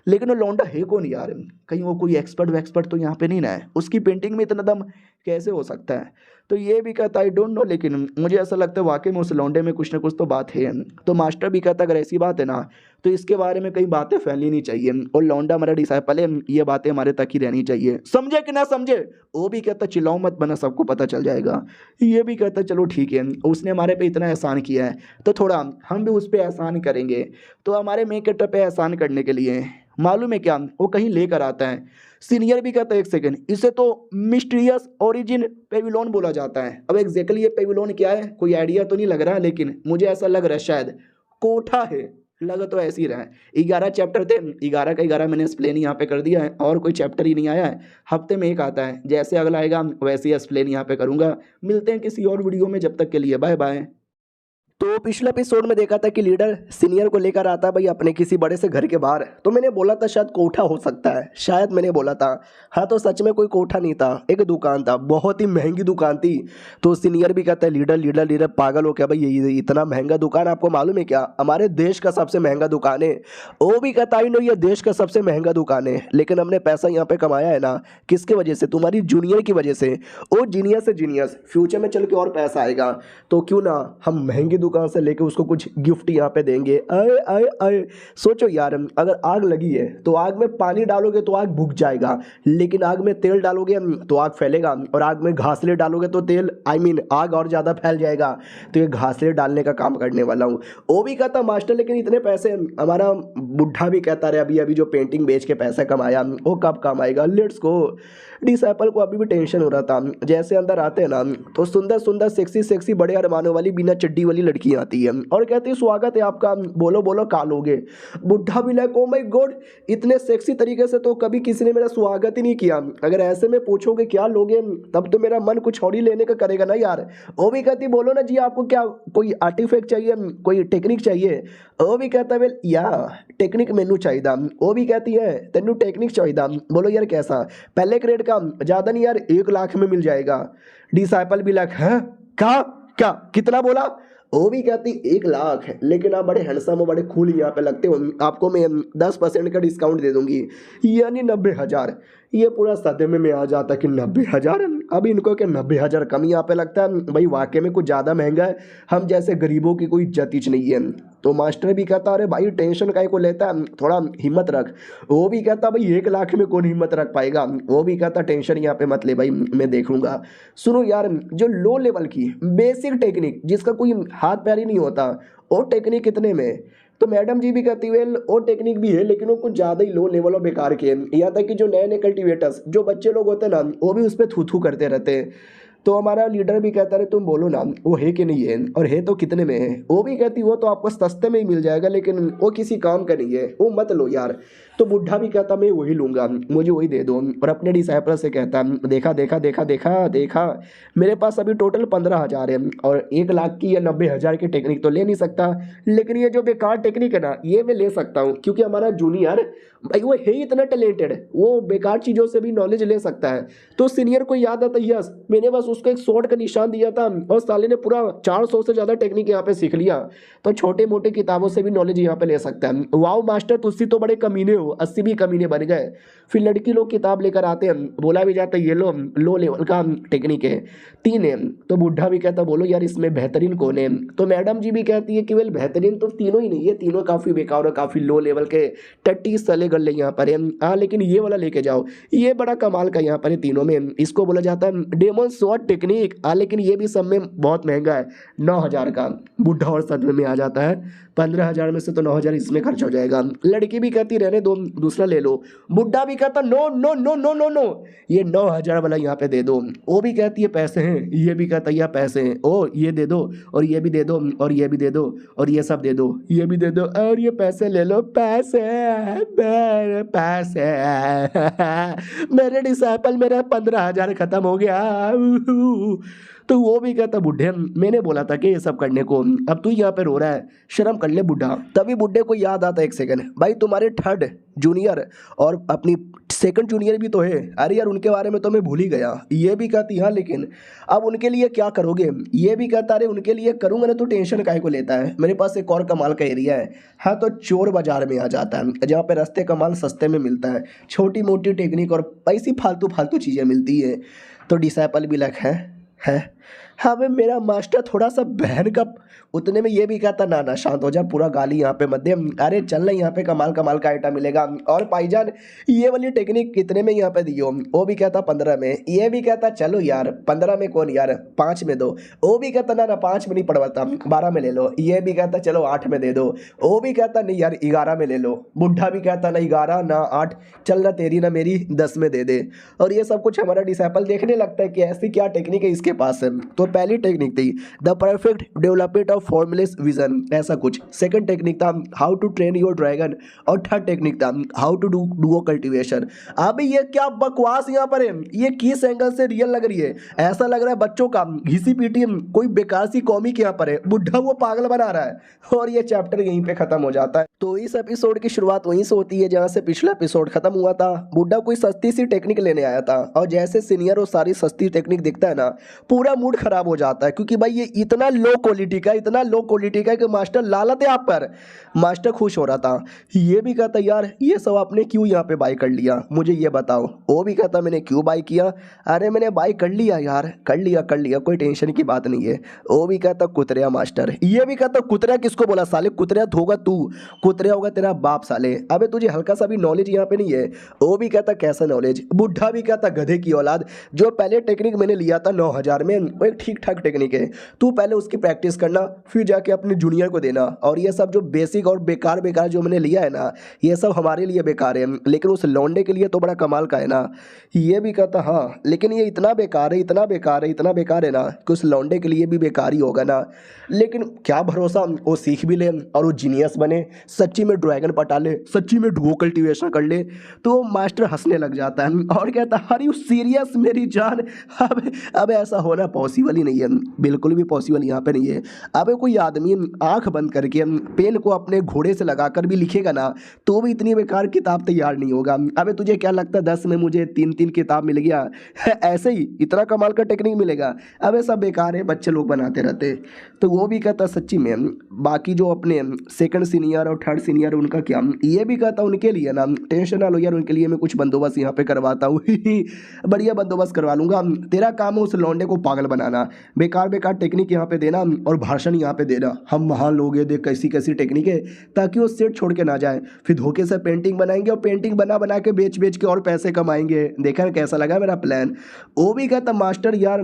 लेकिन वो लौंडा है कौन यार, कहीं वो कोई एक्सपर्ट तो यहाँ पे नहीं ना है, उसकी पेंटिंग में इतना दम कैसे हो सकता है। तो ये भी कहता आई डोंट नो, लेकिन मुझे ऐसा लगता है वाकई में उस लौंडे में कुछ ना कुछ तो बात है। तो मास्टर भी कहता अगर ऐसी बात है ना तो इसके बारे में कई बातें फैलनी नहीं चाहिए, और लौंडा हमारा डिसाइपल है, ये बातें हमारे तक ही रहनी चाहिए, समझे कि ना समझे। वो भी कहता चिल्लाओ मत बना, सबको पता चल जाएगा। ये भी कहता चलो ठीक है, उसने हमारे पे इतना एहसान किया है तो थोड़ा हम भी उस पर एहसान करेंगे। तो हमारे मेकअप पे एहसान करने के लिए मालूम है क्या, वो कहीं लेकर आता है। सीनियर भी कहता है एक सेकंड, इसे तो मिस्टीरियस ओरिजिन पेविलोन बोला जाता है। अब एग्जैक्टली ये पेविलोन क्या है कोई आइडिया तो नहीं लग रहा, लेकिन मुझे ऐसा लग रहा है शायद कोठा है, लगा तो ऐसे ही रहा है। 11 चैप्टर थे, 11 का 11 मैंने एक्सप्लेन यहाँ पे कर दिया है, और कोई चैप्टर ही नहीं आया है। हफ्ते में एक आता है, जैसे अगला आएगा वैसे ही एक्सप्लेन यहाँ पे करूँगा। मिलते हैं किसी और वीडियो में, जब तक के लिए बाय बाय। तो पिछले एपिसोड में देखा था कि लीडर सीनियर को लेकर आता है भाई अपने किसी बड़े से घर के बाहर। तो मैंने बोला था शायद कोठा हो सकता है, शायद मैंने बोला था। हाँ तो सच में कोई कोठा नहीं था, एक दुकान था, बहुत ही महंगी दुकान थी। तो सीनियर भी कहता है लीडर पागल हो क्या भाई, ये इतना महंगा दुकान आपको मालूम है क्या, हमारे देश का सबसे महंगा दुकान है। वो भी कहता है नो ये देश का सबसे महंगा दुकान है, लेकिन हमने पैसा यहाँ पे कमाया है ना किसके वजह से, तुम्हारी जूनियर की वजह से। वो जीनियस है जीनियस, फ्यूचर में चल के और पैसा आएगा तो क्यों ना हम महंगी दुकान से लेके उसको कुछ गिफ्ट यहाँ पे देंगे। आए आए आए सोचो यार, अगर आग लगी है तो आग में पानी डालोगे तो आग बुझ जाएगा, लेकिन आग में तेल डालोगे तो आग फैलेगा, और आग में घासले डालोगे तो तेल आग और ज़्यादा फैल जाएगा। तो ये घासले डालने का काम करने वाला हूँ। वो भी कहता मास्टर लेकिन इतने पैसे, हमारा बुढ़ा भी कहता रहे अभी अभी जो पेंटिंग बेच के पैसा कमाया वो कब काम आएगा। लेट्स गो डिसाइपल को अभी भी टेंशन हो रहा था। जैसे अंदर आते हैं ना तो सुंदर सुंदर सेक्सी सेक्सी बड़े अरमानों वाली बिना चड्डी वाली लड़की आती है और कहती है स्वागत है आपका, बोलो बोलो का लोगे। बुढ़ा भी लाइक ओ माय गॉड, इतने सेक्सी तरीके से तो कभी किसी ने मेरा स्वागत ही नहीं किया, अगर ऐसे में पूछोगे क्या लोगे तब तो मेरा मन कुछ और ही लेने का करेगा ना यार। वो भी कहती बोलो ना जी आपको क्या कोई आर्टिफैक्ट चाहिए, कोई टेक्निक चाहिए। वो भी कहता है या टेक्निक मेनू चाहिए। वो भी कहती है तेनू टेक्निक चाहिए, बोलो यार कैसा, पहले ग्रेड का, ज़्यादा नहीं यार 1 लाख में मिल जाएगा। डिसाइपल भी लाइक है क्या क्या कितना बोला। वो भी कहती 1 लाख है, लेकिन आप बड़े हैंडसम हो, बड़े कूल यहाँ पे लगते हो, आपको मैं 10% का डिस्काउंट दे दूंगी, यानी 90,000। ये पूरा सदमे में आ जाता कि 90,000। अब इनको क्या 90,000 कम यहाँ पे लगता है, भाई वाकई में कुछ ज़्यादा महंगा है, हम जैसे गरीबों की कोई इज्जत ही नहीं है। तो मास्टर भी कहता अरे भाई टेंशन काहे को लेता है, थोड़ा हिम्मत रख। वो भी कहता भाई 1 लाख में कौन हिम्मत रख पाएगा। वो भी कहता टेंशन यहाँ पे मत ले भाई, मैं देख लूँगा। सुनो यार, जो लो लेवल की बेसिक टेक्निक जिसका कोई हाथ पैर ही नहीं होता, वो टेक्निक कितने में। तो मैडम जी भी कहती वेल वो टेक्निक भी है, लेकिन वो कुछ ज़्यादा ही लो लेवल और बेकार के हैं। यहाँ तक कि जो नए नए कल्टिवेटर्स जो बच्चे लोग होते हैं ना, वो भी उस पर थू थू करते रहते हैं। तो हमारा लीडर भी कहता है तुम बोलो ना वो है कि नहीं है, और है तो कितने में है। वो भी कहती वो तो आपको सस्ते में ही मिल जाएगा, लेकिन वो किसी काम का नहीं है, वो मत लो यार। तो बुढ़ा भी कहता मैं वही लूँगा, मुझे वही दे दो। और अपने डिसाइपल से कहता देखा देखा देखा देखा देखा, मेरे पास अभी टोटल 15,000 है, और 1 लाख की या 90,000 की टेक्निक तो ले नहीं सकता, लेकिन ये जो बेकार टेक्निक है ना ये मैं ले सकता हूँ, क्योंकि हमारा जूनियर भाई वो है इतना टैलेंटेड, वो बेकार चीज़ों से भी नॉलेज ले सकता है। तो सीनियर को याद आता यस मैंने बस उसको एक शॉर्ट का निशान दिया था, और साले ने पूरा 400 से ज़्यादा टेक्निक यहाँ पे सीख लिया। तो छोटे मोटे किताबों से भी नॉलेज यहाँ पे ले सकता है। वाओ मास्टर तुझसे तो बड़े कमीने हो, 80 भी कमीने बन गए। फिर लड़की लोग किताब लेकर आते हैं, बोला भी जाता है ये लो लेवल का टेक्निक है, 3 है। तो बुढ़ा भी कहता बोलो यार इसमें बेहतरीन कौन है। तो मैडम जी भी कहती है कि वेल बेहतरीन तो तीनों ही नहीं है, तीनों काफ़ी बेकार और काफ़ी लो लेवल के टट्टी सले गले यहाँ पर है। हाँ लेकिन ये वाला लेके जाओ, ये बड़ा कमाल का यहाँ पर है तीनों में। इसको बोला जाता है डेमन शॉट टेक्निक। हाँ लेकिन ये भी सब में बहुत महंगा है, 9,000 का। बुढ़ा और सदमे में आ जाता है, 15,000 में से तो 9,000 इसमें खर्च हो जाएगा। लड़की भी कहती रहने दो दूसरा ले लो। बुढ़ा भी कहता no no no no no no, ये 9,000 वाला यहाँ पे दे दो। वो भी कहती है पैसे हैं, ये भी कहता है यह पैसे हैं, ओ ये दे दो, और ये भी दे दो, और ये भी दे दो, और ये सब दे दो, ये भी दे दो, और ये पैसे ले लो, पैसे मेरे पैसे मेरे डिसाइपल मेरा 15,000 खत्म हो गया। तो वो भी कहता बुढ़े मैंने बोला था कि ये सब करने को, अब तू यहाँ पे रो रहा है, शर्म कर ले बुढ़ा। तभी बुढ़े को याद आता एक सेकंड, भाई तुम्हारे 3rd जूनियर और अपनी 2nd जूनियर भी तो है, अरे यार उनके बारे में तो मैं भूल ही गया। ये भी कहती हाँ लेकिन अब उनके लिए क्या करोगे। ये भी कहता अरे उनके लिए करूँगा ना, तो टेंशन काहे को लेता है, मेरे पास एक और कमाल का एरिया है। हाँ तो चोर बाजार में आ जाता है, जहाँ पे रास्ते का माल सस्ते में मिलता है, छोटी मोटी टेक्निक और ऐसी फालतू फालतू चीज़ें मिलती है। तो डिसाइपल भी लग है हाँ भाई मेरा मास्टर थोड़ा सा बहन का। उतने में ये भी कहता ना ना शांत हो जा, पूरा गाली यहाँ पे मत दे, अरे चल ना यहाँ पे कमाल कमाल का आइटम मिलेगा। और भाईजान ये वाली टेक्निक कितने में यहाँ पे दियो। वो भी कहता 15 में। ये भी कहता चलो यार 15 में कौन यार 5 में दो। वो भी कहता ना ना 5 में नहीं पड़वाता, 12 में ले लो। ये भी कहता चलो 8 में दे दो। वो भी कहता नहीं यार 11 में ले लो। बुढ़ा भी कहता ना 11 ना 8, चल ना तेरी ना मेरी 10 में दे दे। और ये सब कुछ हमारा डिसाइपल देखने लगता है कि ऐसी क्या टेक्निक है इसके पास है। तो पहली टेक्निक थी the perfect development of formulas vision, ऐसा कुछ। 2nd टेक्निक था how to train your dragon, और 3rd टेक्निक था हाउ टू डू कल्टीवेशन। अभी ये क्या बकवास यहाँ पर है, ये किस एंगल से रियल लग रही है। ऐसा लग रहा है बच्चों का घिसी पीटी कोई बेकार सी कॉमिक यहाँ पर है, बुढ़ा वो पागल बना रहा है। और ये चैप्टर यहीं पे खत्म हो जाता है। तो इस एपिसोड की शुरुआत वहीं से होती है जहाँ से पिछला एपिसोड खत्म हुआ था। बुढ़ा कोई सस्ती सी टेक्निक लेने आया था, और जैसे सीनियर वो सारी सस्ती टेक्निक दिखता है ना, पूरा मूड खराब हो जाता है, क्योंकि भाई ये इतना लो क्वालिटी का कि मास्टर लालत है आप पर। मास्टर खुश हो रहा था। ये भी कहता यार ये सब आपने क्यों यहाँ पे बाय कर लिया, मुझे ये बताओ। वो भी कहता मैंने क्यों बाय किया, अरे मैंने बाय कर लिया यार, कर लिया कोई टेंशन की बात नहीं है। वो भी कहता कुतरिया मास्टर। ये भी कहता कुतरिया किसको बोला साले, कुतरिया होगा तू, कुतरिया होगा तेरा बाप साले, अबे तुझे हल्का सा भी नॉलेज यहाँ पे नहीं है। वो भी कहता कैसा नॉलेज। बुढ़ा भी कहता गधे की औलाद, जो पहले टेक्निक मैंने लिया था 9,000 में, वो एक ठीक ठाक टेक्निक है। तू पहले उसकी प्रैक्टिस करना, फिर जाके अपने जूनियर को देना। और ये सब जो बेसिक और बेकार बेकार जो मैंने लिया है ना, ये सब हमारे लिए बेकार है, लेकिन उस लौंडे के लिए तो बड़ा कमाल का है ना। ये भी कहता हाँ, लेकिन ये इतना बेकार है, इतना बेकार है, इतना बेकार है ना कि उस लौंडे के लिए भी बेकार ही होगा ना। लेकिन क्या भरोसा वो सीख भी ले और वो जीनियस बने, सच्ची में ड्रैगन पटा ले, सच्ची में डुओ कल्टीवेशन कर ले। तो मास्टर हंसने लग जाता है और कहता है अरे यू सीरियस मेरी जान। अब ऐसा होना पॉसिबल ही नहीं है, बिल्कुल भी पॉसिबल यहाँ पे नहीं है। अब कोई आदमी आंख बंद करके पेन को अपने घोड़े से लगाकर भी लिखेगा ना, तो भी इतनी बेकार किताब तैयार नहीं होगा। अबे तुझे क्या लगता है 10 में मुझे 3-3 किताब मिल गया ऐसे ही इतना कमाल का टेक्निक मिलेगा? अब सब बेकार है, बच्चे लोग बनाते रहते। तो वो भी कहता सच्ची में। बाकी जो अपने सेकंड सीनियर और थर्ड सीनियर उनका क्या, ये भी कहता उनके लिए ना टेंशन ना लो यार, उनके लिए मैं कुछ बंदोबस्त यहाँ पे करवाता हूँ बढ़िया बंदोबस्त करवा लूँगा। तेरा काम है उस लौंडे को पागल बनाना, बेकार बेकार टेक्निक यहाँ पे देना और भाषण यहाँ पे देना, हम महान लोग हैं, देख कैसी कैसी टेक्निक है, ताकि वो सेट छोड़ के ना जाए। फिर धोखे से पेंटिंग बनाएंगे और पेंटिंग बना बना के बेच बेच के और पैसे कमाएंगे। देखा कैसा लगा मेरा प्लान? वो भी कहता मास्टर यार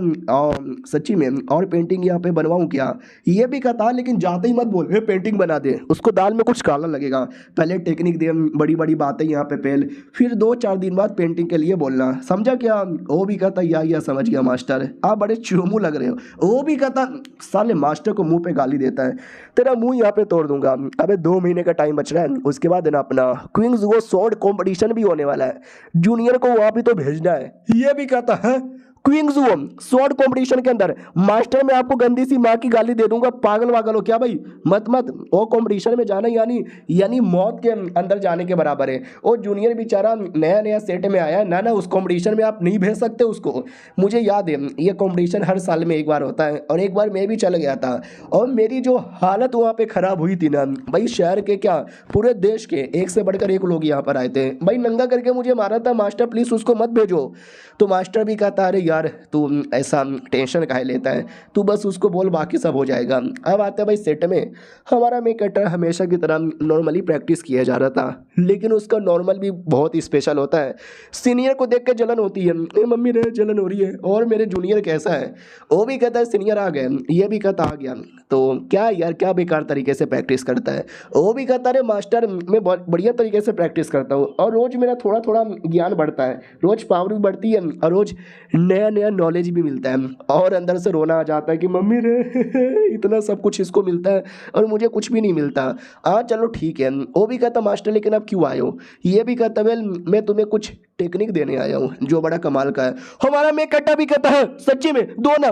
सच्ची में और पेंटिंग यहाँ पे बनवाऊँ क्या? ये भी कहता लेकिन जाते ही मत बोल पेंटिंग बना दे, उसको दाल में कुछ काला लगेगा। पहले टेक्निक दे, बड़ी बड़ी बातें यहाँ पे पहल, फिर 2-4 दिन बाद पेंटिंग के लिए बोलना, समझा क्या? वो भी कहता या समझ गया मास्टर, आप बड़े चुमू लग रहे हो। वो भी कहता साले मास्टर को मुंह पे गाली देता है, तेरा मुंह यहाँ पे तोड़ दूंगा। अबे 2 महीने का टाइम बच रहा है, उसके बाद है ना अपना क्वींस वो स्वॉर्ड कंपटीशन भी होने वाला है, जूनियर को वहां भी तो भेजना है। ये भी कहता है क्वींस वो स्वॉर्ड कंपटीशन के अंदर मास्टर मैं आपको गंदी सी माँ की गाली दे दूंगा, पागल वागल हो क्या भाई? मत वो कंपटीशन में जाना यानी मौत के अंदर जाने के बराबर है। वो जूनियर बेचारा नया नया सेट में आया है ना, उस कंपटीशन में आप नहीं भेज सकते उसको। मुझे याद है ये कंपटीशन हर साल में एक बार होता है, और एक बार मैं भी चल गया था और मेरी जो हालत वहाँ पे खराब हुई थी ना भाई, शहर के क्या पूरे देश के एक से बढ़कर एक लोग यहाँ पर आए थे भाई, नंगा करके मुझे मारा था। मास्टर प्लीज उसको मत भेजो। तो मास्टर भी कहता अरे यार तू ऐसा टेंशन काहे लेता है, तू बस उसको बोल बाकी सब हो जाएगा। अब आता है भाई सेट में, हमारा मेक कटर हमेशा की तरह नॉर्मली प्रैक्टिस किया जा रहा था, लेकिन उसका नॉर्मल भी बहुत ही स्पेशल होता है। सीनियर को देख के जलन होती है, ए मम्मी रे जलन हो रही है, और मेरे जूनियर कैसा है? वो भी कहता है सीनियर आ गए, ये भी कहता आ गया। तो क्या यार क्या बेकार तरीके से प्रैक्टिस करता है? वो भी कहता अरे मास्टर मैं बहुत बढ़िया तरीके से प्रैक्टिस करता हूँ, और रोज़ मेरा थोड़ा थोड़ा ज्ञान बढ़ता है, रोज़ पावर भी बढ़ती है और रोज़ नया नया नॉलेज भी मिलता है। और अंदर से रोना आ जाता है कि मम्मी रे इतना सब कुछ इसको मिलता है और मुझे कुछ भी नहीं मिलता। हाँ चलो ठीक है। वो भी कहता मास्टर लेकिन अब क्यों आए हो? ये भी कहता वेल मैं तुम्हें कुछ टेक्निक देने आया हूँ जो बड़ा कमाल का है। हमारा मेक कट्टा भी कहता है सच्ची में दो ना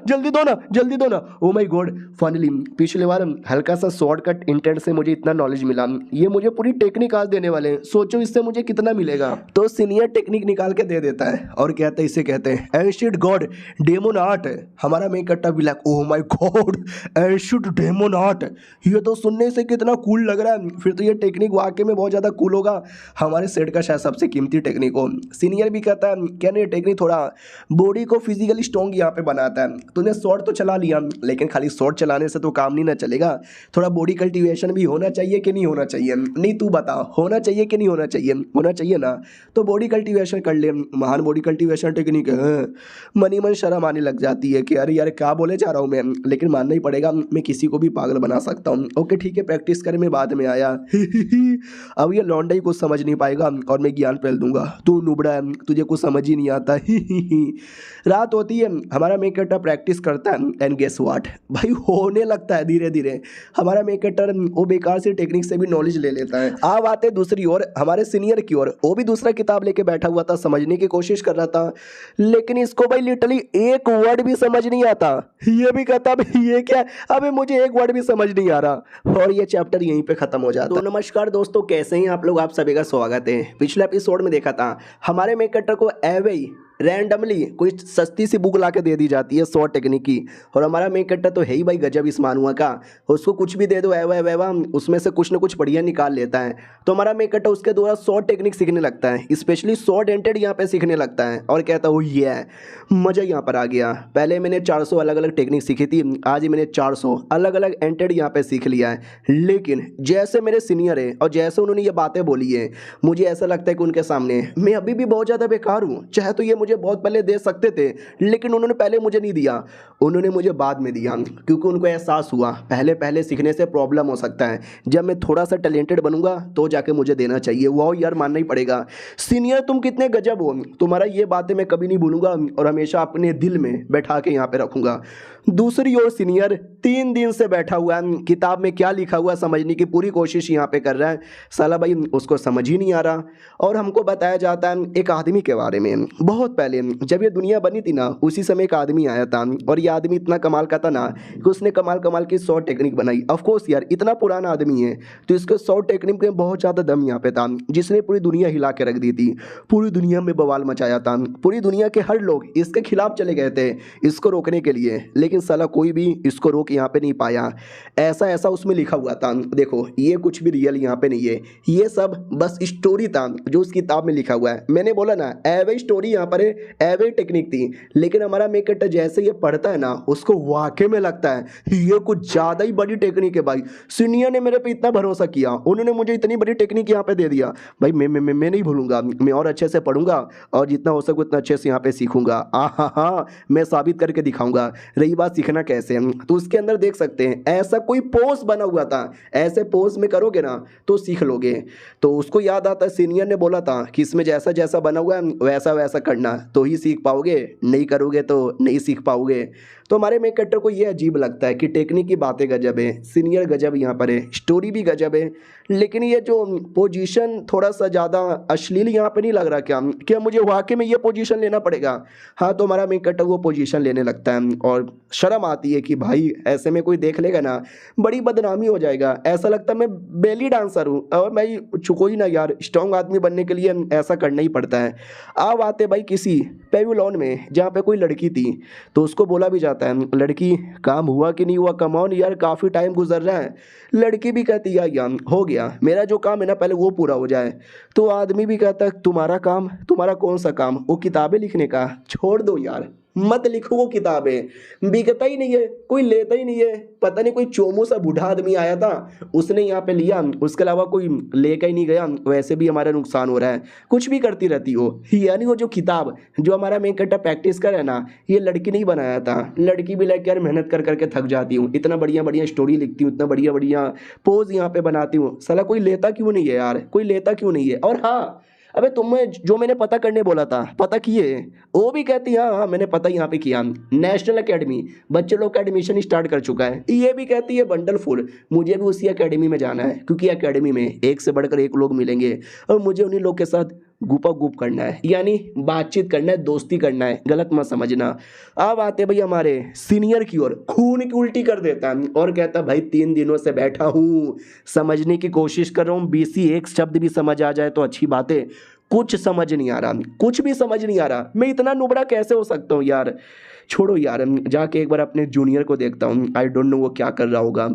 जल्दी दो ना जल्दी दो ना। ओ माय गॉड, फाइनली पिछले बार हल्का सा शॉर्टकट इंटेंट से मुझे इतना नॉलेज मिला, ये मुझे पूरी टेक्निक आज देने वाले हैं, सोचो इससे मुझे कितना मिलेगा। तो सीनियर टेक्निक निकाल के दे देता है और कहता है इसे कहते हैं एंशिएंट गॉड डेमोन आर्ट। हमारा मेक कट्टा भी like oh my God ancient demon art, ये तो सुनने से कितना कूल लग रहा है, फिर तो ये टेक्निक वाकई में बहुत ज़्यादा कूल होगा, हमारे सेट का शायद सबसे कीमती टेक्निक हो। सीनियर भी कहता है क्या नहीं टेक्निक थोड़ा बॉडी को फिजिकली स्ट्रॉन्ग यहाँ पे बनाता है, तूने शॉर्ट तो चला लिया लेकिन खाली शॉर्ट चलाने से तो काम नहीं ना चलेगा, थोड़ा बॉडी कल्टीवेशन भी होना चाहिए कि नहीं होना चाहिए? नहीं तू बता, होना चाहिए कि नहीं होना चाहिए? होना चाहिए ना, तो बॉडी कल्टीवेशन कर ले, महान बॉडी कल्टीवेशन टेक्निक है। मनी मन शर्म आने लग जाती है कि अरे यार क्या बोले जा रहा हूँ मैं, लेकिन मानना ही पड़ेगा मैं किसी को भी पागल बना सकता हूँ। ओके ठीक है प्रैक्टिस कर, मैं बाद में आया अब ये लौंडा ही कुछ समझ नहीं पाएगा और मैं ज्ञान फैल दूंगा, तू नुबड़ा है तुझे कुछ समझ ही नहीं आता रात होती है, हमारा मेक कटर प्रैक्टिस करता है एंड गेस व्हाट भाई होने लगता है धीरे धीरे, हमारा मेक कटर वो बेकार सी टेक्निक से भी नॉलेज ले लेता है। अब आते दूसरी ओर हमारे सीनियर की ओर, वो भी दूसरा किताब लेके बैठा हुआ था, समझने की कोशिश कर रहा था, लेकिन इसको भाई लिटरली एक वर्ड भी समझ नहीं आता। ये भी कहता भाई ये क्या, अबे मुझे एक वर्ड भी समझ नहीं आ रहा, और ये चैप्टर यहीं पे खत्म हो जाता है। तो नमस्कार दोस्तों, कैसे हैं आप लोग? आप सभी का स्वागत है। पिछले एपिसोड में देखा था हमारे मेक कटर को एवे ही रैंडमली कोई सस्ती सी बुक ला के दे दी जाती है 100 टेक्निक की, और हमारा मेक कट्टा तो है ही भाई गजब इस मानुआ का, उसको कुछ भी दे दो एवा उसमें से कुछ ना कुछ बढ़िया निकाल लेता है। तो हमारा मेक कट्टा उसके द्वारा 100 टेक्निक सीखने लगता है, स्पेशली 100 डेंटेड यहाँ पे सीखने लगता है और कहता है ये मज़ा यहाँ पर आ गया। पहले मैंने 400 अलग अलग टेक्निक सीखी थी, आज ही मैंने 400 अलग अलग एंटेड यहाँ पे सीख लिया है, लेकिन जैसे मेरे सीनियर है और जैसे उन्होंने ये बातें बोली है, मुझे ऐसा लगता है कि उनके सामने मैं अभी भी बहुत ज़्यादा बेकार हूँ। चाहे तो ये मुझे बहुत पहले दे सकते थे, लेकिन उन्होंने पहले मुझे नहीं दिया, उन्होंने मुझे बाद में दिया, क्योंकि उनको एहसास हुआ पहले पहले सीखने से प्रॉब्लम हो सकता है, जब मैं थोड़ा सा टैलेंटेड बनूंगा तो जाके मुझे देना चाहिए। वाह यार, मानना ही पड़ेगा। सीनियर तुम कितने गजब हो, तुम्हारा ये बातें मैं कभी नहीं भूलूंगा और हमेशा अपने दिल में बैठा के यहाँ पे रखूंगा। दूसरी ओर सीनियर 3 दिन से बैठा हुआ है, किताब में क्या लिखा हुआ है समझने की पूरी कोशिश यहाँ पे कर रहा है। साला भाई उसको समझ ही नहीं आ रहा। और हमको बताया जाता है एक आदमी के बारे में, बहुत पहले जब ये दुनिया बनी थी ना, उसी समय एक आदमी आया था और ये आदमी इतना कमाल का था ना कि उसने कमाल कमाल की 100 टेक्निक बनाई। ऑफकोर्स यार, इतना पुराना आदमी है तो इसके 100 टेक्निक में बहुत ज़्यादा दम यहाँ पे था, जिसने पूरी दुनिया हिला के रख दी थी, पूरी दुनिया में बवाल मचाया था। पूरी दुनिया के हर लोग इसके खिलाफ चले गए थे इसको रोकने के लिए, लेकिन साला कोई भी इसको रोक यहाँ पे नहीं पाया। ऐसा ऐसा उसमें लिखा हुआ था, देखो ये कुछ भी रियल यहाँ पे नहीं है, ये सब बस स्टोरी था जो उस किताब में लिखा हुआ है। मैंने बोला ना, एवे स्टोरी यहाँ पर है, एवे टेक्निक थी, लेकिन हमारा मेक कट्टर जैसे ये पढ़ता है ना, उसको वाकई में लगता है ये कुछ ज़्यादा ही बड़ी टेक्निक है। भाई सीनियर ने मेरे पे इतना भरोसा किया, उन्होंने मुझे इतनी बड़ी टेक्निक यहाँ पे दे दिया। भाई मैं नहीं भूलूंगा, मैं और अच्छे से पढ़ूंगा और जितना हो सके उतना अच्छे से यहाँ पे सीखूंगा। हाँ, मैं साबित करके दिखाऊंगा। रही बात सीखना कैसे है, तो उसके अंदर देख सकते हैं ऐसा कोई पोज बना हुआ था, ऐसे पोज में करोगे ना तो सीख लोगे। तो उसको याद आता है, सीनियर ने बोला था कि इसमें जैसा जैसा बना हुआ है वैसा वैसा करना तो ही सीख पाओगे, नहीं करोगे तो नहीं सीख पाओगे। तो हमारे मेक कट्टर को ये अजीब लगता है कि टेक्निक की बातें गजब है, सीनियर गजब यहाँ पर है, स्टोरी भी गजब है, लेकिन ये जो पोजीशन थोड़ा सा ज़्यादा अश्लील यहाँ पे नहीं लग रहा क्या मुझे वाकई में ये पोजीशन लेना पड़ेगा। हाँ, तो हमारा मेक कट्टर वो पोजीशन लेने लगता है और शर्म आती है कि भाई ऐसे में कोई देख लेगा ना बड़ी बदनामी हो जाएगा, ऐसा लगता है मैं बेली डांसर हूँ और मैं कोई ना यार, स्ट्रॉन्ग आदमी बनने के लिए ऐसा करना ही पड़ता है। अब आते भाई किसी पेविलॉन में जहाँ पे कोई लड़की थी, तो उसको बोला भी जाता है लड़की काम हुआ कि नहीं हुआ, कम ऑन यार काफ़ी टाइम गुजर रहा है। लड़की भी कहती है यार हो गया, मेरा जो काम है ना पहले वो पूरा हो जाए। तो आदमी भी कहता है तुम्हारा काम, तुम्हारा कौन सा काम, वो किताबें लिखने का, छोड़ दो यार मत लिखो वो किताबें, बिकता ही नहीं है, कोई लेता ही नहीं है। पता नहीं कोई चोमू सा बूढ़ा आदमी आया था उसने यहाँ पे लिया, उसके अलावा कोई लेकर ही नहीं गया। वैसे भी हमारा नुकसान हो रहा है, कुछ भी करती रहती हो। यानी वो जो किताब जो हमारा मेक कट्टर प्रैक्टिस कर है ना, ये लड़की नहीं बनाया था। लड़की भी लाइक यार मेहनत कर करके थक जाती हूँ, इतना बढ़िया बढ़िया स्टोरी लिखती हूँ, इतना बढ़िया बढ़िया पोज यहाँ पे बनाती हूँ, साला कोई लेता क्यों नहीं है यार, कोई लेता क्यों नहीं है। और हाँ, अबे तुम्हें जो मैंने पता करने बोला था पता किए, वो भी कहती है हाँ मैंने पता यहाँ पे किया। नेशनल एकेडमी बच्चे लोग का एडमिशन स्टार्ट कर चुका है, ये भी कहती है बंडल फुल, मुझे भी उसी एकेडमी में जाना है, क्योंकि एकेडमी में एक से बढ़कर एक लोग मिलेंगे और मुझे उन्हीं लोग के साथ गुपा गुप करना है, यानी बातचीत करना है, दोस्ती करना है, गलत मत समझना। अब आते भाई हमारे सीनियर की ओर, खून की उल्टी कर देता है और कहता भाई 3 दिनों से बैठा हूँ, समझने की कोशिश कर रहा हूँ, बीसी एक शब्द भी समझ आ जाए तो अच्छी बात है, कुछ समझ नहीं आ रहा, कुछ भी समझ नहीं आ रहा, मैं इतना नुबड़ा कैसे हो सकता हूँ यार। छोड़ो यार, जाके एक बार अपने जूनियर को देखता हूँ, आई डोंट नो वो क्या कर रहा होगा।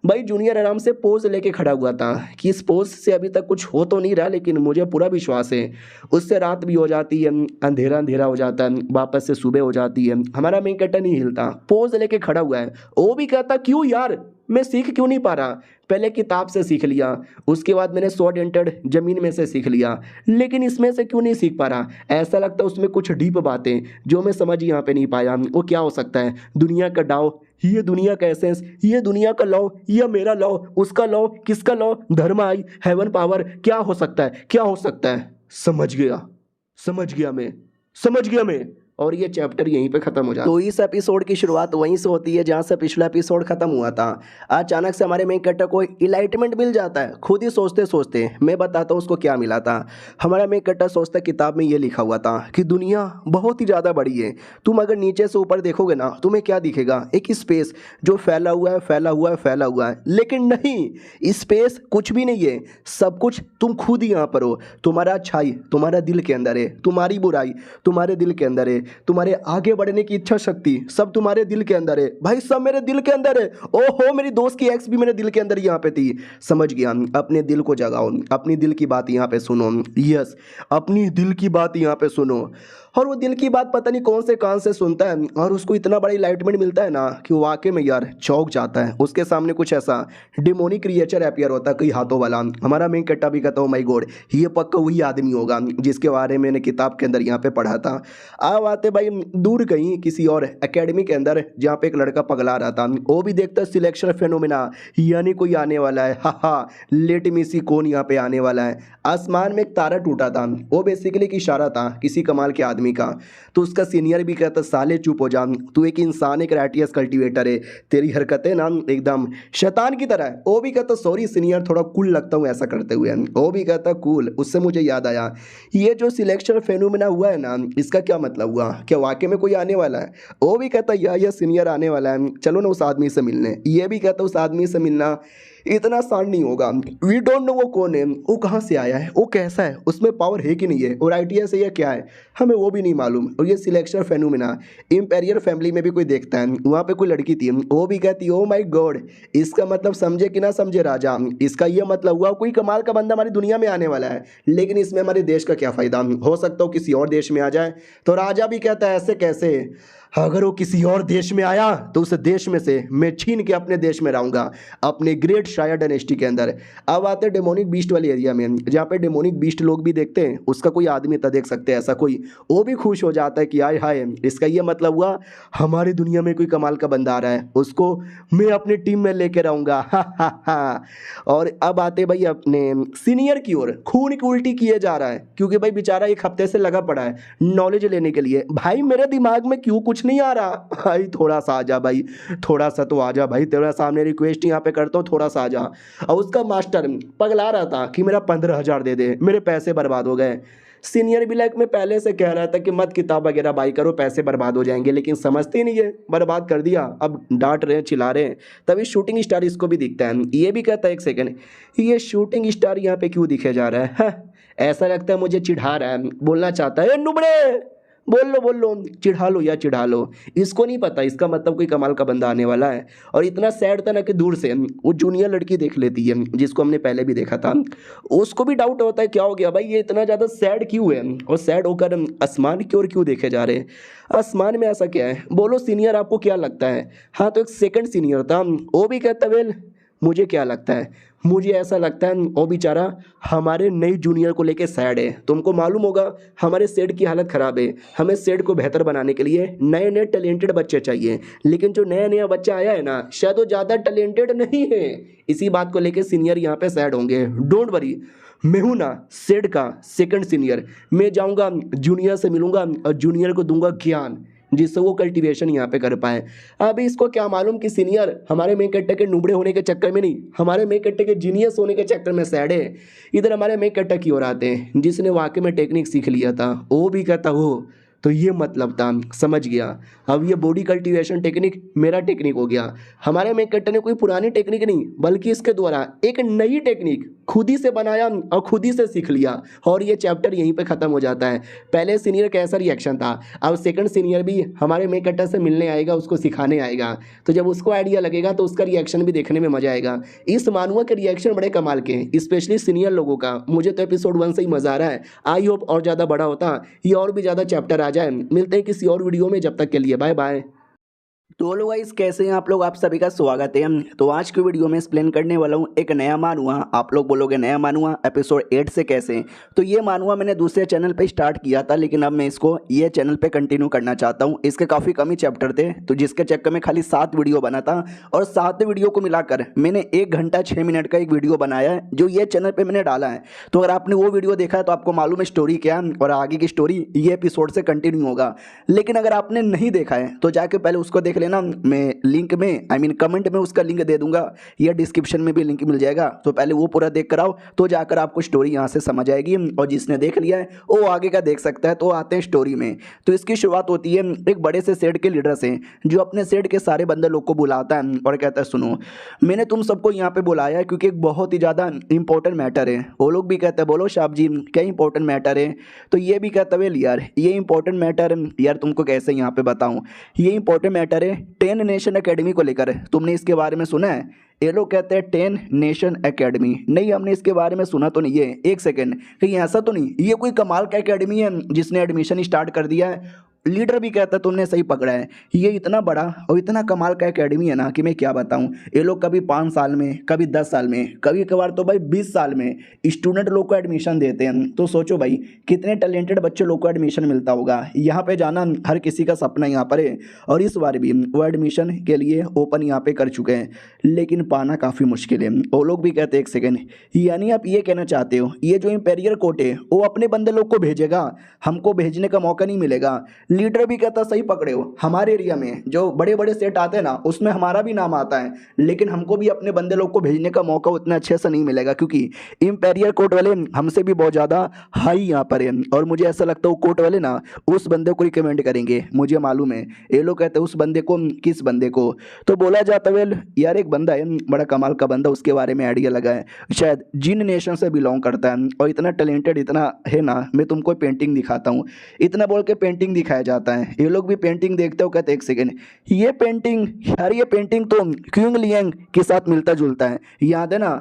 भाई जूनियर आराम से पोज लेके खड़ा हुआ था कि इस पोज से अभी तक कुछ हो तो नहीं रहा, लेकिन मुझे पूरा विश्वास है। उससे रात भी हो जाती है, अंधेरा अंधेरा हो जाता है, वापस से सुबह हो जाती है, हमारा मेन कट्टर नहीं हिलता, पोज लेके खड़ा हुआ है। वो भी कहता क्यों यार, मैं सीख क्यों नहीं पा रहा, पहले किताब से सीख लिया, उसके बाद मैंने स्वॉर्ड एंटर्ड जमीन में से सीख लिया, लेकिन इसमें से क्यों नहीं सीख पा रहा। ऐसा लगता है उसमें कुछ डीप बातें जो मैं समझ यहाँ पे नहीं पाया। वो क्या हो सकता है, दुनिया का डाव, ये दुनिया का एसेंस, ये दुनिया का लॉ, ये मेरा लॉ, उसका लॉ, किसका लॉ, धर्म आई, हेवन पावर, क्या हो सकता है, क्या हो सकता है। समझ गया मैं। और ये चैप्टर यहीं पे खत्म हो जाता है। तो इस एपिसोड की शुरुआत वहीं से होती है जहाँ से पिछला एपिसोड खत्म हुआ था। अचानक से हमारे मेन कैरेक्टर को इलाइटमेंट मिल जाता है, खुद ही सोचते सोचते। मैं बताता हूँ उसको क्या मिला था। हमारा मेन कैरेक्टर सोचता, किताब में ये लिखा हुआ था कि दुनिया बहुत ही ज़्यादा बड़ी है, तुम अगर नीचे से ऊपर देखोगे ना तुम्हें क्या दिखेगा, एक स्पेस जो फैला हुआ है, लेकिन नहीं, स्पेस कुछ भी नहीं है, सब कुछ तुम खुद ही यहाँ पर हो। तुम्हारा अच्छाई तुम्हारा दिल के अंदर है, तुम्हारी बुराई तुम्हारे दिल के अंदर है, तुम्हारे आगे बढ़ने की इच्छा शक्ति सब तुम्हारे दिल के अंदर है। भाई सब मेरे दिल के अंदर है। ओहो, मेरी दोस्त की एक्स भी मेरे दिल के अंदर यहाँ पे थी। समझ गया, अपने दिल को जगाओ, अपनी दिल की बात यहाँ पे सुनो। यस, अपनी दिल की बात यहाँ पे सुनो। और वो दिल की बात पता नहीं कौन से कान से सुनता है और उसको इतना बड़ा इलाइटमेंट मिलता है ना कि वो वाकई में यार चौंक जाता है। उसके सामने कुछ ऐसा डिमोनिक क्रिएचर अपीयर होता है कई हाथों वाला। हमारा मेन कट्टा भी कहता, ओ माय गॉड, ये पक्का वही आदमी होगा जिसके बारे में मैंने किताब के अंदर यहाँ पे पढ़ा था। अब आते भाई दूर कहीं किसी और एकेडमी के अंदर जहाँ पे एक लड़का पगला रहा था, वो भी देखता सिलेक्शन फेनोमेना, यानी कोई आने वाला है, हा हा, लेट मी सी, कौन यहाँ पे आने वाला है। आसमान में एक तारा टूटा था, वो बेसिकली एक इशारा था किसी कमाल के आदमी का। तो उसका सीनियर भी कहता, साले चुप हो जा, तू एक इंसान, एक रैटियस कल्टीवेटर है, तेरी हरकतें ना एकदम शैतान की तरह है। वो भी कहता, सॉरी सीनियर, थोड़ा कूल लगता हूँ ऐसा करते हुए। वो भी कहता कूल। उससे मुझे याद आया, ये जो सिलेक्शन फेनोमेना हुआ है ना, इसका क्या मतलब हुआ, क्या वाकई में कोई आने वाला है। वो भी कहता, या ये सीनियर आने वाला है, चलो ना उस आदमी से मिलने। ये भी कहता, उस आदमी से मिलना इतना आसान नहीं होगा, वी डोंट नो वो कौन है, वो कहाँ से आया है, वो कैसा है, उसमें पावर है कि नहीं है, और आइडिया से ये क्या है, हमें वो भी नहीं मालूम। और ये सिलेक्शन फेनोमेना इम्पेरियल फैमिली में भी कोई देखता है। वहाँ पे कोई लड़की थी, वो भी कहती, ओ माय गॉड, इसका मतलब समझे कि ना समझे राजा, इसका ये मतलब हुआ कोई कमाल का बंदा हमारी दुनिया में आने वाला है। लेकिन इसमें हमारे देश का क्या फ़ायदा, हो सकता हो किसी और देश में आ जाए। तो राजा भी कहता है, ऐसे कैसे, अगर वो किसी और देश में आया तो उस देश में से मैं छीन के अपने देश में रहूँगा, अपने ग्रेट शायर डायनेस्टी के अंदर। अब आते हैं डेमोनिक बीस्ट वाले एरिया में, जहाँ पे डेमोनिक बीस्ट लोग भी देखते हैं, उसका कोई आदमी तो देख सकते हैं ऐसा कोई, वो भी खुश हो जाता है कि आय हाय, इसका ये मतलब हुआ हमारी दुनिया में कोई कमाल का बंदा आ रहा है, उसको मैं अपनी टीम में लेके रहूँगा, हा हा हा। और अब आते भाई अपने सीनियर की ओर, खून की उल्टी किए जा रहा है, क्योंकि भाई बेचारा एक हफ्ते से लगा पड़ा है नॉलेज लेने के लिए। भाई मेरे दिमाग में क्यों कुछ नहीं आ रहा, भाई थोड़ा सा आ जा भाई, थोड़ा सा तो आ जा भाई, तेरा सामने रिक्वेस्ट यहाँ पे करता हूँ, थोड़ा सा आ जा। और उसका मास्टर पगला रहा था कि मेरा 15,000 दे दे, मेरे पैसे बर्बाद हो गए। सीनियर भी लाइक मैं पहले से कह रहा था कि मत किताब वगैरह बाई करो, पैसे बर्बाद हो जाएंगे, लेकिन समझते ही नहीं है, बर्बाद कर दिया। अब डांट रहे हैं, चिल्ला रहे हैं। तभी शूटिंग स्टार इसको भी दिखता है, ये भी कहता है, एक सेकंड, ये शूटिंग स्टार यहाँ पे क्यों दिखे जा रहा है, हाँ, ऐसा लगता है मुझे चिढ़ा रहा है, बोलना चाहता है, नुबड़े बोल लो, चिढ़ा लो या चिढ़ा लो। इसको नहीं पता इसका मतलब कोई कमाल का बंदा आने वाला है। और इतना सैड था ना कि दूर से वो जूनियर लड़की देख लेती है, जिसको हमने पहले भी देखा था, उसको भी डाउट होता है क्या हो गया भाई, ये इतना ज़्यादा सैड क्यों है, और सैड होकर आसमान की ओर क्यों देखे जा रहे हैं, आसमान में ऐसा क्या है, बोलो सीनियर आपको क्या लगता है। हाँ, तो एक सेकंड सीनियर था, वो भी कहता, वेल मुझे क्या लगता है, मुझे ऐसा लगता है वो बेचारा हमारे नई जूनियर को लेके सैड है। तुमको मालूम होगा हमारे सेट की हालत ख़राब है, हमें सेट को बेहतर बनाने के लिए नए नए टैलेंटेड बच्चे चाहिए, लेकिन जो नया नया बच्चा आया है ना, शायद वो ज़्यादा टैलेंटेड नहीं है। इसी बात को लेके सीनियर यहाँ पे सैड होंगे। डोंट वरी, मैं हूँ ना सेट का सेकंड सीनियर, मैं जाऊँगा जूनियर से मिलूँगा और जूनियर को दूंगा ज्ञान, जिससे वो कल्टीवेशन यहाँ पे कर पाए। अभी इसको क्या मालूम कि सीनियर हमारे मेन कट्टे के नुबड़े होने के चक्कर में नहीं, हमारे मेन कट्टे के जीनियस होने के चक्कर में सैड है। इधर हमारे मेन कट्टा की ओर आते हैं, जिसने वाकई में टेक्निक सीख लिया था, वो भी कहता हो तो ये मतलब था, समझ गया। अब ये बॉडी कल्टीवेशन टेक्निक मेरा टेक्निक हो गया। हमारे मेन कट्टे ने कोई पुरानी टेक्निक नहीं, बल्कि इसके द्वारा एक नई टेक्निक खुद ही से बनाया और खुद ही से सीख लिया, और ये चैप्टर यहीं पे ख़त्म हो जाता है। पहले सीनियर कैसा रिएक्शन था, अब सेकंड सीनियर भी हमारे मेन कट्टर से मिलने आएगा, उसको सिखाने आएगा, तो जब उसको आइडिया लगेगा तो उसका रिएक्शन भी देखने में मजा आएगा। इस मानुआ के रिएक्शन बड़े कमाल के हैं, स्पेशली सीनियर लोगों का। मुझे तो एपिसोड 1 से ही मज़ा आ रहा है। आई होप और ज़्यादा बड़ा होता, ये और भी ज़्यादा चैप्टर आ जाए। मिलते हैं किसी और वीडियो में, जब तक के लिए बाय बाय। तो हेलो गाइस, कैसे हैं आप लोग, आप सभी का स्वागत है। तो आज की वीडियो में एक्सप्लेन करने वाला हूँ एक नया मानुआ। आप लोग बोलोगे नया मानुआ एपिसोड 8 से कैसे। तो ये मानुआ मैंने दूसरे चैनल पे स्टार्ट किया था, लेकिन अब मैं इसको ये चैनल पे कंटिन्यू करना चाहता हूँ। इसके काफ़ी कम ही चैप्टर थे, तो जिसके चक्कर में खाली 7 वीडियो बना था, और 7 वीडियो को मिलाकर मैंने 1 घंटा 6 मिनट का एक वीडियो बनाया है, जो ये चैनल पर मैंने डाला है। तो अगर आपने वो वीडियो देखा है तो आपको मालूम है स्टोरी क्या, और आगे की स्टोरी ये एपिसोड से कंटिन्यू होगा। लेकिन अगर आपने नहीं देखा है तो जाके पहले उसको देख लेना। मैं लिंक में कमेंट में उसका लिंक दे दूंगा, या डिस्क्रिप्शन में भी लिंक मिल जाएगा। तो पहले वो पूरा देख कर आओ, तो जाकर आपको स्टोरी यहाँ से समझ आएगी। और जिसने देख लिया है वो आगे का देख सकता है। तो आते हैं स्टोरी में। तो इसकी शुरुआत होती है एक बड़े से सेट के लीडर से, जो अपने सेट के सारे बंदे लोग को बुलाता है और कहता है, सुनो मैंने तुम सबको यहाँ पे बुलाया है क्योंकि एक बहुत ही ज़्यादा इंपॉर्टेंट मैटर है। वो लोग भी कहते हैं, बोलो साहब जी क्या इंपॉर्टेंट मैटर है। तो ये भी कहता है, यार ये इंपॉर्टेंट मैटर यार तुमको कैसे यहाँ पे बताऊँ, ये इंपॉर्टेंट मैटर है टेन नेशन एकेडमी को लेकर तुमने इसके बारे में सुना है? ये लोग कहते हैं 10 नेशन एकेडमी। नहीं, हमने इसके बारे में सुना तो नहीं है। एक सेकेंड, कहीं ऐसा तो नहीं ये कोई कमाल का एकेडमी है जिसने एडमिशन स्टार्ट कर दिया है? लीडर भी कहता है तुमने सही पकड़ा है, ये इतना बड़ा और इतना कमाल का एकेडमी है ना कि मैं क्या बताऊं। ये लोग कभी 5 साल में, कभी 10 साल में, कभी कभार तो भाई 20 साल में स्टूडेंट लोग को एडमिशन देते हैं। तो सोचो भाई कितने टैलेंटेड बच्चे लोग को एडमिशन मिलता होगा। यहाँ पे जाना हर किसी का सपना यहाँ पर है और इस बार भी वो एडमिशन के लिए ओपन यहाँ पे कर चुके हैं, लेकिन पाना काफ़ी मुश्किल है। वो लोग भी कहते हैं एक सेकेंड, यानी आप ये कहना चाहते हो ये जो इंपेरियर कोर्ट है वो अपने बंदे लोग को भेजेगा, हमको भेजने का मौका नहीं मिलेगा? लीडर भी कहता सही पकड़े हो, हमारे एरिया में जो बड़े बड़े सेट आते हैं ना उसमें हमारा भी नाम आता है, लेकिन हमको भी अपने बंदे लोग को भेजने का मौका उतना अच्छे से नहीं मिलेगा क्योंकि इंपेरियर कोर्ट वाले हमसे भी बहुत ज़्यादा हाई यहाँ पर है। और मुझे ऐसा लगता है वो कोर्ट वाले ना उस बंदे को रिकमेंड करेंगे, मुझे मालूम है। ये लोग कहते हैं उस बंदे को, किस बंदे को? तो बोला जाता है यार एक बंदा है बड़ा कमाल का बंदा, उसके बारे में आइडिया लगा है, शायद जिन नेशन से बिलोंग करता है और इतना टैलेंटेड इतना है ना, मैं तुमको पेंटिंग दिखाता हूँ। इतना बोल के पेंटिंग दिखाया जाता है। ये लोग भी पेंटिंग देखते हो, कहते एक सेकेंड ये पेंटिंग, यार ये पेंटिंग तो क्यूंग लियांग के साथ मिलता जुलता है। याद है ना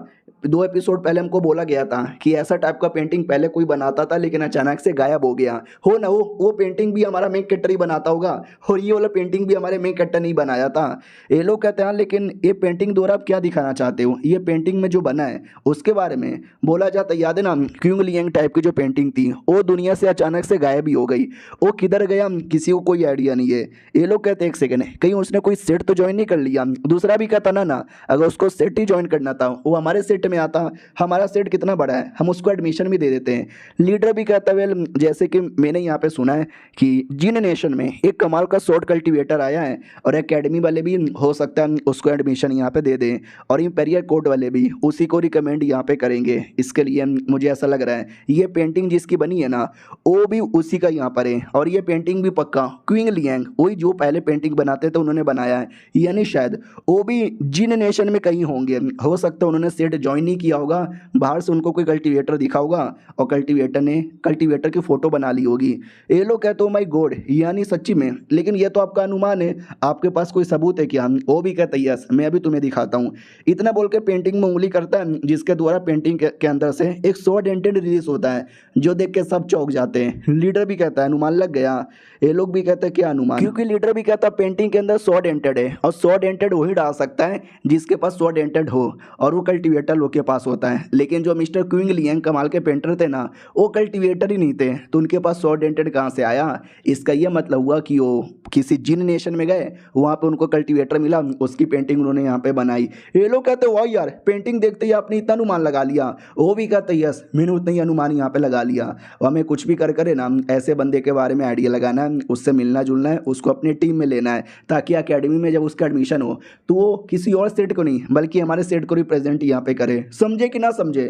2 एपिसोड पहले हमको बोला गया था कि ऐसा टाइप का पेंटिंग पहले कोई बनाता था लेकिन अचानक से गायब हो गया हो ना। वो पेंटिंग भी हमारा मेन कैरेक्टर ही बनाता होगा और ये वाला पेंटिंग भी हमारे मेन कैरेक्टर नहीं बनाया था। ये लोग कहते हैं लेकिन ये पेंटिंग द्वारा आप क्या दिखाना चाहते हो? ये पेंटिंग में जो बना है उसके बारे में बोला जाता है। याद है ना क्यूंग लियांग टाइप की जो पेंटिंग थी वो दुनिया से अचानक से गायब ही हो गई। वो किधर गया किसी को कोई आइडिया नहीं है। ये लोग कहते हैं एक सेकेंड, कहीं उसने कोई सेट तो ज्वाइन नहीं कर लिया? दूसरा भी कहता ना अगर उसको सेट ही ज्वाइन करना था वो हमारे सेट में आता, हमारा सेट कितना बड़ा है, हम उसको एडमिशन भी दे देते हैं। लीडर भी कहता है जैसे कि मैंने यहाँ पे सुना है कि जिन नेशन में एक कमाल का शॉर्ट कल्टीवेटर आया है और एकेडमी वाले भी हो सकता है उसको एडमिशन यहाँ पे दे दें और इंपेरियर कोर्ट वाले भी उसी को रिकमेंड यहाँ पे करेंगे। इसके लिए मुझे ऐसा लग रहा है ये पेंटिंग जिसकी बनी है ना वो भी उसी का यहाँ पर है और ये पेंटिंग भी पक्का क्यूंग लियांग वही जो पहले पेंटिंग बनाते थे उन्होंने बनाया है, यानी शायद वो भी जिन नेशन में कहीं होंगे। हो सकता है उन्होंने सेट ज्वाइन नहीं किया होगा, बाहर से उनको कोई कल्टीवेटर दिखा होगा और कल्टीवेटर ने कल्टीवेटर की फोटो बना ली होगी। ये लोग कहते हो माय गॉड, यानी सच्ची में। लेकिन ये तो आपका अनुमान है, आपके पास कोई सबूत है क्या? वो भी कहता है यस, मैं अभी तुम्हें दिखाता हूँ। इतना बोल के पेंटिंग में उंगली करता है जिसके द्वारा पेंटिंग के अंदर से एक शॉर्ट एंटेड रिलीज होता है जो देख के सब चौंक जाते हैं। लीडर भी कहता है अनुमान लग गया। ये लोग भी कहते हैं क्या अनुमान? क्योंकि लीडर भी कहता है पेंटिंग के अंदर शॉर्ट एंटेड है और शॉर्ट एंटेड वही डाल सकता है जिसके पास शॉर्ट एंटेड हो और वो कल्टीवेटर लोग के पास होता है। लेकिन जो मिस्टर क्यूंग लियांग कमाल के पेंटर थे ना वो कल्टीवेटर ही नहीं थे, तो उनके पास शॉर्ट एंटेड कहाँ से आया? इसका ये मतलब हुआ कि वो किसी जिन नेशन में गए, वहाँ पे उनको कल्टीवेटर मिला, उसकी पेंटिंग उन्होंने यहाँ पे बनाई। ये लोग कहते वाह यार पेंटिंग देखते ही आपने इतना अनुमान लगा लिया। वो भी कहते यस, मैंने उतना ही अनुमान यहाँ पे लगा लिया। और हमें कुछ भी कर करे ना ऐसे बंदे के बारे में आइडिया लगाना है, उससे मिलना जुलना है, उसको अपनी टीम में लेना है ताकि अकेडमी में जब उसका एडमिशन हो तो वो किसी और सेट को नहीं बल्कि हमारे सेट को रिप्रेजेंट यहाँ पे करे। समझे कि ना समझे?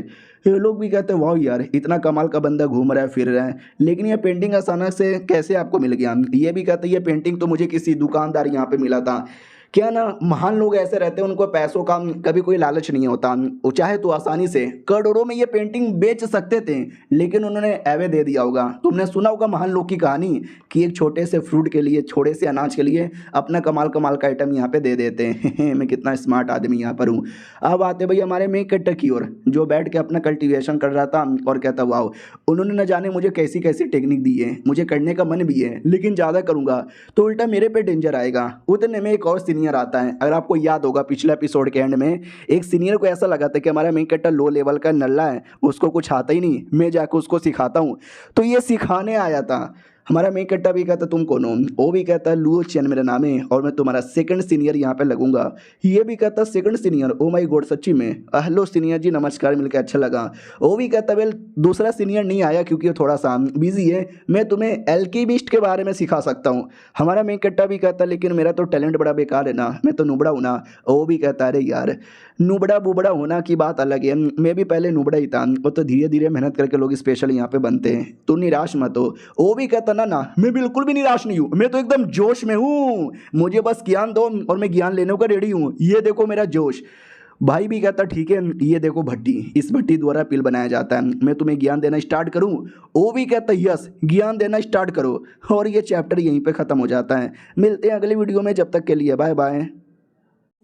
ये लोग भी कहते हैं वाह यार इतना कमाल का बंदा घूम रहा है फिर रहा है, लेकिन ये पेंटिंग अचानक से कैसे आपको मिल गया? ये भी कहते हैं ये पेंटिंग तो मुझे किसी दुकानदार यहाँ पे मिला था। क्या ना महान लोग ऐसे रहते हैं उनको पैसों का कभी कोई लालच नहीं होता, वो चाहे तो आसानी से करोड़ों में ये पेंटिंग बेच सकते थे लेकिन उन्होंने एवे दे दिया होगा। तुमने सुना होगा महान लोग की कहानी कि एक छोटे से फ्रूट के लिए, छोटे से अनाज के लिए अपना कमाल कमाल का आइटम यहाँ पे दे देते हैं। मैं कितना स्मार्ट आदमी यहाँ पर हूँ। अब आते भाई हमारे मेन कैरेक्टर की ओर जो बैठ के अपना कल्टीवेशन कर रहा था और कहता वाह उन्होंने न जाने मुझे कैसी कैसी टेक्निक दी है, मुझे करने का मन भी है लेकिन ज़्यादा करूँगा तो उल्टा मेरे पे डेंजर आएगा। उतने में एक और सीनियर आता है। अगर आपको याद होगा पिछले एपिसोड के एंड में एक सीनियर को ऐसा लगा था कि हमारा मेन कैरेक्टर लो लेवल का नल्ला है, उसको कुछ आता ही नहीं, मैं जाकर उसको सिखाता हूँ। तो ये सिखाने आया था। हमारा मेन कैरेक्टर भी कहता तुम कौन हो? वो भी कहता है लुओ चेन मेरा नाम है और मैं तुम्हारा सेकंड सीनियर यहाँ पे लगूंगा। ये भी कहता second senior, O my God सच्ची में? हेलो सीनियर जी नमस्कार, मिलकर अच्छा लगा। वो भी कहता वेल दूसरा सीनियर नहीं आया क्योंकि वो थोड़ा सा बिजी है, मैं तुम्हें एल्केमिस्ट के बारे में सिखा सकता हूँ। हमारा मेन कैरेक्टर भी कहता लेकिन मेरा तो टैलेंट बड़ा बेकार है ना, मैं तो नुबड़ा हूँ ना। वो भी कहता अरे यार नुबड़ा बुबड़ा होना की बात अलग है, मैं भी पहले नुबड़ा ही था, वो तो धीरे धीरे मेहनत करके लोग स्पेशल यहाँ पे बनते हैं, तो निराश मत हो। वो भी कहता ना मैं बिल्कुल भी निराश नहीं हूँ, मैं तो एकदम जोश में हूँ, मुझे बस ज्ञान दो और मैं ज्ञान लेने का रेडी हूँ, ये देखो मेरा जोश। भाई भी कहता ठीक है, ये देखो भट्टी, इस भट्टी द्वारा पिल बनाया जाता है, मैं तुम्हें ज्ञान देना स्टार्ट करूं? वो भी कहता यस, ज्ञान देना स्टार्ट करो। और ये चैप्टर यहीं पे ख़त्म हो जाता है। मिलते हैं अगली वीडियो में, जब तक के लिए बाय बाय।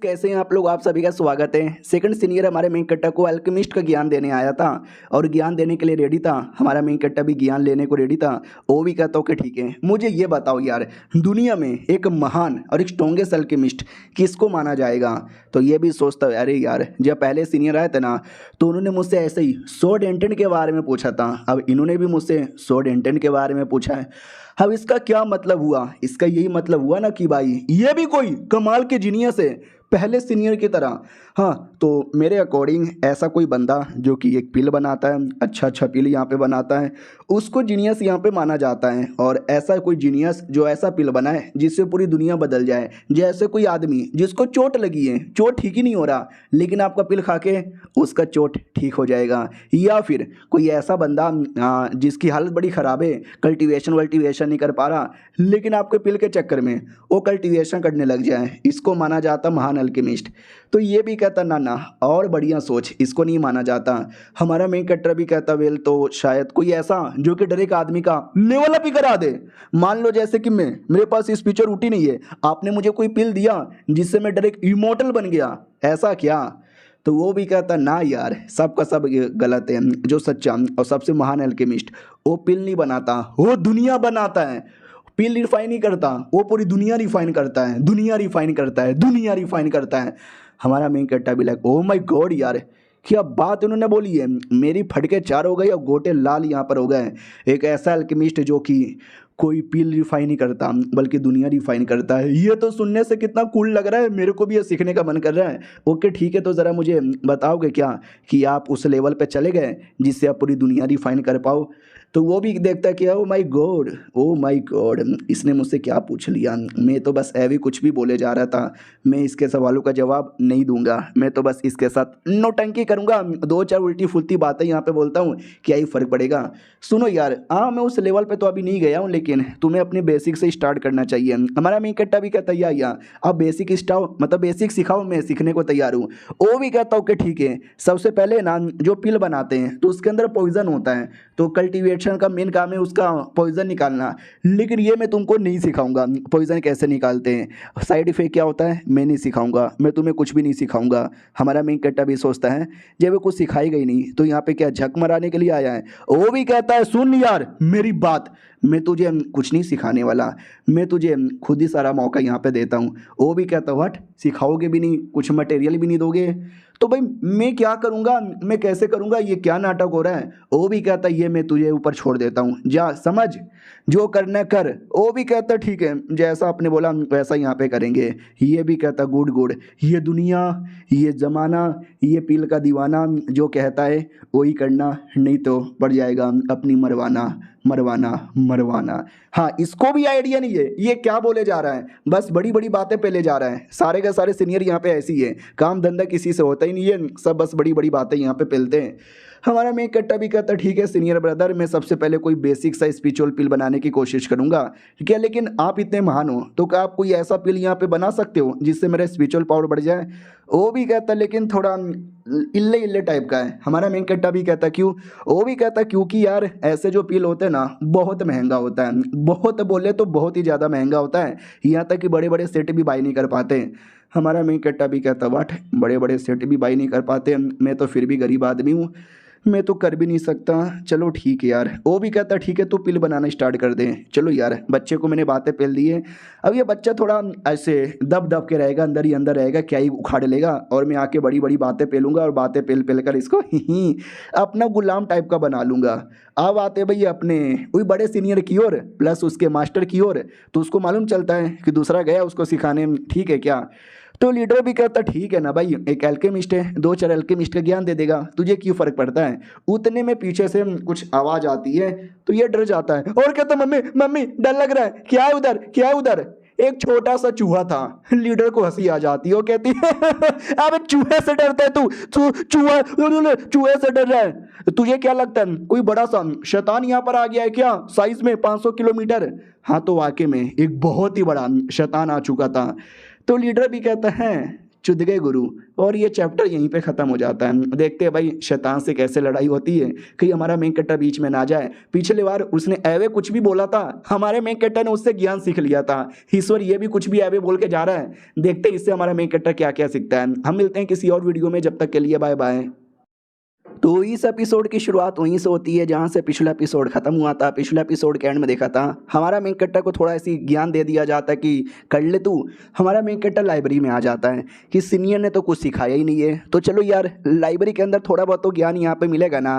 कैसे हैं आप लोग? आप सभी का स्वागत है। सेकंड सीनियर हमारे मेन कट्टा को अल्केमिस्ट का ज्ञान देने आया था और ज्ञान देने के लिए रेडी था। हमारा मेन कट्टा भी ज्ञान लेने को रेडी था। वो भी कहता हूँ कि ठीक है, मुझे ये बताओ यार, दुनिया में एक महान और एक स्ट्रॉन्गेस्ट अल्केमिस्ट किसको माना जाएगा? तो ये भी सोचता है, अरे यार जब पहले सीनियर आए थे ना, तो उन्होंने मुझसे ऐसे ही सोड एंटन के बारे में पूछा था। अब इन्होंने भी मुझसे सोड एंटन के बारे में पूछा है। अब इसका क्या मतलब हुआ? इसका यही मतलब हुआ ना कि भाई ये भी कोई कमाल के जीनियस है, पहले सीनियर की तरह। हाँ, तो मेरे अकॉर्डिंग ऐसा कोई बंदा जो कि एक पिल बनाता है, अच्छा पिल यहाँ पे बनाता है, उसको जीनियस यहाँ पे माना जाता है। और ऐसा कोई जीनियस जो ऐसा पिल बनाए जिससे पूरी दुनिया बदल जाए। जैसे कोई आदमी जिसको चोट लगी है, चोट ठीक ही नहीं हो रहा, लेकिन आपका पिल खा के उसका चोट ठीक हो जाएगा। या फिर कोई ऐसा बंदा जिसकी हालत बड़ी ख़राब है, कल्टीवेशन वल्टीवेशन नहीं कर पा रहा, लेकिन आपके पिल के चक्कर में वो कल्टीवेशन करने लग जाए, इसको माना जाता महान अल्केमिस्ट। तो ये भी कहता ना और बढ़िया सोच, इसको नहीं माना जाता। हमारा मेन कट्टर भी कहता वेल, तो शायद कोई ऐसा जो कि डायरेक्ट आदमी का लेवल अप ही करा दे। मान लो जैसे कि मेरे पास इस फीचर रूटी नहीं है, आपने मुझे कोई पिल दिया जिससे मैं डायरेक्ट इमोर्टल बन गया, ऐसा क्या? तो वो भी कहता ना यार, सबका सब ये गलत है। जो सच्चा और सबसे महान अल्केमिस्ट वो पिल नहीं बनाता, वो दुनिया बनाता है। पिल रिफाइन नहीं करता, वो पूरी दुनिया रिफाइन करता है, दुनिया रिफाइन करता है, दुनिया रिफाइन करता है। हमारा मेन कट्टा भी लाइक ओ माय गॉड यार, क्या बात उन्होंने बोली है। मेरी फटके चार हो गई और गोटे लाल यहाँ पर हो गए। एक ऐसा अल्केमिस्ट जो कि कोई पिल रिफाइन नहीं करता बल्कि दुनिया रिफाइन करता है। ये तो सुनने से कितना कूल लग रहा है, मेरे को भी ये सीखने का मन कर रहा है। ओके ठीक है, तो ज़रा मुझे बताओगे क्या कि आप उस लेवल पे चले गए जिससे आप पूरी दुनिया रिफाइन कर पाओ? तो वो भी देखता कि ओ my God, O my God, इसने मुझसे क्या पूछ लिया। मैं तो बस ऐवी कुछ भी बोले जा रहा था, मैं इसके सवालों का जवाब नहीं दूंगा, मैं तो बस इसके साथ नौटंकी करूंगा, दो चार उल्टी फुलती बातें यहाँ पे बोलता हूँ, क्या ही फ़र्क पड़ेगा। सुनो यार, हाँ मैं उस लेवल पे तो अभी नहीं गया हूँ, लेकिन तुम्हें अपने बेसिक से स्टार्ट करना चाहिए। हमारा मेन कट्टा भी कहता है या आप बेसिक स्टाओ, मतलब बेसिक सिखाओ, मैं सीखने को तैयार हूँ। वो भी कहता हूँ कि ठीक है, सबसे पहले ना जो पिल बनाते हैं तो उसके अंदर पॉइजन होता है, तो कल्टीवेशन का मेन काम है उसका पॉइजन निकालना। लेकिन ये मैं तुमको नहीं सिखाऊंगा पॉइजन कैसे निकालते हैं, साइड इफेक्ट क्या होता है मैं नहीं सिखाऊंगा, मैं तुम्हें कुछ भी नहीं सिखाऊंगा। हमारा मेन कट्टा भी सोचता है जब वो कुछ सिखाई गई नहीं तो यहाँ पे क्या झक मराने के लिए आया है। वो भी कहता है सुन यार मेरी बात, मैं तुझे कुछ नहीं सिखाने वाला, मैं तुझे खुद ही सारा मौका यहाँ पे देता हूँ। वो भी कहता व्हाट, सिखाओगे भी नहीं, कुछ मटेरियल भी नहीं दोगे? तो भाई मैं क्या करूँगा, मैं कैसे करूँगा, ये क्या नाटक हो रहा है? वो भी कहता ये मैं तुझे ऊपर छोड़ देता हूँ, जा समझ, जो करना कर। वो भी कहता ठीक है, जैसा आपने बोला वैसा यहाँ पे करेंगे। ये भी कहता गुड गुड, ये दुनिया, ये ज़माना, ये पील का दीवाना जो कहता है वही करना, नहीं तो पड़ जाएगा अपनी मरवाना मरवाना मरवाना। हाँ, इसको भी आइडिया नहीं है ये क्या बोले जा रहा है, बस बड़ी बड़ी बातें पे ले जा रहा है। सारे के सारे सीनियर यहाँ पे ऐसी है, काम धंधा किसी से होता ही नहीं है, सब बस बड़ी बड़ी बातें यहाँ पे पेलते हैं। हमारा मेन कट्टा भी कहता ठीक है सीनियर ब्रदर, मैं सबसे पहले कोई बेसिक सा स्पिरिचुअल पिल बनाने की कोशिश करूंगा, ठीक है, लेकिन आप इतने महान हो तो क्या आप कोई ऐसा पिल यहाँ पे बना सकते हो जिससे मेरा स्पिरिचुअल पावर बढ़ जाए? वो भी कहता लेकिन थोड़ा इल्ले इल्ले टाइप का है। हमारा मेन कट्टा भी कहता क्यों? वो भी कहता क्योंकि यार ऐसे जो पिल होते हैं ना बहुत महंगा होता है, बहुत बोले तो बहुत ही ज़्यादा महंगा होता है, यहाँ तक कि बड़े बड़े सेट भी बाई नहीं कर पाते। हमारा मेन कट्टा भी कहता वाट, बड़े बड़े सेट भी बाई नहीं कर पाते, मैं तो फिर भी गरीब आदमी हूँ, मैं तो कर भी नहीं सकता। चलो ठीक है यार। वो भी कहता ठीक है तो पिल बनाना स्टार्ट कर दें। चलो यार, बच्चे को मैंने बातें पेल दी है, अब ये बच्चा थोड़ा ऐसे दब दब के रहेगा, अंदर ही अंदर रहेगा, क्या ही उखाड़ लेगा, और मैं आके बड़ी बड़ी बातें पेलूंगा और बातें पेल पेल कर इसको ही अपना गुलाम टाइप का बना लूँगा। अब आते भाई अपने वही बड़े सीनियर की ओर प्लस उसके मास्टर की ओर, तो उसको मालूम चलता है कि दूसरा गया उसको सिखाने, ठीक है क्या? तो लीडर भी कहता ठीक है ना भाई, एक एल्केमिस्ट है, दो चार एल्केमिस्ट का ज्ञान दे देगा, तुझे क्यों फर्क पड़ता है? उतने में पीछे से कुछ आवाज आती है तो ये डर जाता है और कहता मम्मी मम्मी डर लग रहा है, क्या है उधर, क्या है उधर? एक छोटा सा चूहा था। लीडर को हंसी आ जाती है, वो कहती है अबे चूहे से डरता है तू चूहा, चूहे से डर रहा है? तुझे क्या लगता है कोई बड़ा सा शैतान यहाँ पर आ गया है क्या, साइज में 500 किलोमीटर? हाँ, तो वाकई में एक बहुत ही बड़ा शैतान आ चुका था। तो लीडर भी कहता है चुद गए गुरु। और ये चैप्टर यहीं पे ख़त्म हो जाता है। देखते हैं भाई शैतान से कैसे लड़ाई होती है, कहीं हमारा मेन कैरेक्टर बीच में ना जाए। पिछले बार उसने एवे कुछ भी बोला था, हमारे मेन कैरेक्टर ने उससे ज्ञान सीख लिया था। ईश्वर ये भी कुछ भी एवे बोल के जा रहा है, देखते हैं इससे हमारा मेन कैरेक्टर क्या क्या सीखता है। हम मिलते हैं किसी और वीडियो में, जब तक के लिए बाय बाय। तो इस एपिसोड की शुरुआत वहीं से होती है जहाँ से पिछला एपिसोड खत्म हुआ था। पिछला एपिसोड के एंड में देखा था हमारा मेन कैरेक्टर को थोड़ा ऐसी ज्ञान दे दिया जाता है कि कर ले तू। हमारा मेन कैरेक्टर लाइब्रेरी में आ जाता है कि सीनियर ने तो कुछ सिखाया ही नहीं है, तो चलो यार लाइब्रेरी के अंदर थोड़ा बहुत तो ज्ञान यहाँ पे मिलेगा ना।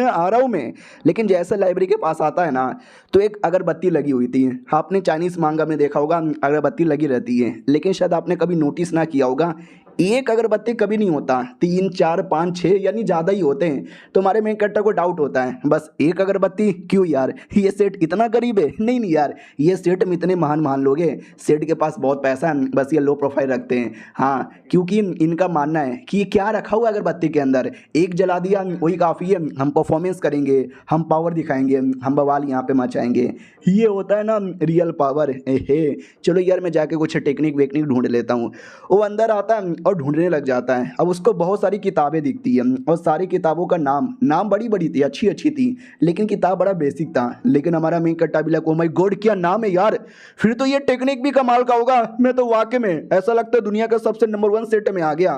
आ रहा हूँ मैं। लेकिन जैसे लाइब्रेरी के पास आता है ना, तो एक अगरबत्ती लगी हुई थी। आपने चाइनीज़ मांगा में देखा होगा अगरबत्ती लगी रहती है, लेकिन शायद आपने कभी नोटिस ना किया होगा एक अगरबत्ती कभी नहीं होता, 3 4 5 6 यानी ज़्यादा ही होते हैं। तो हमारे मेन कैरेक्टर को डाउट होता है बस एक अगरबत्ती क्यों यार, ये सेठ इतना गरीब है? नहीं नहीं यार, ये सेठ में इतने महान महान लोग हैं, सेठ के पास बहुत पैसा है, बस ये लो प्रोफाइल रखते हैं। हाँ, क्योंकि इनका मानना है कि ये क्या रखा हुआ अगरबत्ती के अंदर, एक जला दिया वही काफ़ी है, हम परफॉर्मेंस करेंगे, हम पावर दिखाएंगे, हम बवाल यहाँ पे मचाएंगे। ये होता है ना रियल पावर। हे चलो यार मैं जाके कुछ टेक्निक वेक्निक ढूंढ लेता हूँ। वो अंदर आता है और ढूंढने लग जाता है। अब उसको बहुत सारी किताबें दिखती है और सारी किताबों का नाम बड़ी बड़ी थी, अच्छी अच्छी थी, लेकिन किताब बड़ा बेसिक था। लेकिन हमारा मेन कैरेक्टर भी लाइक ओ माय गॉड क्या नाम है यार, फिर तो ये टेक्निक भी कमाल का होगा। मैं तो वाकई में ऐसा लगता है दुनिया का सबसे नंबर 1 सेट में आ गया।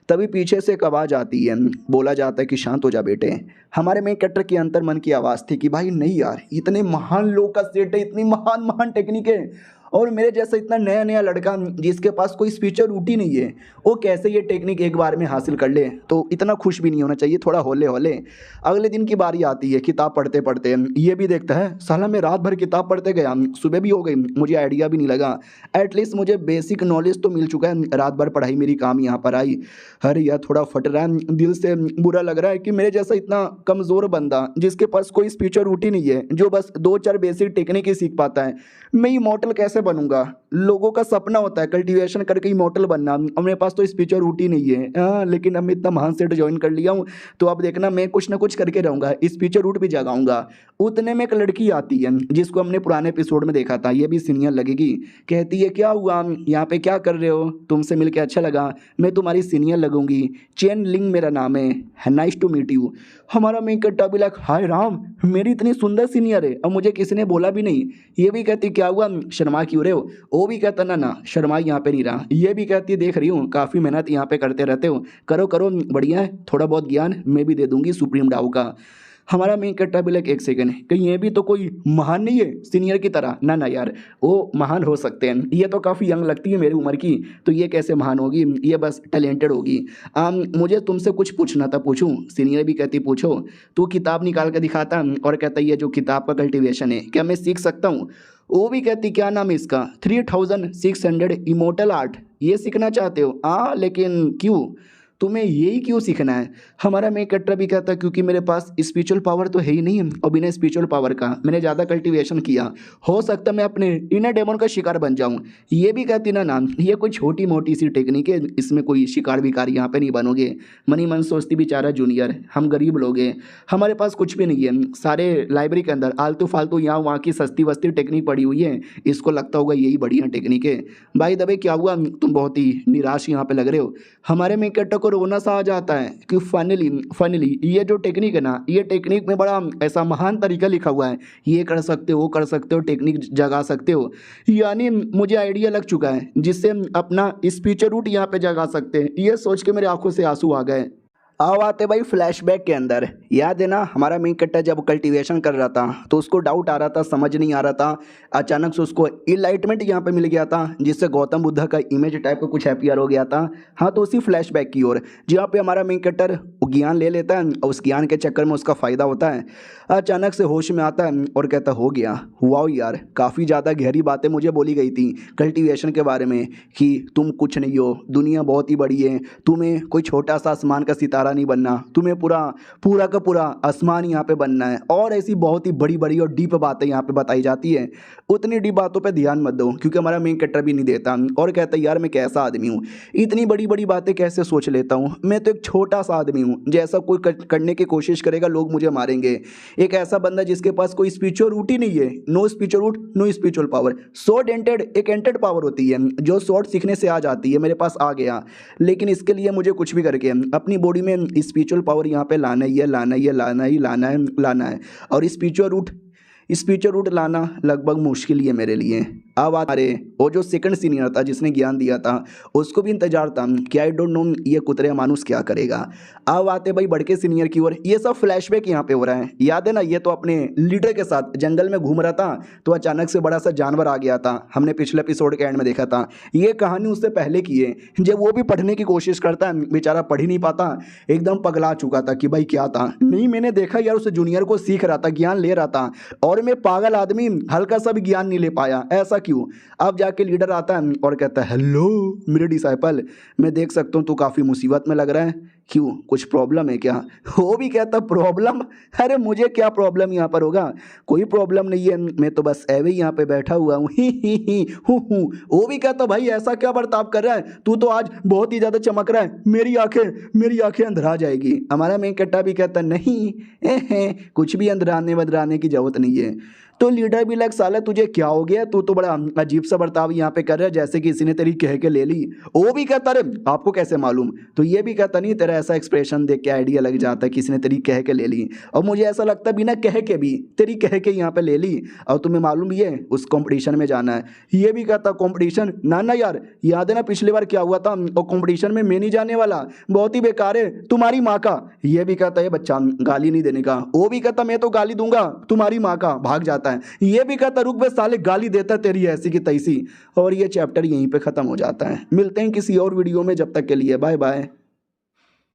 तभी पीछे से एक आवाज़ आती है, बोला जाता है कि शांत हो जा बेटे। हमारे मेन कैरेक्टर के अंतर मन की आवाज़ थी कि भाई नहीं यार, इतने महान लोग का सेट है, इतनी महान महान टेक्निक है, और मेरे जैसा इतना नया नया लड़का जिसके पास कोई स्पीचर रूट ही नहीं है, वो कैसे ये टेक्निक एक बार में हासिल कर ले। तो इतना खुश भी नहीं होना चाहिए, थोड़ा होले होले। अगले दिन की बारी आती है, किताब पढ़ते पढ़ते ये भी देखता है साला मैं रात भर किताब पढ़ते गया, सुबह भी हो गई, मुझे आइडिया भी नहीं लगा। एटलीस्ट मुझे बेसिक नॉलेज तो मिल चुका है, रात भर पढ़ाई मेरी काम यहाँ पर आई। अरे यार थोड़ा फट रहा है, दिल से बुरा लग रहा है कि मेरे जैसा इतना कमज़ोर बंदा जिसके पास कोई स्पीचर रूट ही नहीं है, जो बस 2-4 बेसिक टेक्निक ही सीख पाता है, मैं इमॉर्टल कैसे बनूंगा। लोगों का सपना होता है कल्टीवेशन करके इमॉर्टल बनना, और मेरे पास तो स्पीचर रूट ही नहीं है। हाँ, लेकिन अब मैं इतना महान सेट ज्वाइन कर लिया हूँ, तो अब देखना मैं कुछ ना कुछ करके रहूँगा, स्पीचर रूट भी जगाऊंगा। उतने में एक लड़की आती है जिसको हमने पुराने एपिसोड में देखा था, ये भी सीनियर लगेगी। कहती है क्या हुआ, यहाँ पे क्या कर रहे हो, तुमसे मिलकर अच्छा लगा, मैं तुम्हारी सीनियर लगूंगी, चेन लिंग मेरा नाम है, नाइस टू मीट यू। हमारा मेन कैरेक्टर भी लाइक हाय राम, मेरी इतनी सुंदर सीनियर है और मुझे किसी ने बोला भी नहीं। ये भी कहती क्या हुआ, शर्मा क्यों रहे हो? वो भी कहता ना ना शर्मा यहाँ पे नहीं रहा। ये भी कहती देख रही हूँ काफ़ी मेहनत यहाँ पे करते रहते हो, करो करो बढ़िया है, थोड़ा बहुत ज्ञान मैं भी दे दूंगी सुप्रीम डाउ का। हमारा मेन कैरेक्टर भी लाइक एक सेकंड है, कहीं ये भी तो कोई महान नहीं है सीनियर की तरह? ना ना यार, वो महान हो सकते हैं, ये तो काफ़ी यंग लगती है मेरी उम्र की, तो ये कैसे महान होगी, ये बस टैलेंटेड होगी। मुझे तुमसे कुछ पूछना था, पूछूं? सीनियर भी कहती पूछो। तू किताब निकाल कर दिखाता और कहता ये जो किताब का कल्टीवेशन है क्या मैं सीख सकता हूँ? वो भी कहती क्या नाम है इसका, 3600 इमोर्टल आर्ट, ये सीखना चाहते हो? हाँ लेकिन क्यों, तुम्हें यही क्यों सीखना है? हमारा मेन कैरेक्टर भी कहता है क्योंकि मेरे पास स्पिरिचुअल पावर तो है ही नहीं, और बिना स्पिरिचुअल पावर का मैंने ज़्यादा कल्टीवेशन किया, हो सकता है मैं अपने इनर डेमन का शिकार बन जाऊं। ये भी कहती ना नाम ये कोई छोटी मोटी सी टेक्निक है, इसमें कोई शिकार विकार यहाँ पे नहीं बनोगे। मनी मन सोचती बेचारा जूनियर, हम गरीब लोग हैं, हमारे पास कुछ भी नहीं है, सारे लाइब्रेरी के अंदर आलतू फालतू यहाँ वहाँ की सस्ती वस्ती टेक्निक पड़ी हुई है, इसको लगता होगा यही बढ़िया टेक्निक है। भाई दबे क्या हुआ, तुम बहुत ही निराश यहाँ पे लग रहे हो। हमारे मेन कैरेक्टर को रोना सा आ जाता है कि फाइनली ये जो टेक्निक है ना, ये टेक्निक में बड़ा ऐसा महान तरीका लिखा हुआ है, ये कर सकते हो वो कर सकते हो, टेक्निक जगा सकते हो, यानी मुझे आइडिया लग चुका है जिससे अपना स्पीचर रूट यहाँ पे जगा सकते हैं। ये सोच के मेरे आंखों से आंसू आ गए। अब आते भाई फ्लैशबैक के अंदर। याद है ना हमारा मेन कैरेक्टर जब कल्टीवेशन कर रहा था तो उसको डाउट आ रहा था, समझ नहीं आ रहा था, अचानक से उसको इनलाइटमेंट यहाँ पे मिल गया था जिससे गौतम बुद्ध का इमेज टाइप का कुछ अपीयर हो गया था। हाँ, तो उसी फ्लैशबैक की ओर जहाँ पे हमारा मेन कैरेक्टर ज्ञान ले लेता है और उस ज्ञान के चक्कर में उसका फ़ायदा होता है, अचानक से होश में आता है और कहता हो गया, वाओ यार काफ़ी ज़्यादा गहरी बातें मुझे बोली गई थी कल्टीवेशन के बारे में कि तुम कुछ नहीं हो, दुनिया बहुत ही बड़ी है, तुम्हें कोई छोटा सा आसमान का सितारा बड़ा नहीं बनना, तुम्हें पूरा का पूरा आसमान यहाँ पे बनना है। और ऐसी बहुत ही बड़ी बड़ी और डीप बातें यहाँ पे बताई जाती है। उतनी डीप बातों पे ध्यान मत दो, क्योंकि हमारा मेन कैरेक्टर भी नहीं देता और कहता है यार मैं कैसा आदमी हूँ, इतनी बड़ी बड़ी बातें कैसे सोच लेता हूँ, मैं तो एक छोटा सा आदमी हूँ, जैसा कोई करने की कोशिश करेगा लोग मुझे मारेंगे। एक ऐसा बंदा जिसके पास कोई स्पिरिचुअल रूट ही नहीं है, no spiritual root no spiritual power. Short ended एक एंटेड पावर होती है जो शॉर्ट सीखने से आ जाती है, मेरे पास आ गया, लेकिन इसके लिए मुझे कुछ भी करके अपनी बॉडी में स्पिरिचुअल पावर यहाँ पे लाना ही है, लाना है। और स्पिरिचुअल रूट लाना लगभग मुश्किल ही है मेरे लिए। अब अरे वो जो सेकंड सीनियर था जिसने ज्ञान दिया था उसको भी इंतजार था कि आई डोंट नो ये कुतरे मानुस क्या करेगा। अब आते भाई बड़के सीनियर की ओर। ये सब फ्लैशबैक यहाँ पे हो रहा है, याद है ना, ये तो अपने लीडर के साथ जंगल में घूम रहा था तो अचानक से बड़ा सा जानवर आ गया था, हमने पिछले एपिसोड के एंड में देखा था। ये कहानी उससे पहले की है, जब वो भी पढ़ने की कोशिश करता है, बेचारा पढ़ ही नहीं पाता, एकदम पगला चुका था कि भाई क्या था। नहीं, मैंने देखा यार उस जूनियर को सीख रहा था, ज्ञान ले रहा था, और मैं पागल आदमी हल्का सा भी ज्ञान नहीं ले पाया, ऐसा क्यों। अब जाके लीडर आता है और कहता है हेलो मेरे डिसाइपल, मैं देख सकता हूँ तू काफ़ी मुसीबत में लग रहा है, क्यों कुछ प्रॉब्लम है क्या। वो भी कहता प्रॉब्लम, अरे मुझे क्या प्रॉब्लम यहाँ पर होगा, कोई प्रॉब्लम नहीं है, मैं तो बस ऐवे ही यहाँ पे बैठा हुआ हूँ ही। वो भी कहता भाई ऐसा क्या बर्ताव कर रहा है, तू तो आज बहुत ही ज़्यादा चमक रहा है, मेरी आंखें अंधरा जाएगी। हमारा मेन कट्टा भी कहता नहीं, कुछ भी अंधराने वधराने की जरूरत नहीं है। तो लीडर भी लग साला तुझे क्या हो गया, तू तो बड़ा अजीब सा बर्ताव यहाँ पे कर रहा है, जैसे कि किसी ने तेरी कह के ले ली। वो भी कहता अरे आपको कैसे मालूम, तो ये भी कहता नहीं, तेरा ऐसा एक्सप्रेशन देख के आइडिया लग जाता है किसी ने तेरी कह के ले ली, और मुझे ऐसा लगता है बिना कह के भी तेरी कह के यहाँ पे ले ली, और तुम्हें मालूम भी है उस कॉम्पिटिशन में जाना है। ये भी कहता कॉम्पिटिशन ना यार, याद है ना पिछली बार क्या हुआ था, और कॉम्पिटिशन में मैं नहीं जाने वाला, बहुत ही बेकार है, तुम्हारी माँ का। ये भी कहता है बच्चा गाली नहीं देने का। वो भी कहता मैं तो गाली दूंगा, तुम्हारी माँ का, भाग जाता है। ये भी कहता रुक बे साले, गाली देता तेरी ऐसी की तैसी। और ये चैप्टर यहीं पे खत्म हो जाता है। मिलते हैं किसी और वीडियो में, जब तक के लिए बाय बाय।